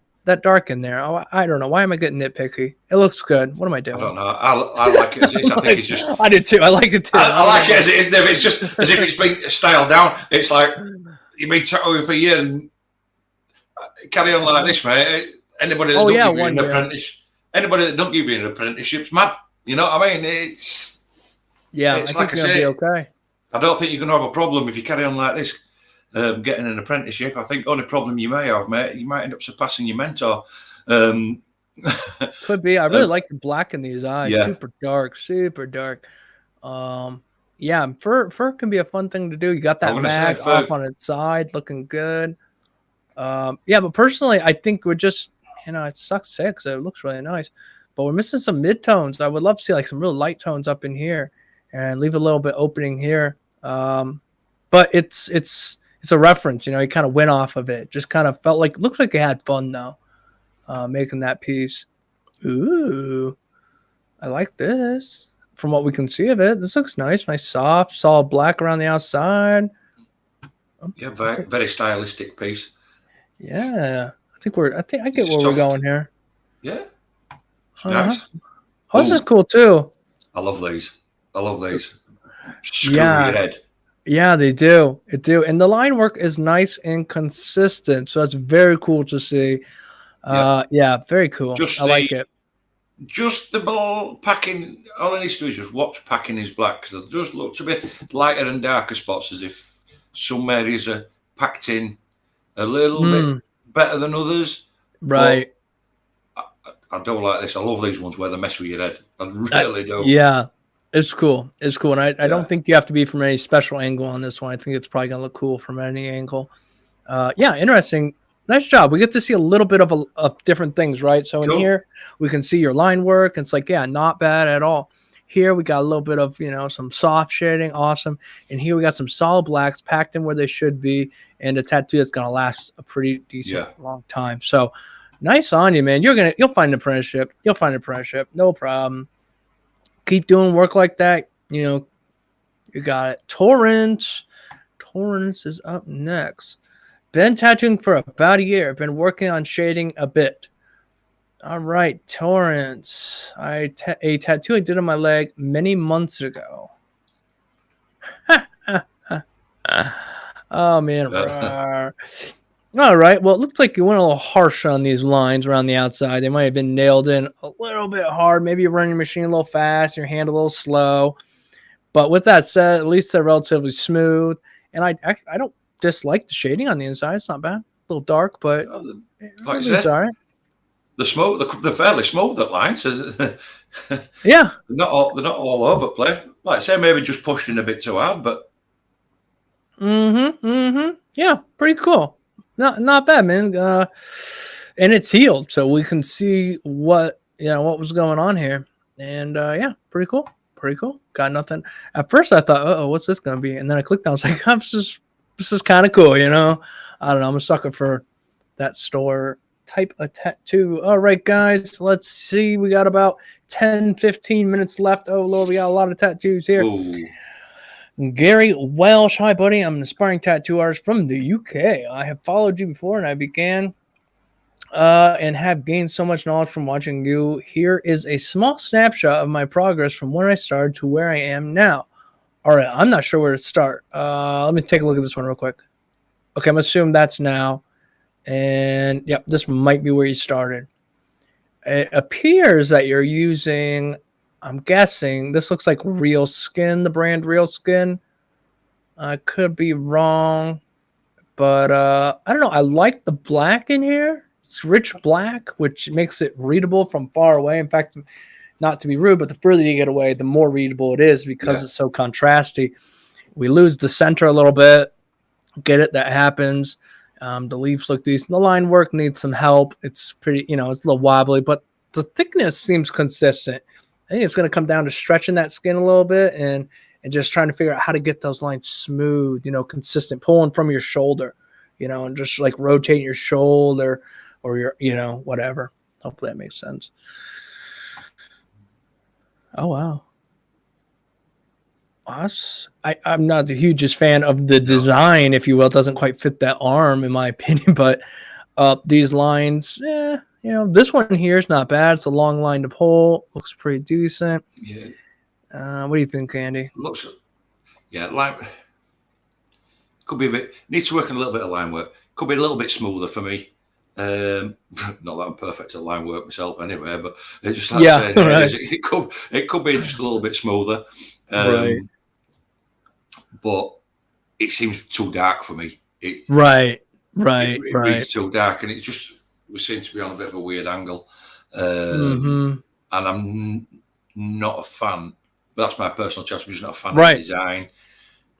dark in there. I don't know. Why am I getting nitpicky? It looks good. What am I doing? I don't know. I like it as it is. I think it's just. I did too. I like it too. I like it as it is. It's just as if it's been styled down. It's like you've been tattooing for a year and carry on like this, mate. Anybody that don't give you an apprentice, anybody that don't give you an apprenticeship's mad. You know what I mean? It's like I say. Okay. I don't think you're going to have a problem if you carry on like this. Getting an apprenticeship, I think the only problem you may have, mate, you might end up surpassing your mentor. Could be. I really like the black in these eyes. Yeah. Super dark. Yeah, fur can be a fun thing to do. You got that mag off on its side, looking good. Yeah, but personally, I think we're just, it sucks to say because it looks really nice, but we're missing some mid-tones. I would love to see like some real light tones up in here and leave a little bit opening here. But it's a reference, he kind of went off of it. Just kind of felt like, looks like he had fun though, making that piece. Ooh, I like this. From what we can see of it, this looks nice. Nice soft, solid black around the outside. Yeah, very, very stylistic piece. Yeah, I think I get where we're going here. Yeah, nice. Oh, this is cool too. I love these. Screw your head. Yeah, they do. And the line work is nice and consistent, so that's very cool to see. Yeah, very cool. Just I like it. the ball packing. All I need to do is just watch packing is black, because it does look to be lighter and darker spots, as if some areas are packed in a little bit better than others. But Right. I don't like this. I love these ones where they mess with your head. I really do. Yeah, it's cool. It's cool. And I Yeah. don't think you have to be from any special angle on this one. I think it's probably going to look cool from any angle. Yeah, interesting. Nice job. We get to see a little bit of different things, right? So in Cool. here, we can see your line work. It's like, yeah, not bad at all. Here, we got a little bit of, some soft shading. Awesome. And here, we got some solid blacks packed in where they should be. And a tattoo that's going to last a pretty decent long time. So nice on you, man. You'll find an apprenticeship. You'll find an apprenticeship. No problem. Keep doing work like that. You got it. Torrance is up next. Been tattooing for about a year. Been working on shading a bit. All right, Torrance. A tattoo I did on my leg many months ago. Oh, man. All right. Well, it looks like you went a little harsh on these lines around the outside. They might have been nailed in a little bit hard. Maybe you're running your machine a little fast, your hand a little slow. But with that said, at least they're relatively smooth. And I don't dislike the shading on the inside. It's not bad. A little dark, but like I said, it's all right. They're fairly smooth at lines. Yeah. They're not all over the place. Like I say, maybe just pushed in a bit too hard, but Yeah, pretty cool. Not bad, man. And it's healed, so we can see what was going on here. And yeah, pretty cool. Pretty cool. Got nothing. At first I thought, oh, what's this gonna be? And then I clicked on it. I was like, this is kind of cool, I don't know. I'm a sucker for that store type of tattoo. All right, guys, let's see. We got about 10-15 minutes left. Oh Lord, we got a lot of tattoos here. Ooh. Gary Welsh. Hi, buddy. I'm an aspiring tattoo artist from the UK. I have followed you before, and I began and have gained so much knowledge from watching you. Here is a small snapshot of my progress from when I started to where I am now. All right, I'm not sure where to start. Let me take a look at this one real quick. Okay, I'm assuming that's now. And yep, this might be where you started. It appears that you're using, I'm guessing, this looks like Real Skin, the brand Real Skin. I could be wrong, but I don't know. I like the black in here. It's rich black, which makes it readable from far away. In fact, not to be rude, but the further you get away, the more readable it is because it's so contrasty. We lose the center a little bit. Get it? That happens. The leaves look decent. The line work needs some help. It's pretty, it's a little wobbly, but the thickness seems consistent. I think it's going to come down to stretching that skin a little bit and just trying to figure out how to get those lines smooth, consistent, pulling from your shoulder, and just like rotating your shoulder or your, whatever. Hopefully that makes sense. Oh, wow. I'm not the hugest fan of the design, if you will. It doesn't quite fit that arm, in my opinion, but these lines, this one here is not bad. It's a long line to pull. Looks pretty decent. Yeah. What do you think, Andy? Looks, line could be a bit. Needs to work on a little bit of line work. Could be a little bit smoother for me. Not that I'm perfect at line work myself, anyway. But it just like saying, right. it could be just a little bit smoother. Right. But it seems too dark for me. Right. It reads too dark, and we seem to be on a bit of a weird angle. And I'm not a fan. But that's my personal choice. I'm just not a fan of the design.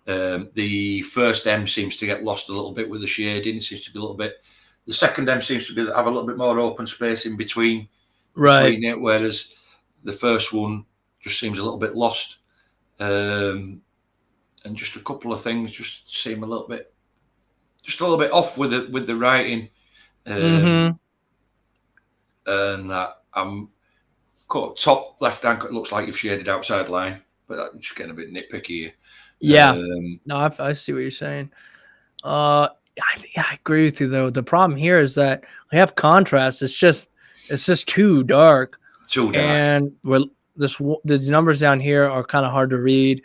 The first M seems to get lost a little bit with the shading. It seems to be a little bit. The second M seems to have a little bit more open space in between it, whereas the first one just seems a little bit lost. And just a couple of things just seem a little bit off with the writing. And that I'm top left hand looks like you've shaded outside line, but I'm just getting a bit nitpicky here. Yeah. No, I see what you're saying. I agree with you though. The problem here is that we have contrast. It's just too dark. And the numbers down here are kind of hard to read.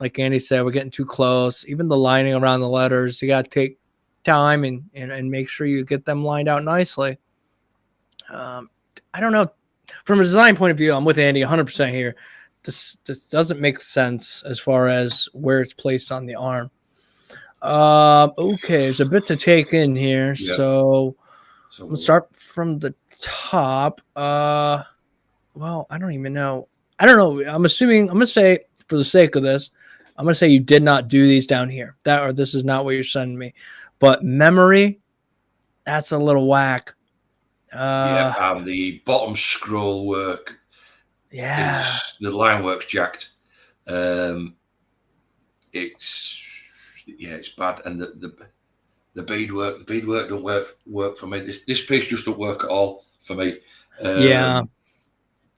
Like Andy said, we're getting too close. Even the lining around the letters, you got to take time and make sure you get them lined out nicely. I don't know. From a design point of view, I'm with Andy 100% here. This doesn't make sense as far as where it's placed on the arm. Okay, there's a bit to take in here. Yeah. So So we'll start from the top. Well, I don't even know. I don't know. I'm assuming, I'm gonna say, for the sake of this, I'm gonna say you did not do these down here. Or this is not what you're sending me. But memory, that's a little whack. yeah, and the bottom scroll work is the line work's jacked. It's bad, and the beadwork don't work for me. This piece just don't work at all for me.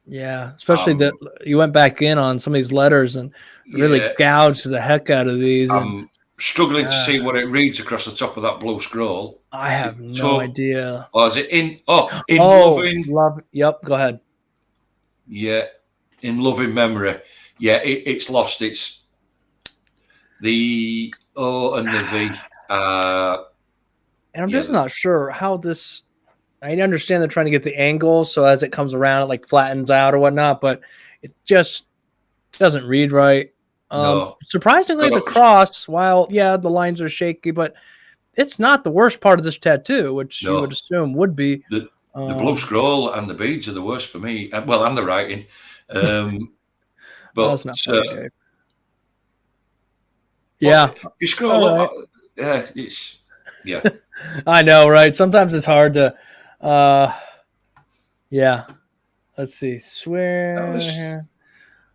Especially that you went back in on some of these letters and really gouged the heck out of these. I'm struggling to see what it reads across the top of that blue scroll. I have no idea. Or is it in loving? Love. Yep. Go ahead. Yeah, in loving memory. Yeah, it's lost. It's the O and the V. And I'm just not sure how this. I understand they're trying to get the angle, so as it comes around, it like flattens out or whatnot, but it just doesn't read right. No. Surprisingly, the cross, while the lines are shaky, but it's not the worst part of this tattoo, which you would assume would be. The blue scroll and the beads are the worst for me. Well, and the writing. But that's not funny, Dave. Yeah. If you scroll up, it's I know, right? Sometimes it's hard to. Let's see. Swear.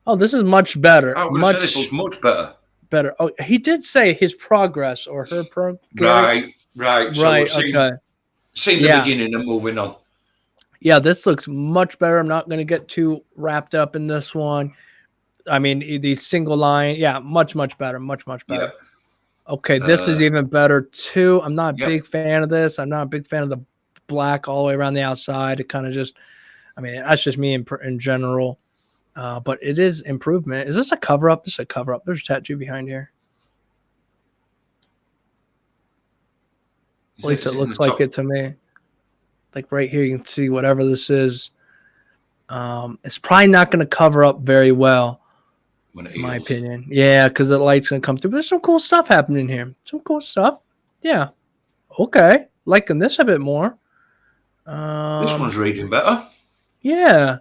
Oh, this is much better. I would say this was much better. Better. Oh, he did say his progress or her progress. Right. So right. Okay. Seen the beginning and moving on. Yeah, this looks much better. I'm not going to get too wrapped up in this one. I mean, these single line, much better. Much better. Yeah. Okay, this is even better too. I'm not a big fan of this. I'm not a big fan of the black all the way around the outside. It kind of just, I mean, that's just me in general. But it is improvement. Is this a cover up? This is a cover up. There's a tattoo behind here. At least it looks like it to me. Like right here, you can see whatever this is. It's probably not going to cover up very well, in my opinion. Yeah, because the light's going to come through. But there's some cool stuff happening here. Some cool stuff. Yeah. Okay. Liking this a bit more. This one's reading better. Yeah.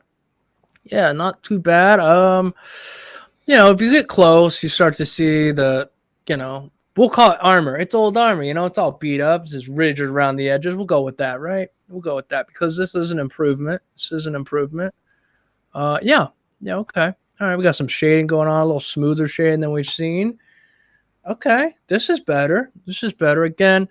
Yeah, not too bad. If you get close, you start to see the, we'll call it armor. It's old armor, it's all beat up. It's just rigid around the edges. We'll go with that, right? We'll go with that because this is an improvement. Yeah, okay. All right, we got some shading going on, a little smoother shading than we've seen. Okay, this is better. Again,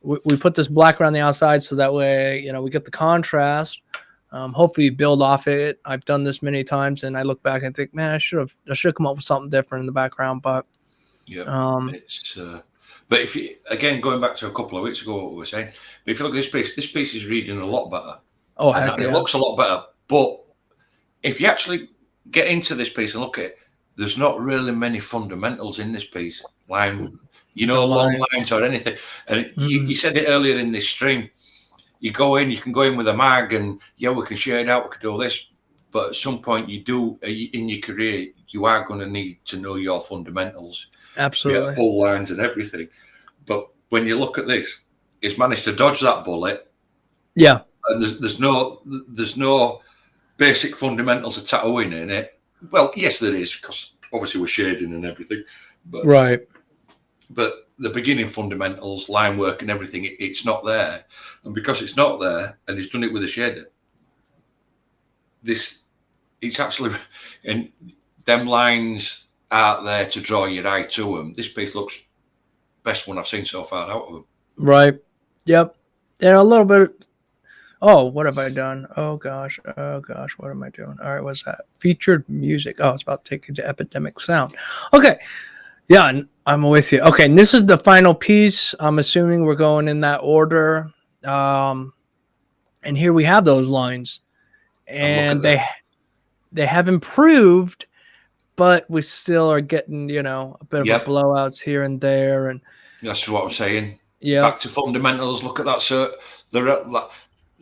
we put this black around the outside so that way, we get the contrast. Hopefully build off it. I've done this many times and I look back and think, man, I should have come up with something different in the background, but it's but if you, again, going back to a couple of weeks ago, what we were saying, but if you look at this piece is reading a lot better. Oh, heck yeah. It looks a lot better. But if you actually get into this piece and look at it, there's not really many fundamentals in this piece. Long lines or anything. And you said it earlier in this stream. You can go in with a mag and we can shade out, we can do all this. But at some point in your career, you are going to need to know your fundamentals. Absolutely. Pull lines and everything. But when you look at this, it's managed to dodge that bullet. Yeah. And there's no basic fundamentals of tattooing in it. Well, yes, there is, because obviously we're shading and everything. But, right. But the beginning fundamentals, line work and everything, it's not there. And because it's not there, and he's done it with a shader, it's actually, and them lines aren't there to draw your eye to them. This piece looks best one I've seen so far out of them. Right. Yep. And a little bit. Oh, what have I done? Oh gosh. What am I doing? All right. What's that? Featured music. Oh, it's about to take it to Epidemic Sound. Okay. Yeah, I'm with you. Okay, and this is the final piece. I'm assuming we're going in that order. And here we have those lines. And they have improved, but we still are getting, a bit of blowouts here and there. And that's what I'm saying. Yeah. Back to fundamentals. Look at that. So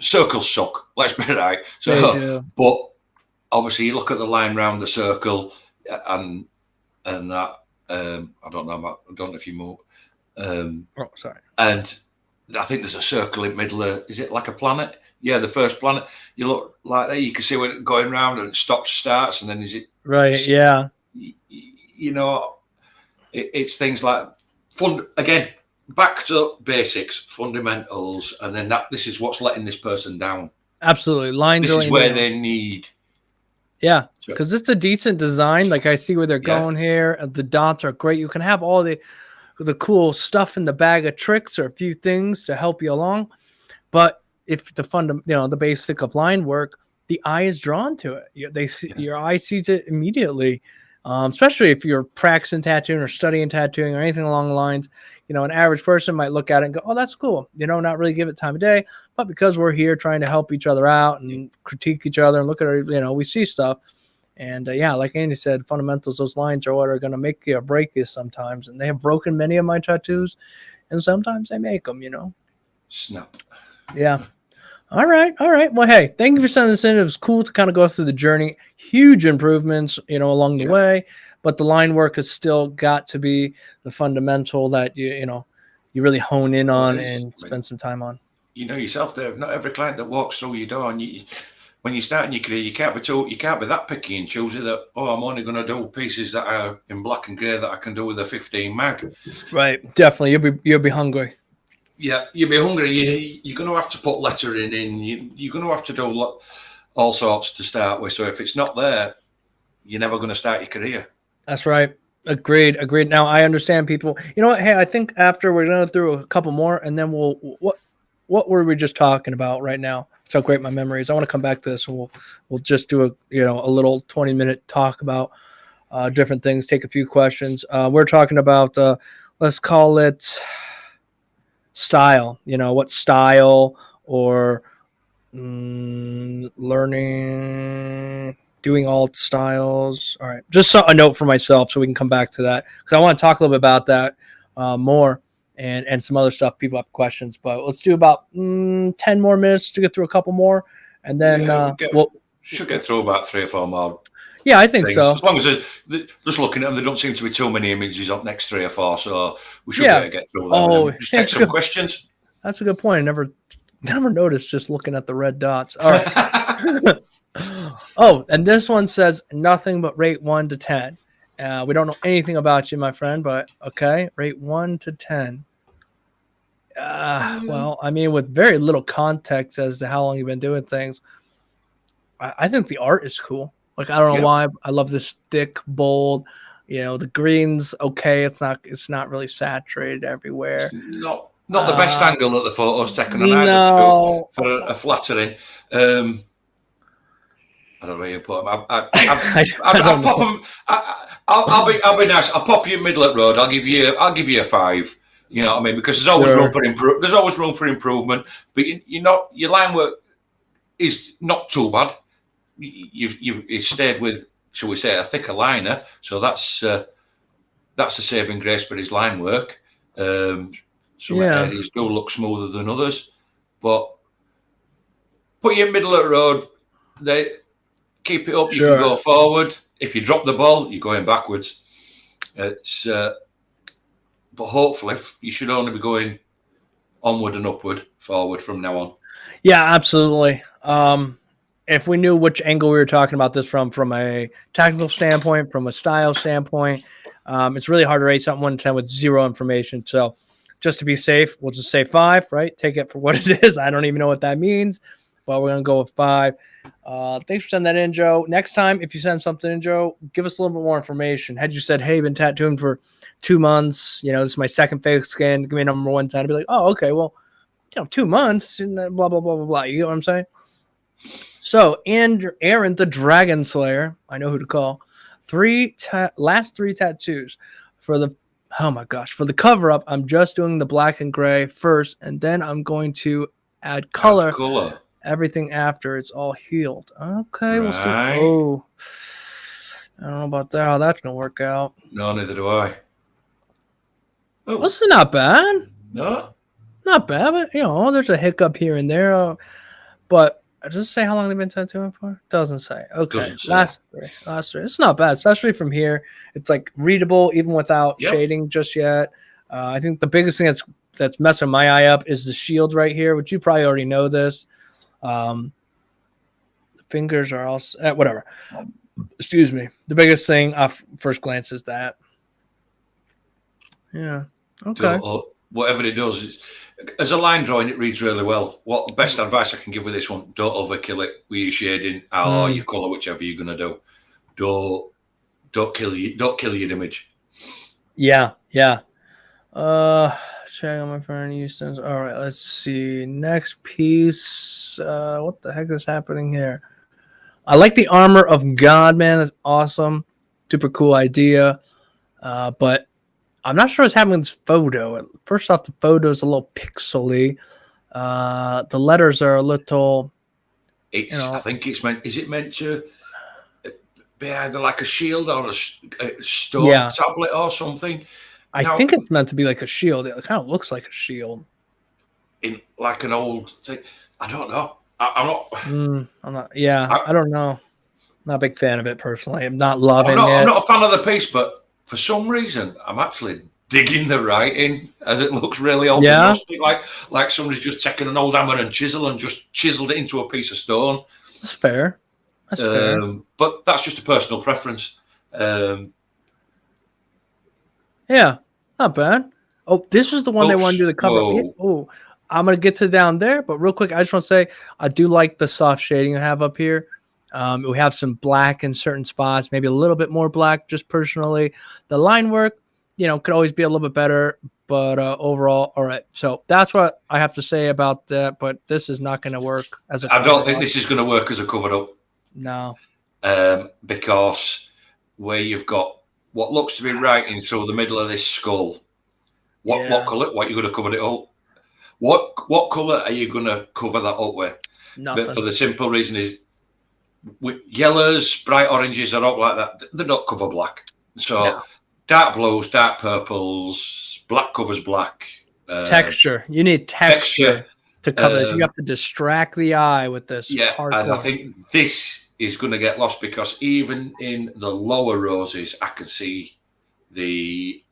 circles suck. Let's be right. So, They do. but obviously, you look at the line round the circle, and that. I don't know. I don't know if you move. Oh, sorry. And I think there's a circle in the middle. Is it like a planet? Yeah, the first planet. You look like that. You can see when it's going round and it stops, starts, and then is it right? Yeah, you know, it's things like again, back to basics, fundamentals, and then this is what's letting this person down. absolutely. Lines. This is where they need. Yeah, because it's a decent design. Like I see where they're Yeah. going here. The dots are great. You can have all the cool stuff in the bag of tricks or a few things to help you along. But if the basic of line work, the eye is drawn to it. They see, your eye sees it immediately. Especially if you're practicing tattooing or studying tattooing or anything along the lines. An average person might look at it and go, "Oh, that's cool." Not really give it time of day, but because we're here trying to help each other out and critique each other and look at our, we see stuff. And like Andy said, fundamentals, those lines are what are going to make you or break you sometimes. And they have broken many of my tattoos, and sometimes they make them. Snap. Yeah. All right. Well, hey, thank you for sending this in. It was cool to kind of go through the journey. Huge improvements, along the way. But the line work has still got to be the fundamental that you really hone in on and spend some time on. You know yourself, Dave. Not every client that walks through your door, and when you start in your career, you can't be that picky and choosy that I'm only going to do pieces that are in black and grey that I can do with a 15 mag. Right. Definitely, you'll be hungry. Yeah, you'll be hungry. You're going to have to put lettering in. You're going to have to do all sorts to start with. So if it's not there, you're never going to start your career. That's right. Agreed. Now I understand people. You know what? Hey, I think after we're going to go through a couple more, and then what were we just talking about right now? That's how great my memory is. I want to come back to this, and we'll just do a little 20-minute talk about different things. Take a few questions. We're talking about let's call it style. What style or learning. Doing all styles. All right. Just a note for myself so we can come back to that because I want to talk a little bit about that more and some other stuff. People have questions, but let's do about 10 more minutes to get through a couple more. And then we'll should get through about 3 or 4 more. Yeah, I think so. As long as just looking at them, there don't seem to be too many images up next 3 or 4. So we should be able to get through them. Just take some questions. That's a good point. I never noticed just looking at the red dots. All right. Oh, and this one says nothing but rate 1 to 10. We don't know anything about you, my friend, but okay, rate 1 to 10. Well, I mean, with very little context as to how long you've been doing things, I think the art is cool. Like, I don't know why. I love this thick, bold. The green's okay. It's not really saturated everywhere. It's not the best angle that the photo's taken on either for a flattering. I don't know where you put them. I'll pop them. I'll be nice. I'll pop you in middle of the road. I'll give you a 5. You know what I mean? Because there's always room for There's always room for improvement. But your line work is not too bad. You've stayed with, shall we say, a thicker liner. So that's a saving grace for his line work. Some areas do look smoother than others, but put you in middle of the road. They keep it up. You can go forward. If you drop the ball, you're going backwards. It's but hopefully you should only be going onward and upward, forward from now on. Yeah, absolutely. If we knew which angle we were talking about this from a technical standpoint, from a style standpoint, it's really hard to rate something 1 to 10 with zero information. So just to be safe, we'll just say 5, right? Take it for what it is. I don't even know what that means, but we're going to go with 5. Thanks for sending that in, Joe. Next time, if you send something in, Joe, give us a little bit more information. Had you said, hey, been tattooing for 2 months, this is my second fake skin, give me number 1 10, I'd be like, oh, okay, well, 2 months, and blah, blah, blah, blah, blah. You know what I'm saying? So, and Aaron, the Dragon Slayer, I know who to call, last 3 tattoos for the, oh my gosh, for the cover up, I'm just doing the black and gray first, and then I'm going to add color. Everything after it's all healed. Okay, we'll see. Oh, I don't know about that, how that's going to work out. No, neither do I. Oh. Well, it's not bad. No. Not bad, but, there's a hiccup here and there. But does it say how long they've been tattooing for? Doesn't say. Okay, Doesn't say. last three. It's not bad, especially from here. It's like readable even without Yep. shading just yet. I think the biggest thing that's messing my eye up is the shield right here, which you probably already know this. The fingers are also whatever. Excuse me. The biggest thing off first glance is that. Yeah. Okay. Whatever it does, as a line drawing, it reads really well. What best advice I can give with this one? Don't overkill it with your shading or your color, whichever you're gonna do. Don't kill your image. Yeah. Check on my friend Houston's. All right, let's see. Next piece. What the heck is happening here? I like the armor of God, man. That's awesome. Super cool idea. But I'm not sure what's happening with this photo. First off, the photo is a little pixely. The letters are a little. I think it's meant. Is it meant to be either like a shield or a stone tablet or something? I think it's meant to be like a shield. It kind of looks like a shield. In like an old thing. I don't know. I'm not. I don't know. Not a big fan of it personally. I'm not loving it. I'm not a fan of the piece, but for some reason, I'm actually digging the writing as it looks really old. Yeah. Like somebody's just taken an old hammer and chisel and just chiseled it into a piece of stone. That's fair. But that's just a personal preference. Yeah, not bad. Oh, this was the one they want to do the cover. Oh, I'm going to get to down there, but real quick, I just want to say I do like the soft shading I have up here. We have some black in certain spots, maybe a little bit more black just personally. The line work, could always be a little bit better, but overall, all right. So that's what I have to say about that, but this is not going to work as a I don't think this is going to work as a cover-up. No. Because where you've got what looks to be writing through the middle of this skull, what colour? What are you going to cover it up? What colour are you going to cover that up with? Nothing. But for the simple reason is, with yellows, bright oranges are up like that. They don't cover black. So dark blues, dark purples, black covers black. Texture. You need texture to cover this. You have to distract the eye with this. Yeah, and I think this is going to get lost because even in the lower roses, I can see the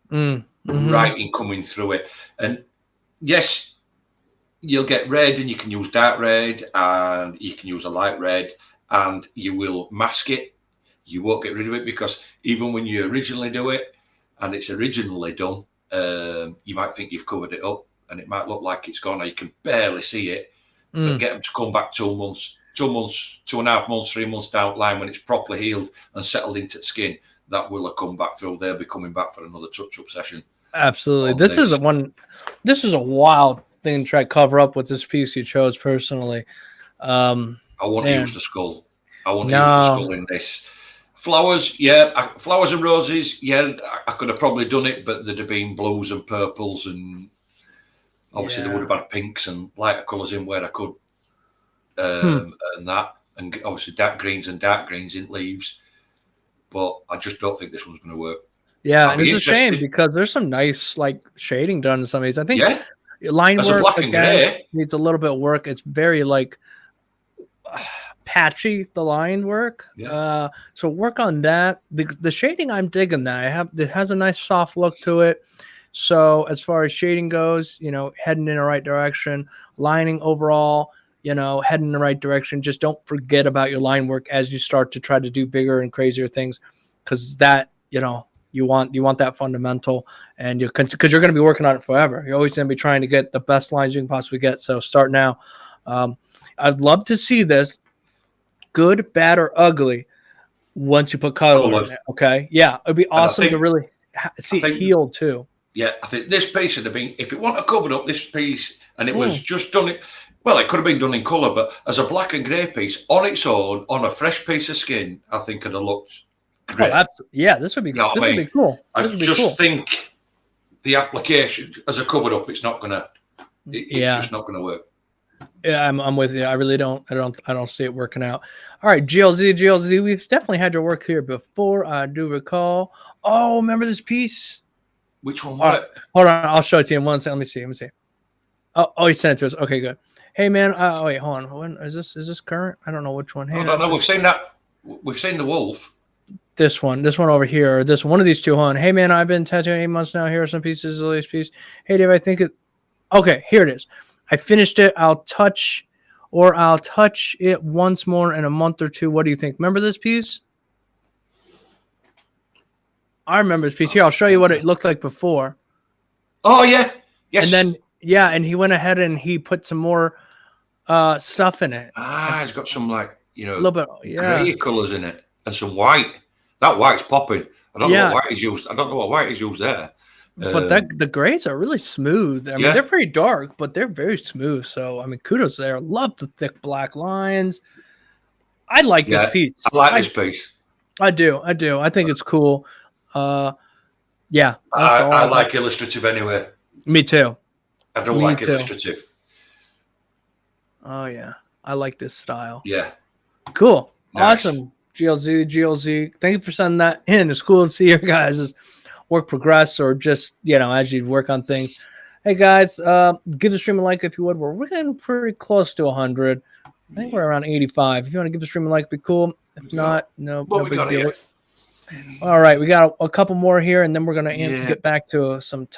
writing coming through it. And yes, you'll get red and you can use dark red and you can use a light red and you will mask it. You won't get rid of it because even when you originally do it and it's originally done, you might think you've covered it up and it might look like it's gone or you can barely see it. But get them to come back 2 months, 2.5 months, 3 months down the line when it's properly healed and settled into the skin, that will have come back through. They'll be coming back for another touch-up session. Absolutely. This is a wild thing to try to cover up with this piece you chose personally. I want to use the skull. I want to use the skull in this. Flowers, flowers and roses, I could have probably done it, but there'd have been blues and purples and obviously they would have had pinks and lighter colours in where I could. And that, and obviously dark greens in leaves, but I just don't think this one's going to work. Yeah, and it's a shame because there's some nice shading done in some of these. I think line work again needs a little bit of work. It's very patchy, the line work. So work on that. The shading, I'm digging that. It has a nice soft look to it. So as far as shading goes, heading in the right direction. Lining overall, heading in the right direction. Just don't forget about your line work as you start to try to do bigger and crazier things, because that, you want that fundamental, and because you're going to be working on it forever. You're always going to be trying to get the best lines you can possibly get. So start now. I'd love to see this, good, bad, or ugly, once you put color in it. Okay, it'd be awesome to really see it healed too. Yeah, I think this piece would have been, if it wanted to cover up this piece and it was just done it. Well, it could have been done in colour, but as a black and grey piece on its own, on a fresh piece of skin, I think it'd have looked great. This would be cool. Would be cool. I just think the application as a cover up, it's not gonna. It's just not gonna work. Yeah, I'm with you. I really don't. I don't see it working out. All right, GLZ. We've definitely had your work here before. I do recall. Oh, remember this piece? Which one was it? Hold on, I'll show it to you in 1 second. Let me see. Oh, he sent it to us. Okay, good. Hey man, wait, hold on. When is this? Is this current? I don't know which one. Hey, I don't know. We've seen that. We've seen the wolf. this one over here, or this one of these two. Hold on. Hey man, I've been tattooing 8 months now. Here are some pieces of the latest piece. Hey Dave, I think it. Okay, here it is. I finished it. I'll touch it once more in a month or two. What do you think? Remember this piece? I remember this piece. Here, I'll show you what it looked like before. Oh yeah, yes. And then and he went ahead and he put some more stuff in it. It's got some a little bit, grey colours in it and some white. That white's popping. I don't know what white is used. I don't know what white is used there. But the grays are really smooth. I mean, they're pretty dark, but they're very smooth. So I mean, kudos there. Love the thick black lines. I like this piece. I like this piece. I do. I think it's cool. I like illustrative anyway. Me too. I don't like illustrative. Oh yeah, I like this style. Yeah. Cool. Nice. Awesome. GLZ. Thank you for sending that in. It's cool to see your guys' work progress, or just as you work on things. Hey guys, give the stream a like if you would. We're getting pretty close to 100. I think we're around 85. If you want to give the stream a like, it'd be cool. If not, no big deal. All right, we got a couple more here, and then we're gonna get back to some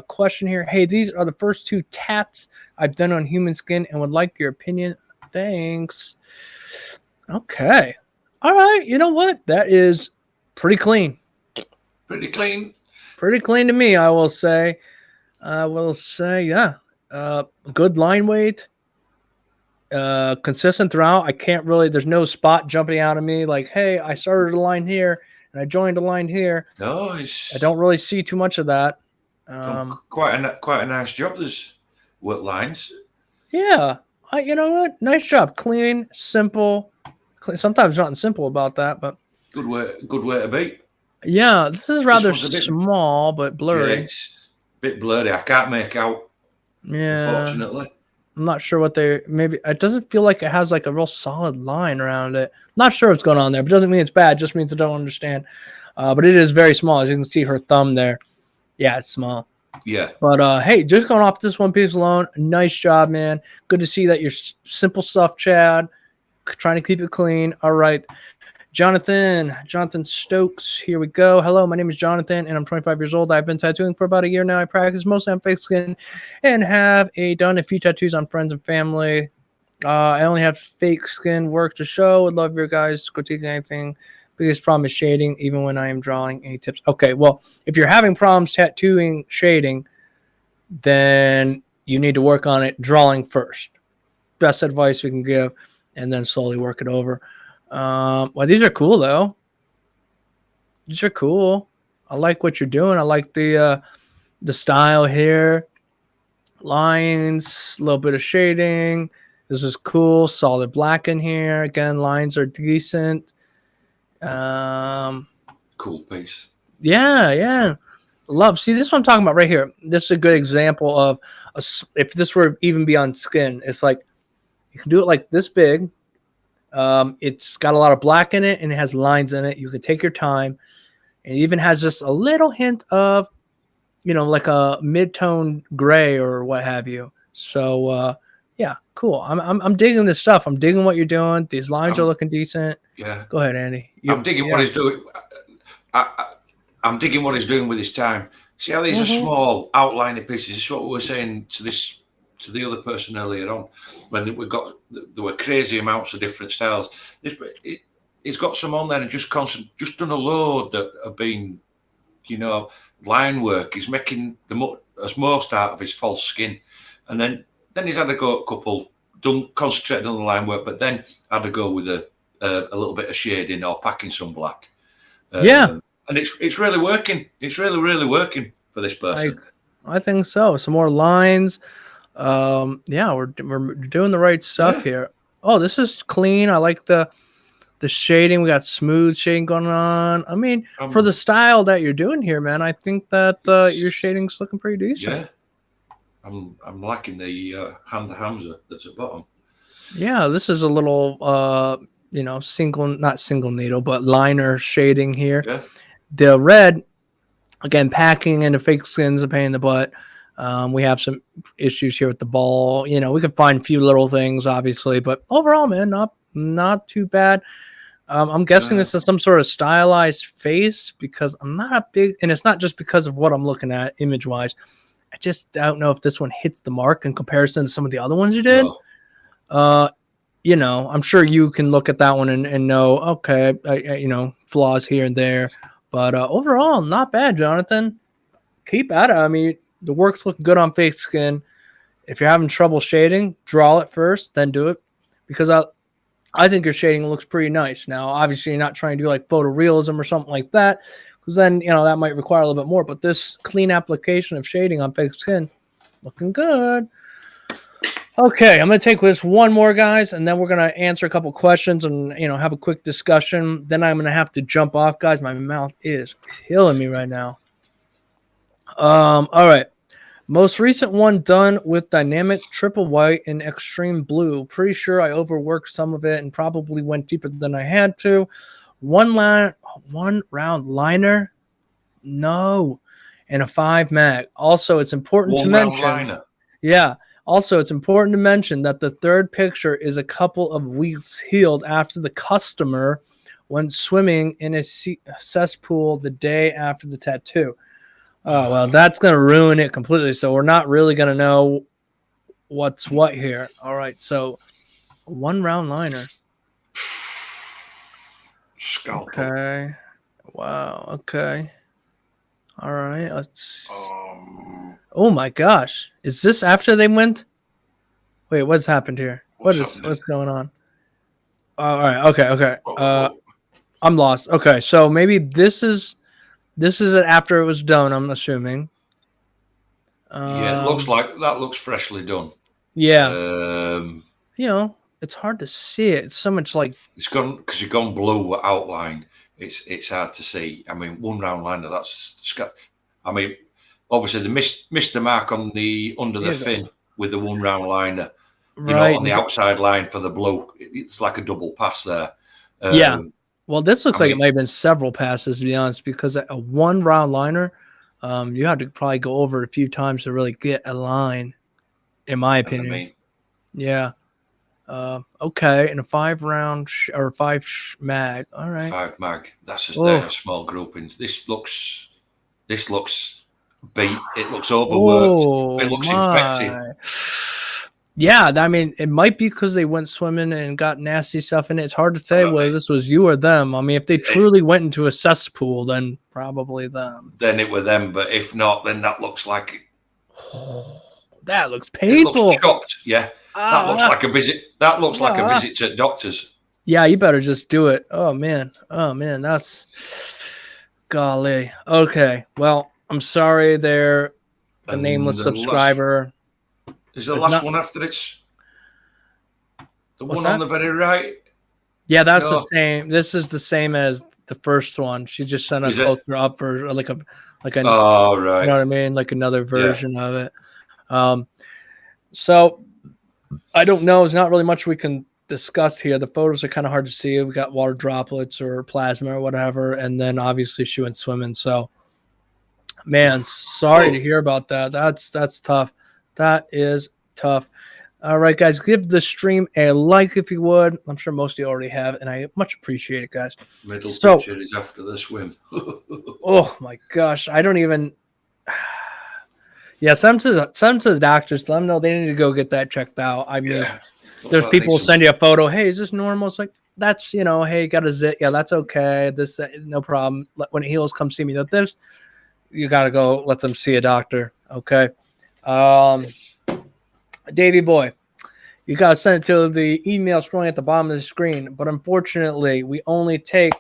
question here. Hey, these are the first 2 tats I've done on human skin, and would like your opinion. Thanks. Okay. All right. You know what? That is pretty clean. Pretty clean. Pretty clean to me, I will say. Yeah. Good line weight. Consistent throughout. I can't really. There's no spot jumping out of me. Like, hey, I started a line here and I joined a line here. No, I don't really see too much of that. Quite a nice job. There's work lines. Yeah. You know what? Nice job. Clean, simple. Sometimes nothing simple about that, but good way to be. Yeah, this is rather small but blurry. Yeah, it's a bit blurry. I can't make out. Yeah. Unfortunately. I'm not sure what maybe it doesn't feel like it has like a real solid line around it. Not sure what's going on there, but doesn't mean it's bad. Just means I don't understand. But it is very small. As you can see her thumb there. Yeah, it's small. Yeah. But hey, just going off this one piece alone, nice job, man. Good to see that you're simple stuff, Chad. Trying to keep it clean. All right. Jonathan Stokes, here we go. Hello, my name is Jonathan, and I'm 25 years old. I've been tattooing for about a year now. I practice mostly on fake skin and have done a few tattoos on friends and family. I only have fake skin work to show. Would love your guys' critique anything. Biggest problem is shading, even when I am drawing. Any tips? Okay, well, if you're having problems tattooing shading, then you need to work on it drawing first. Best advice we can give, and then slowly work it over. Well, these are cool though. These are cool. I like what you're doing. I like the style here. Lines, a little bit of shading. This is cool. Solid black in here. Again, lines are decent. Cool piece. Yeah. Love. See, this is what I'm talking about right here. This is a good example of if this were even be on skin. It's like you can do it like this big. It's got a lot of black in it and it has lines in it. You can take your time. It even has just a little hint of, like a mid-tone gray or what have you. So, yeah, cool. I'm digging this stuff. I'm digging what you're doing. These lines are looking decent. Yeah. Go ahead, Andy. I'm digging what he's doing. I'm digging what he's doing with his time. See how these are small outlining pieces. This is what we were saying to the other person earlier on, when there were crazy amounts of different styles. He's got some on there and just done a load that have been, line work. He's making as most out of his false skin, and then he's had a couple concentrated on the line work, but then had to go with a little bit of shading or packing some black. And it's really working. It's really working for this person. I think so. Some more lines. We're doing the right stuff here. Oh, this is clean. I like the shading. We got smooth shading going on. I mean, for the style that you're doing here, man, I think that your shading's looking pretty decent. Yeah. I'm liking the Hamza that's at bottom. Yeah, this is a little not single needle, but liner shading here. Yeah. The red, again, packing into fake skin's a pain in the butt. We have some issues here with the ball. You know, we could find a few little things, obviously, but overall, man, not too bad. I'm guessing this is some sort of stylized face because I'm not a big, and it's not just because of what I'm looking at image wise. I just don't know if this one hits the mark in comparison to some of the other ones you did. You know, I'm sure you can look at that one and know, okay, you know, flaws here and there, but overall, not bad, Jonathan. Keep at it. I mean, the work's looking good on fake skin. If you're having trouble shading, draw it first, then do it, because I think your shading looks pretty nice. Now, obviously, you're not trying to do like photorealism or something like that, because then, you know, that might require a little bit more. But this clean application of shading on fake skin, looking good. Okay, I'm going to take this one more, guys, and then we're going to answer a couple questions and, you know, have a quick discussion. Then I'm going to have to jump off, guys. My mouth is killing me right now. All right. Most recent one done with dynamic triple white and extreme blue. Pretty sure I overworked some of it and probably went deeper than I had to. One round liner? No. And a 5 mag. Also, it's important to mention. Liner. Yeah. Also, it's important to mention that the third picture is a couple of weeks healed after the customer went swimming in a cesspool the day after the tattoo. Oh, well, that's going to ruin it completely. So we're not really going to know what's what here. All right. So 1 round liner. Scalpel. Okay. Wow. Okay. All right. Let's. Oh my gosh. Is this after they went? Wait, what's happened here? What's going on? All right. Okay. I'm lost. Okay. So maybe this is it after it was done, I'm assuming. Yeah, it looks like that looks freshly done. Yeah. You know, it's hard to see it. It's so much like it's gone because you've gone blue outline. It's hard to see. I mean, 1 round liner. I mean, obviously they missed the mark on the under the fin with the 1 round liner. You know, on the outside line for the blue. It's like a double pass there. Yeah. Well, this looks like it might have been several passes, to be honest, because a 1 round liner, you have to probably go over it a few times to really get a line, in my opinion. Yeah. Okay. And a 5 round or 5 mag. All right. 5 mag. That's just a small grouping. This looks beat. It looks overworked. It looks infected. Yeah, I mean, it might be because they went swimming and got nasty stuff in it. It's hard to say whether this was you or them. I mean, if they truly went into a cesspool, then probably them. Then it were them, but if not, then that looks like that looks painful. It looks chopped. Yeah, that looks like a visit. That looks like a visit to doctors. Yeah, you better just do it. Oh man, that's golly. Okay, well, I'm sorry, there, the nameless subscriber. Is the last one after it's the one on the very right? Yeah, that's the same. This is the same as the first one. She just sent a closer up or like a oh right. You know what I mean? Like another version of it. So I don't know. There's not really much we can discuss here. The photos are kind of hard to see. We got water droplets or plasma or whatever, and then obviously she went swimming. So man, sorry to hear about that. That's tough. That is tough. All right, guys, give the stream a like if you would. I'm sure most of you already have, and I much appreciate it, guys. Middle picture is after the swim. Oh my gosh, I don't even. Yeah, send to the doctors. Let them know they need to go get that checked out. I mean, there's people who send you a photo. Hey, is this normal? It's like that's hey, got a zit. Yeah, that's okay. This no problem. When it heals, come see me. This you got to go. Let them see a doctor. Okay. Davey boy, you got to send it to the email scrolling at the bottom of the screen. But unfortunately, we only take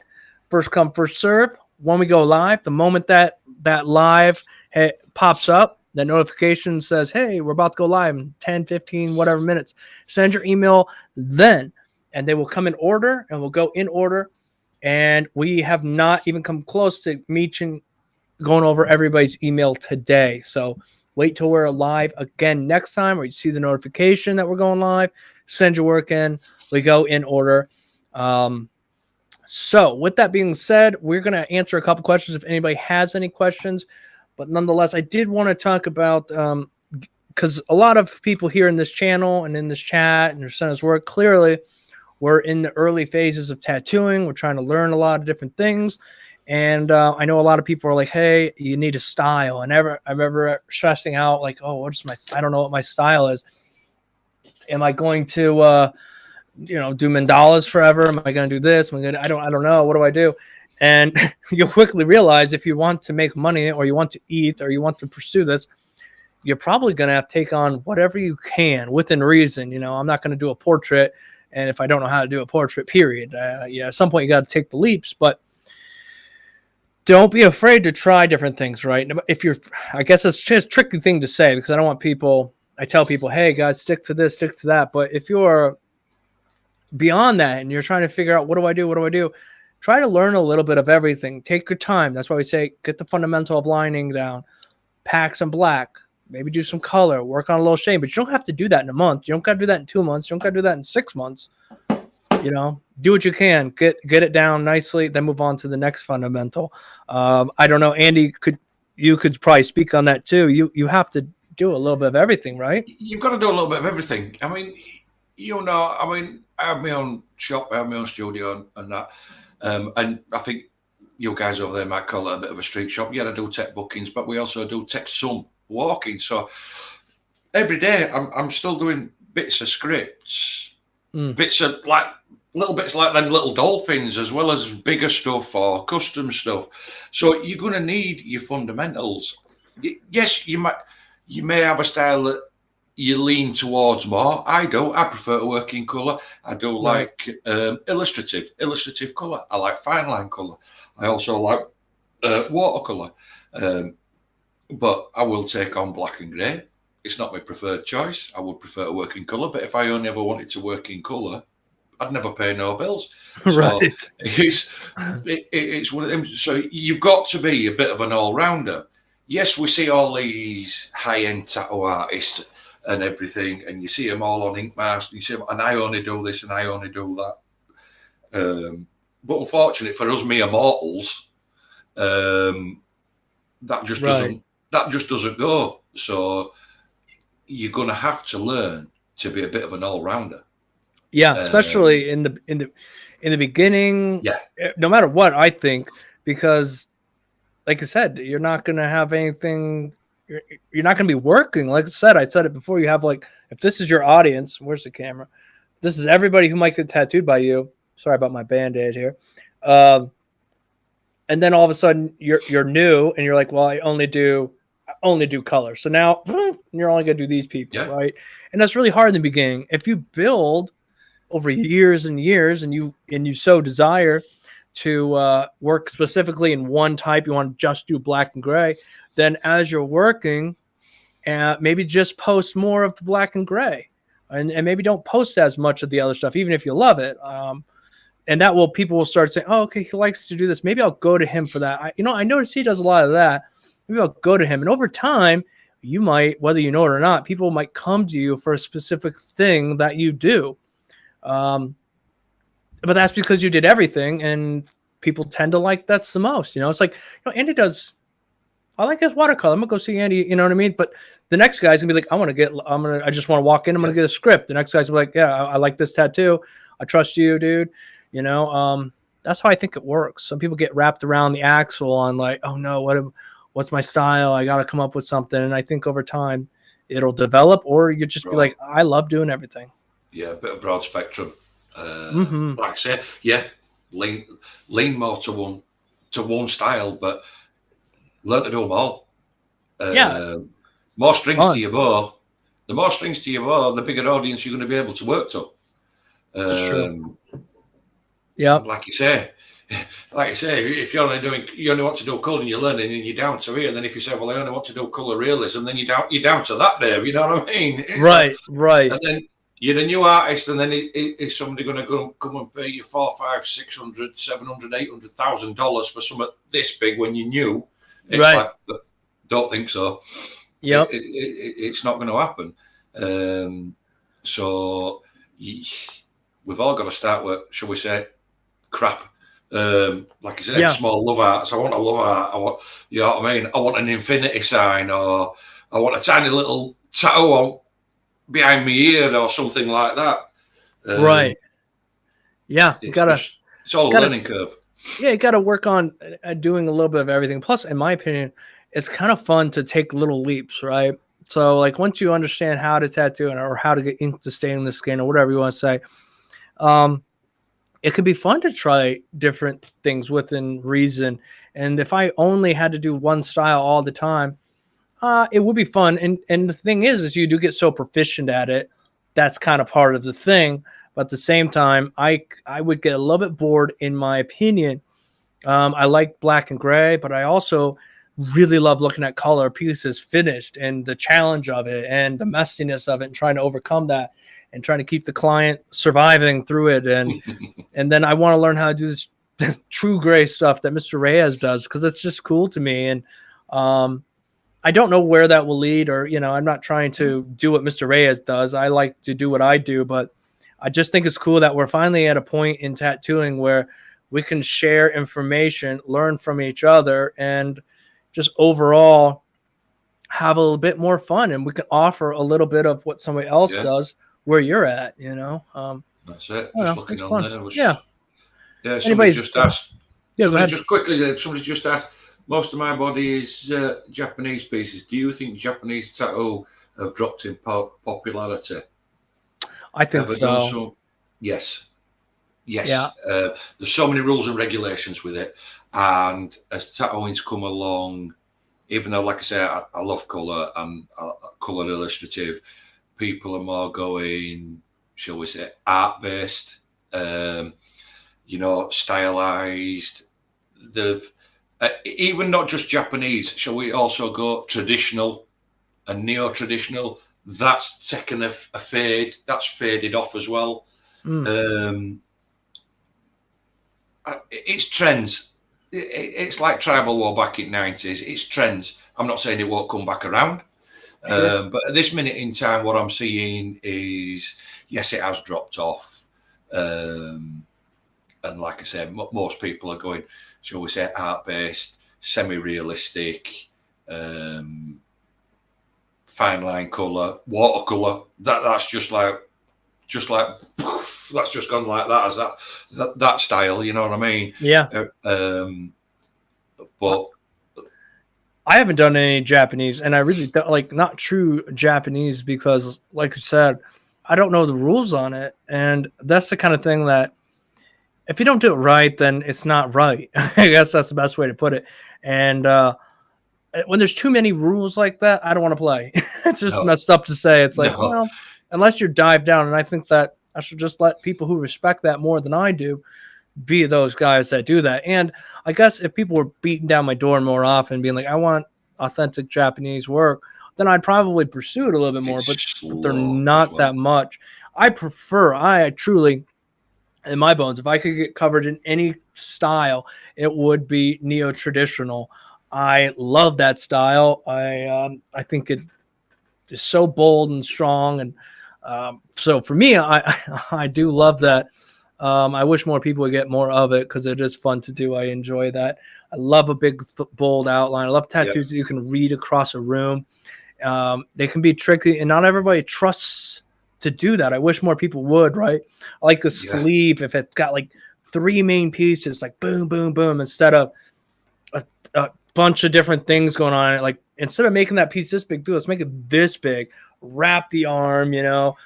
first come, first serve. When we go live, the moment that live pops up, the notification says, hey, we're about to go live in 10, 15, whatever minutes. Send your email then, and they will come in order, and we'll go in order. And we have not even come close to going over everybody's email today. So wait till we're live again next time, where you see the notification that we're going live. Send your work in. We go in order. So with that being said, we're going to answer a couple questions if anybody has any questions. But nonetheless, I did want to talk about because a lot of people here in this channel and in this chat and their son's work, clearly we're in the early phases of tattooing. We're trying to learn a lot of different things. And I know a lot of people are like, hey, you need a style. And I'm ever stressing out like, oh, I don't know what my style is. Am I going to, do mandalas forever? Am I going to do this? I don't know. What do I do? And you'll quickly realize if you want to make money or you want to eat or you want to pursue this, you're probably going to have to take on whatever you can within reason. I'm not going to do a portrait. And if I don't know how to do a portrait, period. At some point you got to take the leaps, but don't be afraid to try different things, right? I guess it's just a tricky thing to say because I tell people, hey guys, stick to this, stick to that. But if you're beyond that and you're trying to figure out, what do I do? Try to learn a little bit of everything. Take your time. That's why we say, get the fundamental of lining down, pack some black, maybe do some color, work on a little shade, but you don't have to do that in a month. You don't got to do that in 2 months. You don't got to do that in 6 months. Do what you can, get it down nicely, then move on to the next fundamental. I don't know, Andy, you could probably speak on that too. You have to do a little bit of everything, right? You've got to do a little bit of everything. I mean, I have my own shop, I have my own studio and that. And I think you guys over there might call it a bit of a street shop. Yeah, I do take bookings, but we also do take some walking. So every day I'm still doing bits of scripts, bits of little bits like them little dolphins, as well as bigger stuff or custom stuff. So you're going to need your fundamentals. Yes, you may have a style that you lean towards more. I do. I prefer to work in colour. I do like illustrative colour. I like fine line colour. I also like watercolour. But I will take on black and grey. It's not my preferred choice. I would prefer to work in colour. But if I only ever wanted to work in colour, I'd never pay no bills. So right. It's one of them. So you've got to be a bit of an all-rounder. Yes, we see all these high-end tattoo artists and everything, and you see them all on ink masks, you see them, and I only do this and I only do that. But unfortunately for us mere mortals, that just doesn't go. So you're going to have to learn to be a bit of an all-rounder. Yeah, especially in the beginning. Yeah. No matter what, I think, because like I said, you're not going to have anything. You're not going to be working. Like I said it before. You have if this is your audience, where's the camera? This is everybody who might get tattooed by you. Sorry about my Band-Aid here. And then all of a sudden you're new and you're like, well, I only do color. So now you're only going to do these people, right? And that's really hard in the beginning. If you build over years and years and you so desire to work specifically in one type, you want to just do black and gray, then as you're working, maybe just post more of the black and gray and maybe don't post as much of the other stuff, even if you love it. And people will start saying, oh, okay, he likes to do this. Maybe I'll go to him for that. I notice he does a lot of that. Maybe I'll go to him. And over time, you might, whether you know it or not, people might come to you for a specific thing that you do. But that's because you did everything, and people tend to like that's the most. It's like, Andy does. I like his watercolor. I'm gonna go see Andy. You know what I mean? But the next guy's gonna be like, I just want to walk in. I'm gonna get a script. The next guy's gonna be like, yeah, I like this tattoo. I trust you, dude. That's how I think it works. Some people get wrapped around the axle on like, oh no, what's my style? I got to come up with something. And I think over time it'll develop, or you just be like, I love doing everything. Yeah, a bit of broad spectrum. Like I say, lean more to one style, but learn to do them all. More strings to your bow. The more strings to your bow, the bigger audience you're going to be able to work to. Yeah, like you say, if you only want to do colour and you're learning and you're down to here, and then if you say, well, I only want to do colour realism, then you're down to that, Dave. You know what I mean? Right. And then you're a new artist, and then is somebody going to come and pay you $400,000, $500,000, $600,000, $800,000 for something this big when you're new? It's like, don't think so. Yep. It's not going to happen. So we've all got to start with, shall we say, crap Like I said, Yeah. small love hearts. I want a love heart. I want, you know what I mean? I want an infinity sign, or I want a tiny little tattoo on behind my ear or something like that. Right. Yeah. It's just, it's all a Gotta, learning curve. yeah, you gotta work on doing a little bit of everything. Plus, in my opinion, it's kind of fun to take little leaps, right? So, like, once you understand how to tattoo or how to get ink to stay in the skin or whatever you want to say, um, it could be fun to try different things within reason. And if I only had to do one style all the time, it would be fun. And the thing is you do get so proficient at it. That's kind of part of the thing. But at the same time, I would get a little bit bored, in my opinion. I like black and gray, but I also really love looking at color pieces finished and the challenge of it and the messiness of it and trying to overcome that and trying to keep the client surviving through it. And then I want to learn how to do this true gray stuff that Mr. Reyes does, because it's just cool to me. And I don't know where that will lead, or, you know, I'm not trying to do what Mr. Reyes does. I like to do what I do, but I just think it's cool that we're finally at a point in tattooing where we can share information, learn from each other, and just overall have a little bit more fun. And we can offer a little bit of what somebody else does where you're at, you know? That's it. Just looking on fun. there. Was, yeah. Somebody just asked. Yeah, go ahead. Just quickly, somebody just asked, most of my body is Japanese pieces. Do you think Japanese tattoo have dropped in popularity? I think so. Yes. Yeah. There's so many rules and regulations with it. And as tattooing's come along, even though, like I say, I love colour and colour illustrative, people are more going, shall we say, art-based, you know, stylised. They've even not just Japanese. Shall we also go traditional and neo-traditional? That's taken a fade. That's faded off as well. It's trends. It's like tribal war back in '90s. It's trends. I'm not saying it won't come back around, but at this minute in time, what I'm seeing is, yes, it has dropped off. And like I said, most people are going, shall we say, art-based, semi-realistic, fine line colour, watercolour. That's just like poof, that's just gone like that, as that style. You know what I mean? Yeah. But I haven't done any Japanese, and I really like not true Japanese because, like I said, I don't know the rules on it, and that's the kind of thing that if you don't do it right, then it's not right. I guess that's the best way to put it. And when there's too many rules like that, I don't want to play. It's just messed up to say. It's like, well, unless you're dived down, and I think that I should just let people who respect that more than I do be those guys that do that. And I guess if people were beating down my door more often, being like, I want authentic Japanese work, then I'd probably pursue it a little bit more, but they're not that much. I truly, in my bones, if I could get covered in any style, it would be neo-traditional. I love that style. I think it is so bold and strong. And so for me, I do love that. I wish more people would get more of it because it is fun to do. I enjoy that. I love a big, bold outline. I love tattoos that you can read across a room. They can be tricky, and not everybody trusts to do that. I wish more people would, right? I like the sleeve if it's got like 3 main pieces, like boom, boom, boom, instead of a bunch of different things going on. Like, instead of making that piece this big, let's make it this big. Wrap the arm, you know.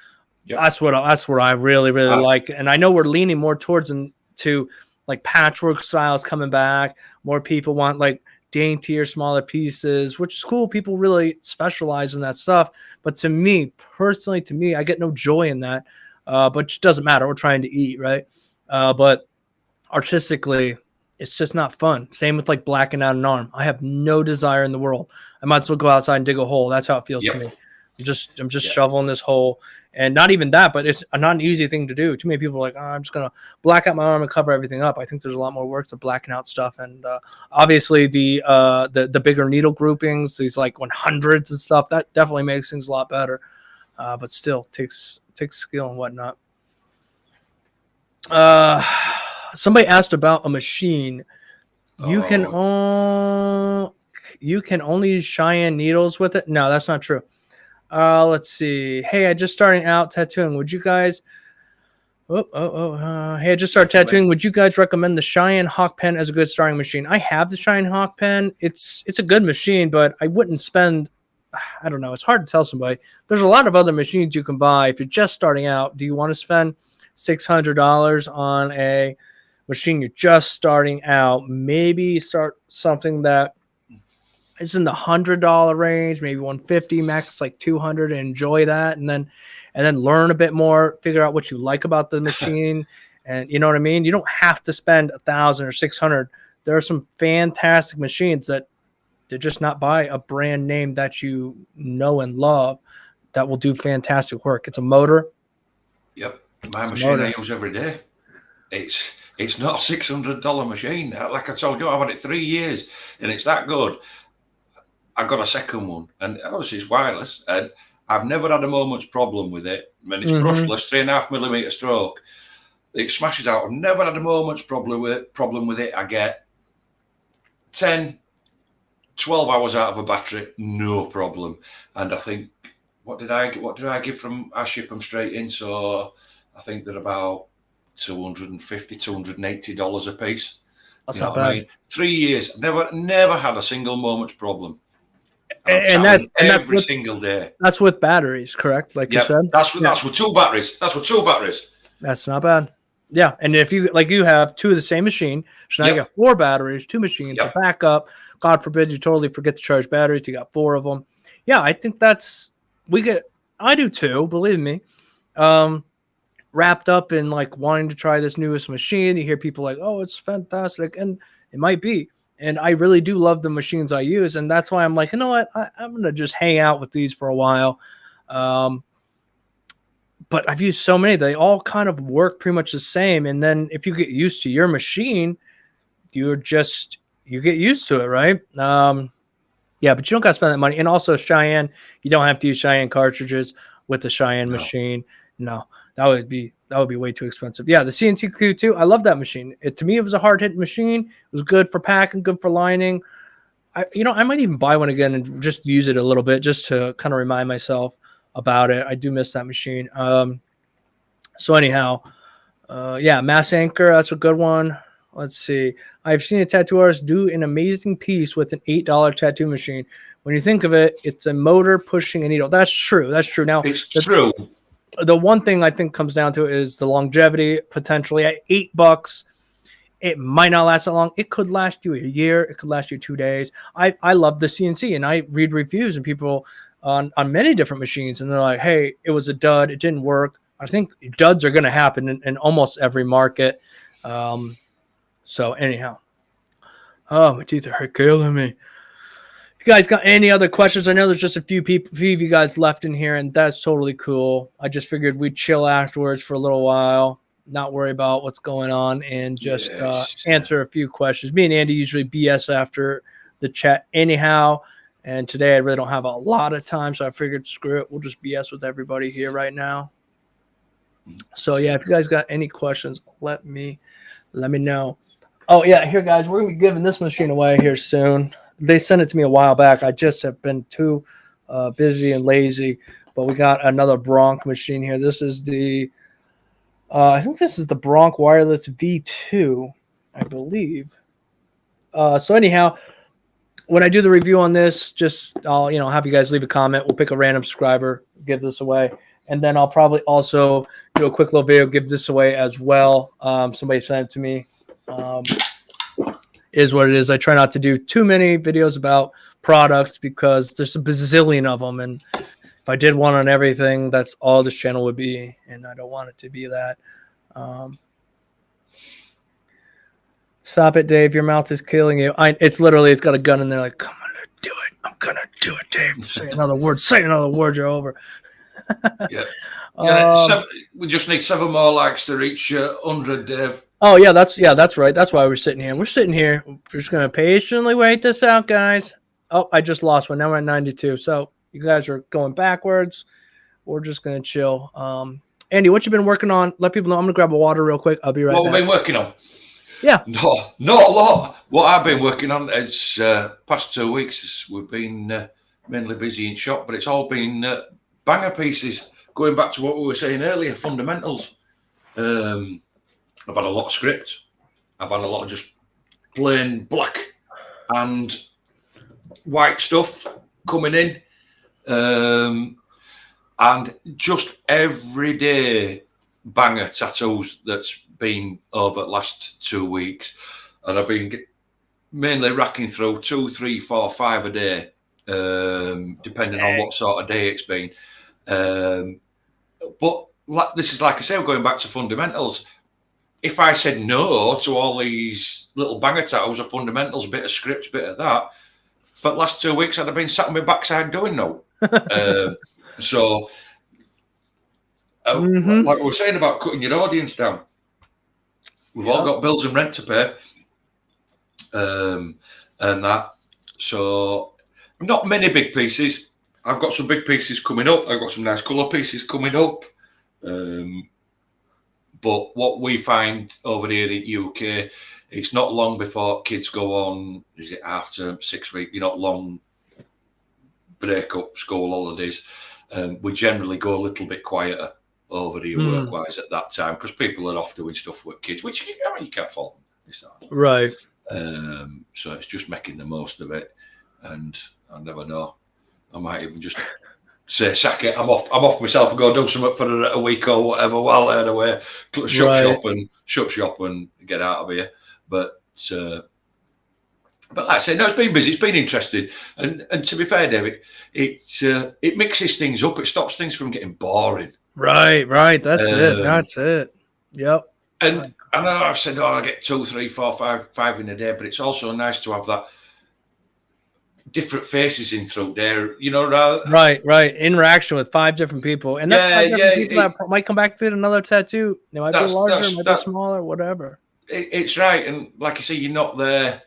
That's what I really like. And I know we're leaning more towards into like patchwork styles coming back. More people want like daintier, smaller pieces, which is cool. People really specialize in that stuff. But to me, personally, I get no joy in that. But it just doesn't matter. We're trying to eat, right? But artistically, it's just not fun. Same with like blacking out an arm. I have no desire in the world. I might as well go outside and dig a hole. That's how it feels to me. I'm just shoveling this hole. And not even that, but it's not an easy thing to do. Too many people are like, I'm just going to black out my arm and cover everything up. I think there's a lot more work to blacking out stuff. And obviously the bigger needle groupings, these like 100s and stuff, that definitely makes things a lot better. But still takes skill and whatnot. Somebody asked about a machine. You can Oh, you can only use Cheyenne needles with it. No, that's not true. Let's see. Hey, I just starting out tattooing. Would you guys? Hey, I just started tattooing. Would you guys recommend the Cheyenne Hawk Pen as a good starting machine? I have the Cheyenne Hawk Pen. It's a good machine, but I wouldn't spend. I don't know. It's hard to tell somebody. There's a lot of other machines you can buy if you're just starting out. Do you want to spend $600 on a machine you're just starting out? Maybe start something that is in the $100 range, maybe 150, max like 200, and enjoy that, and then learn a bit more, figure out what you like about the machine, and you know what I mean. You don't have to spend 1,000 or 600. There are some fantastic machines that to just not buy a brand name that you know and love that will do fantastic work. It's a motor. yep. My machine I use every day. It's not a $600 machine. Like I told you, I've had it 3 years, and it's that good. I got a second one, and obviously it's wireless, and I've never had a moment's problem with it. I mean, it's brushless, 3.5mm stroke. It smashes out. I've never had a moment's problem with it. I get 10, 12 hours out of a battery, no problem. And I think what did I give from? I ship them straight in, so I think they're about $250, $280 a piece. That's you know not what bad. I mean? 3 years, never had a single moment's problem. And that's every single day. That's with batteries, correct? Like you said. That's with 2 batteries. That's with 2 batteries. That's not bad. Yeah, and if you have 2 of the same machine, so now you got 4 batteries, 2 machines to back up. God forbid you totally forget to charge batteries. You got 4 of them. Yeah, I think I do too. Believe me. Wrapped up in like wanting to try this newest machine. You hear people like, "Oh, it's fantastic," and it might be. And I really do love the machines I use, and that's why I'm like, you know what, I'm gonna just hang out with these for a while. But I've used so many; they all kind of work pretty much the same. And then if you get used to your machine, you get used to it, right? Yeah, but you don't got to spend that money. And also Cheyenne, you don't have to use Cheyenne cartridges with the Cheyenne machine. No, that would be way too expensive. Yeah, the CNC Q2, I love that machine. To me, it was a hard hitting machine. It was good for packing, good for lining. I might even buy one again and just use it a little bit just to kind of remind myself about it. I do miss that machine. So anyhow, yeah, Mass Anchor, that's a good one. Let's see. I've seen a tattoo artist do an amazing piece with an $8 tattoo machine. When you think of it, it's a motor pushing a needle. That's true. Now, it's true. The one thing I think comes down to is the longevity. Potentially at $8, it might not last that long. It could last you a year. It could last you 2 days. I love the CNC, and I read reviews and people on many different machines, and they're like, "Hey, it was a dud. It didn't work." I think duds are going to happen in almost every market. So anyhow, oh, my teeth are killing me. If you guys got any other questions? I know there's just a few of you guys left in here, and that's totally cool. I just figured we'd chill afterwards for a little while, not worry about what's going on, and just answer a few questions. Me and Andy usually BS after the chat anyhow, and today I really don't have a lot of time, so I figured screw it. We'll just BS with everybody here right now. So yeah, if you guys got any questions, let me know. Oh yeah, here guys, we're gonna be giving this machine away here soon. They sent it to me a while back. I just have been too busy and lazy, but we got another Bronc machine here. This is the I think this is the Bronc Wireless V2, I believe. So anyhow, when I do the review on this, just I'll have you guys leave a comment. We'll pick a random subscriber, give this away. And then I'll probably also do a quick little video, give this away as well. Somebody sent it to me. Is what it is. I try not to do too many videos about products because there's a bazillion of them. And if I did one on everything, that's all this channel would be. And I don't want it to be that. Stop it, Dave. Your mouth is killing you. It's got a gun in there like, come on, do it. I'm going to do it, Dave. Say another word. Say another word. You're over. Yeah. We just need 7 more likes to reach 100, Dave. Oh yeah, that's right. That's why we're sitting here. We're sitting here. We're just gonna patiently wait this out, guys. Oh, I just lost one. Now we're at 92. So you guys are going backwards. We're just gonna chill. Andy, what you been working on? Let people know. I'm gonna grab a water real quick. I'll be right What back. we've been working on? Yeah. No, not a lot. What I've been working on is past 2 weeks. We've been mainly busy in shop, but it's all been banger pieces. Going back to what we were saying earlier, fundamentals. I've had a lot of script. I've had a lot of just plain black and white stuff coming in. And just everyday banger tattoos that's been over the last 2 weeks. And I've been mainly racking through 2, 3, 4, 5 a day, depending on what sort of day it's been. But this is, like I say, we're going back to fundamentals. If I said no to all these little banger tattoos of fundamentals, bit of script, bit of that, for the last 2 weeks, I'd have been sat on my backside doing no. So, like we were saying about cutting your audience down, we've all got bills and rent to pay, and that. So, not many big pieces. I've got some big pieces coming up. I've got some nice colour pieces coming up. But what we find over here in the UK, it's not long before kids go on, is it half term, 6 weeks, long break up school holidays. We generally go a little bit quieter over here work-wise at that time because people are off doing stuff with kids, which, you can't fault them. Right. So it's just making the most of it. And I never know. I might even just say, sack it, I'm off myself and go do something for a week or whatever while they're away. Shut shop and get out of here. But like I say, no, it's been busy, it's been interesting. And to be fair, David, it mixes things up, it stops things from getting boring. Right. That's it. Yep. And I know I've said, I get 2, 3, 4, 5 in a day, but it's also nice to have that different faces in through there, Right. Interaction with 5 different people. And that's 5 different people that might come back to another tattoo. They might be larger, might be smaller, whatever. It's right. And like I say, you're not there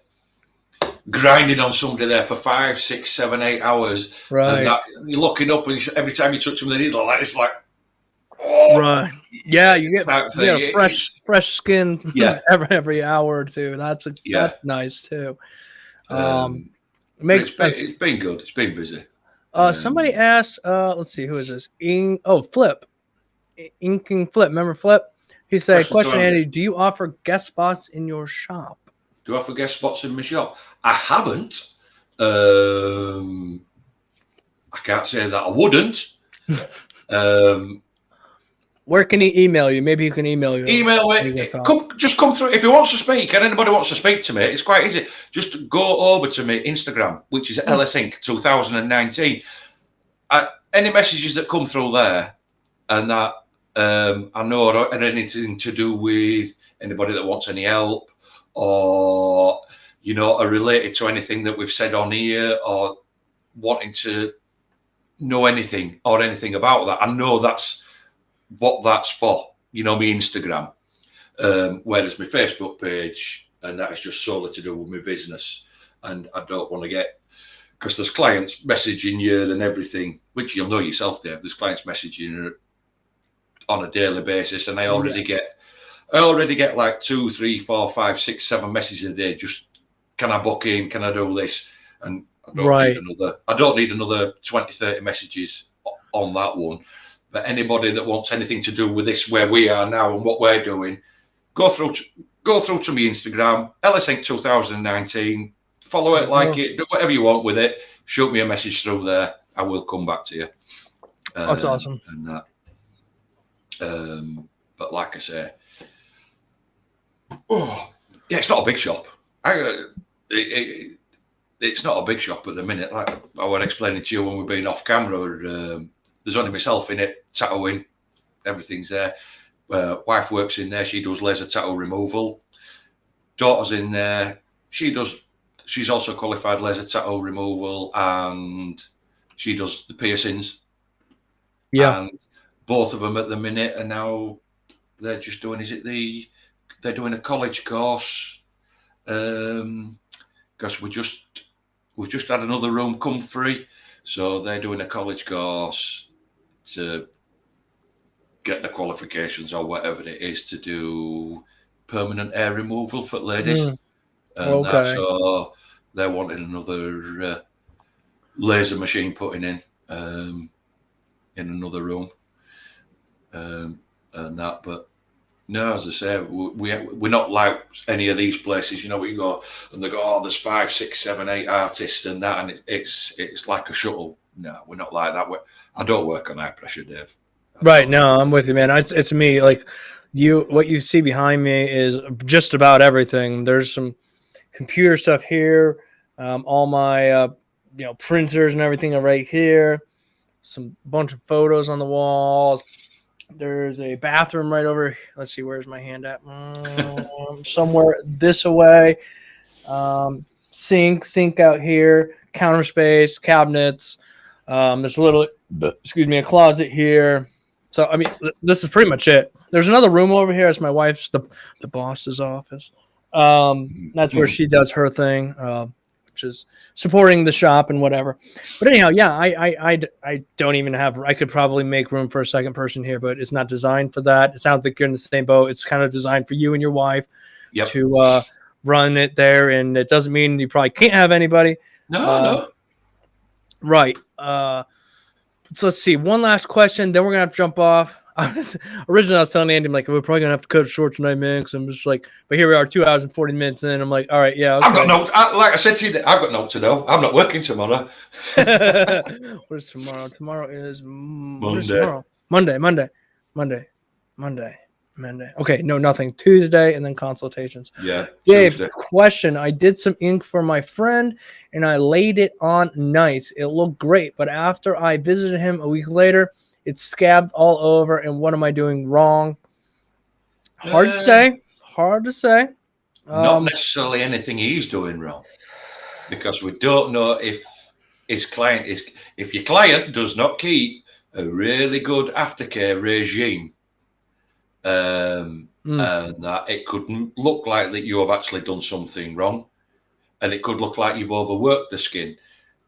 grinding on somebody there for 5, 6, 7, 8 hours. Right. And you're looking up and every time you touch them with the needle, it's like, right. Yeah, you get fresh skin every hour or two. That's nice too. It's been good. It's been busy. Somebody asked, let's see, who is this? Flip. Inking Flip. Remember Flip? He said, question, Andy, do you offer guest spots in your shop? Do I offer guest spots in my shop? I haven't. I can't say that I wouldn't. Where can he email you? Maybe you can email you. Email me. Just come through. If he wants to speak, and anybody wants to speak to me, it's quite easy. Just go over to my Instagram, which is LSInc 2019. Any messages that come through there, and that I know are anything to do with anybody that wants any help, or are related to anything that we've said on here, or wanting to know anything or anything about that. I know that's what that's for, my Instagram, whereas my Facebook page, and that is just solely to do with my business. And I don't want to get, because there's clients messaging you and everything, which you'll know yourself, Dave. There's clients messaging you on a daily basis, and I already get like 2, 3, 4, 5, 6, 7 messages a day. Just, can I book in? Can I do this? And I don't need another 20, 30 messages on that one. But anybody that wants anything to do with this, where we are now and what we're doing, go through to my Instagram, LSInc 2019. Follow it, like it, do whatever you want with it. Shoot me a message through there. I will come back to you. That's awesome. And that. But like I say, it's not a big shop. It's not a big shop at the minute. Like I was explaining to you when we've been off camera. There's only myself in it, tattooing. Everything's there. Wife works in there. She does laser tattoo removal. Daughter's in there. She's also qualified laser tattoo removal, and she does the piercings. Yeah. And both of them at the minute are now, they're just doing, they're doing a college course. Because we've just had another room come free. So they're doing a college course to get the qualifications or whatever it is to do permanent hair removal for ladies. And that's Okay. they're wanting another laser machine putting in another room. And that, but no, as I say, we're not like any of these places. You know, we go and they go, oh, there's 5, 6, 7, 8 artists and that, and it's like a shuttle. No, we're not like that. I don't work on high pressure, Dave. Right. No, I'm with you, man. It's me. Like what you see behind me is just about everything. There's some computer stuff here. All my printers and everything are right here. Some bunch of photos on the walls. There's a bathroom right over. Let's see, where's my hand at? Somewhere this away. Sink out here. Counter space, cabinets. There's a closet here. So I mean, this is pretty much it. There's another room over here. It's my wife's, the boss's office. That's where she does her thing, which is supporting the shop and whatever. But anyhow, yeah, I don't even have. I could probably make room for a second person here, but it's not designed for that. It sounds like you're in the same boat. It's kind of designed for you and your wife to run it there, and it doesn't mean you probably can't have anybody. No. Right. So let's see. One last question, then we're gonna have to jump off. Originally, I was telling Andy, I'm like, we're probably gonna have to cut it short tonight, man. Because I'm just like, but here we are, 2 hours and 40 minutes in. I'm like, all right, yeah. Okay. I've got no. Like I said to you, I've got no to know. I'm not working tomorrow. What is tomorrow? Tomorrow is Monday. Monday. Okay, no, nothing. Tuesday, and then consultations. Yeah. Dave, Tuesday. question. I did some ink for my friend, and I laid it on nice. It looked great, but after I visited him a week later, it's scabbed all over, and what am I doing wrong? Hard to say. Not necessarily anything he's doing wrong, because we don't know if his client is. If your client does not keep a really good aftercare regime, and that it could look like that you have actually done something wrong, and it could look like you've overworked the skin,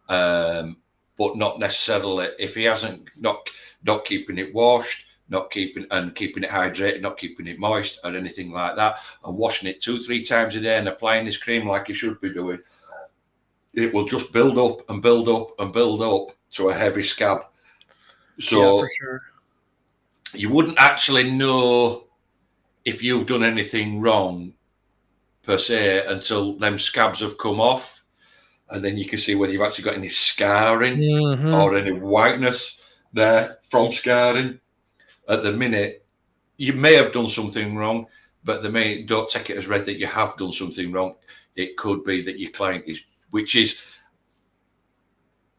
but not necessarily if he hasn't not keeping it washed, keeping it hydrated, not keeping it moist or anything like that, and washing it 2-3 times a day and applying this cream like you should be doing. It will just build up and build up and build up to a heavy scab. So for sure. You wouldn't actually know if you've done anything wrong per se until them scabs have come off, and then you can see whether you've actually got any scarring or any whiteness there from scarring. At the minute, you may have done something wrong, but don't take it as read that you have done something wrong. It could be that your client is, which is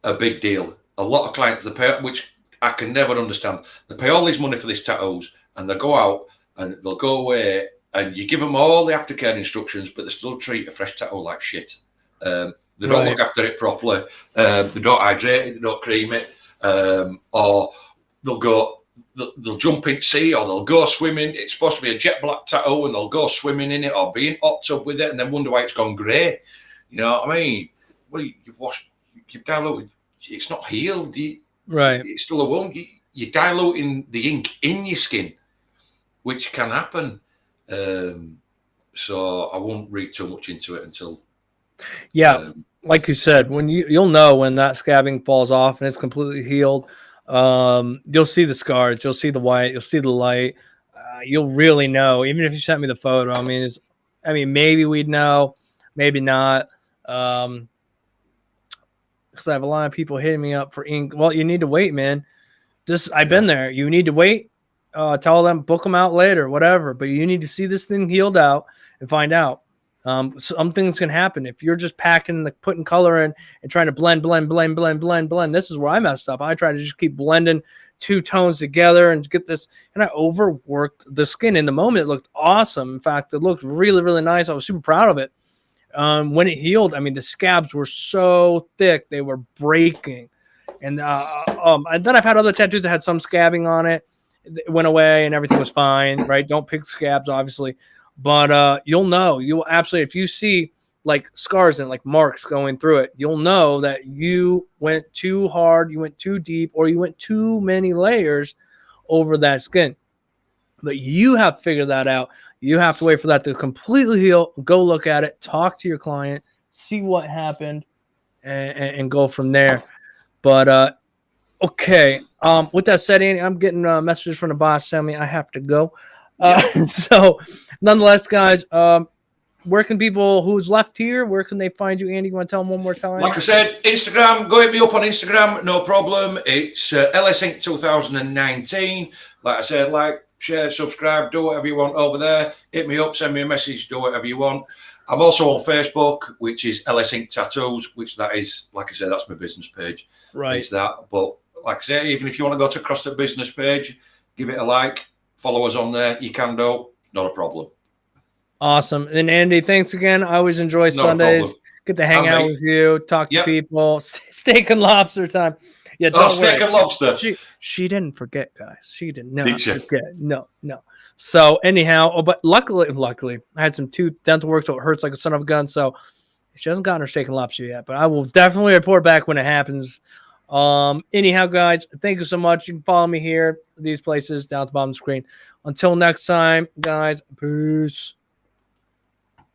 a big deal. A lot of clients, which I can never understand, they pay all this money for these tattoos, and they go out and they'll go away, and you give them all the aftercare instructions, but they still treat a fresh tattoo like shit. They don't look after it properly. They don't hydrate it. They don't cream it. Or they'll jump in sea, or they'll go swimming. It's supposed to be a jet black tattoo, and they'll go swimming in it or be in hot tub with it, and then wonder why it's gone grey. You know what I mean? Well, you've diluted. It's not healed. It's still a wound. You're diluting the ink in your skin, which can happen. So I won't read too much into it until. Yeah, like you said, when you'll know when that scabbing falls off and it's completely healed. You'll see the scars, you'll see the white, you'll see the light. You'll really know, even if you sent me the photo. I mean, maybe we'd know, maybe not. Because I have a lot of people hitting me up for ink. Well, you need to wait, man. I've been there. You need to wait. Tell them, book them out later, whatever. But you need to see this thing healed out and find out. Some things can happen if you're just putting color in and trying to blend. This is where I messed up. I tried to just keep blending 2 tones together and get this, and I overworked the skin. In the moment, it looked awesome. In fact, it looked really, really nice. I was super proud of it. When it healed, I mean, the scabs were so thick, they were breaking. And then I've had other tattoos that had some scabbing on it. It went away and everything was fine, right? Don't pick scabs, obviously. But you'll know. You'll absolutely, if you see like scars and like marks going through it, you'll know that you went too hard, you went too deep, or you went too many layers over that skin. But you have to figure that out. You have to wait for that to completely heal. Go look at it. Talk to your client. See what happened, and go from there. But okay. With that said, Andy, I'm getting messages from the boss telling me I have to go. So, nonetheless, guys, where can people who's left here? Where can they find you, Andy? You want to tell them one more time? Like I said, Instagram. Go hit me up on Instagram. No problem. It's LSInc 2019. Like I said, like, share, subscribe, do whatever you want over there. Hit me up, send me a message, do whatever you want. I'm also on Facebook, which is LSInc Tattoos, which that is, like I said, that's my business page. Right. It's that. But like I said, even if you want to go to across the business page, give it a like, follow us on there. You can do, not a problem. Awesome. And Andy, thanks again. I always enjoy Sundays. Get to hang out with you, talk to people. Steak and lobster time. Yeah, don't steak and lobster. She didn't forget, guys. She did not forget. No. So anyhow, but luckily, I had some tooth dental work, so it hurts like a son of a gun. So she hasn't gotten her steak and lobster yet, but I will definitely report back when it happens. Anyhow, guys, thank you so much. You can follow me here, these places down at the bottom of the screen. Until next time, guys, peace.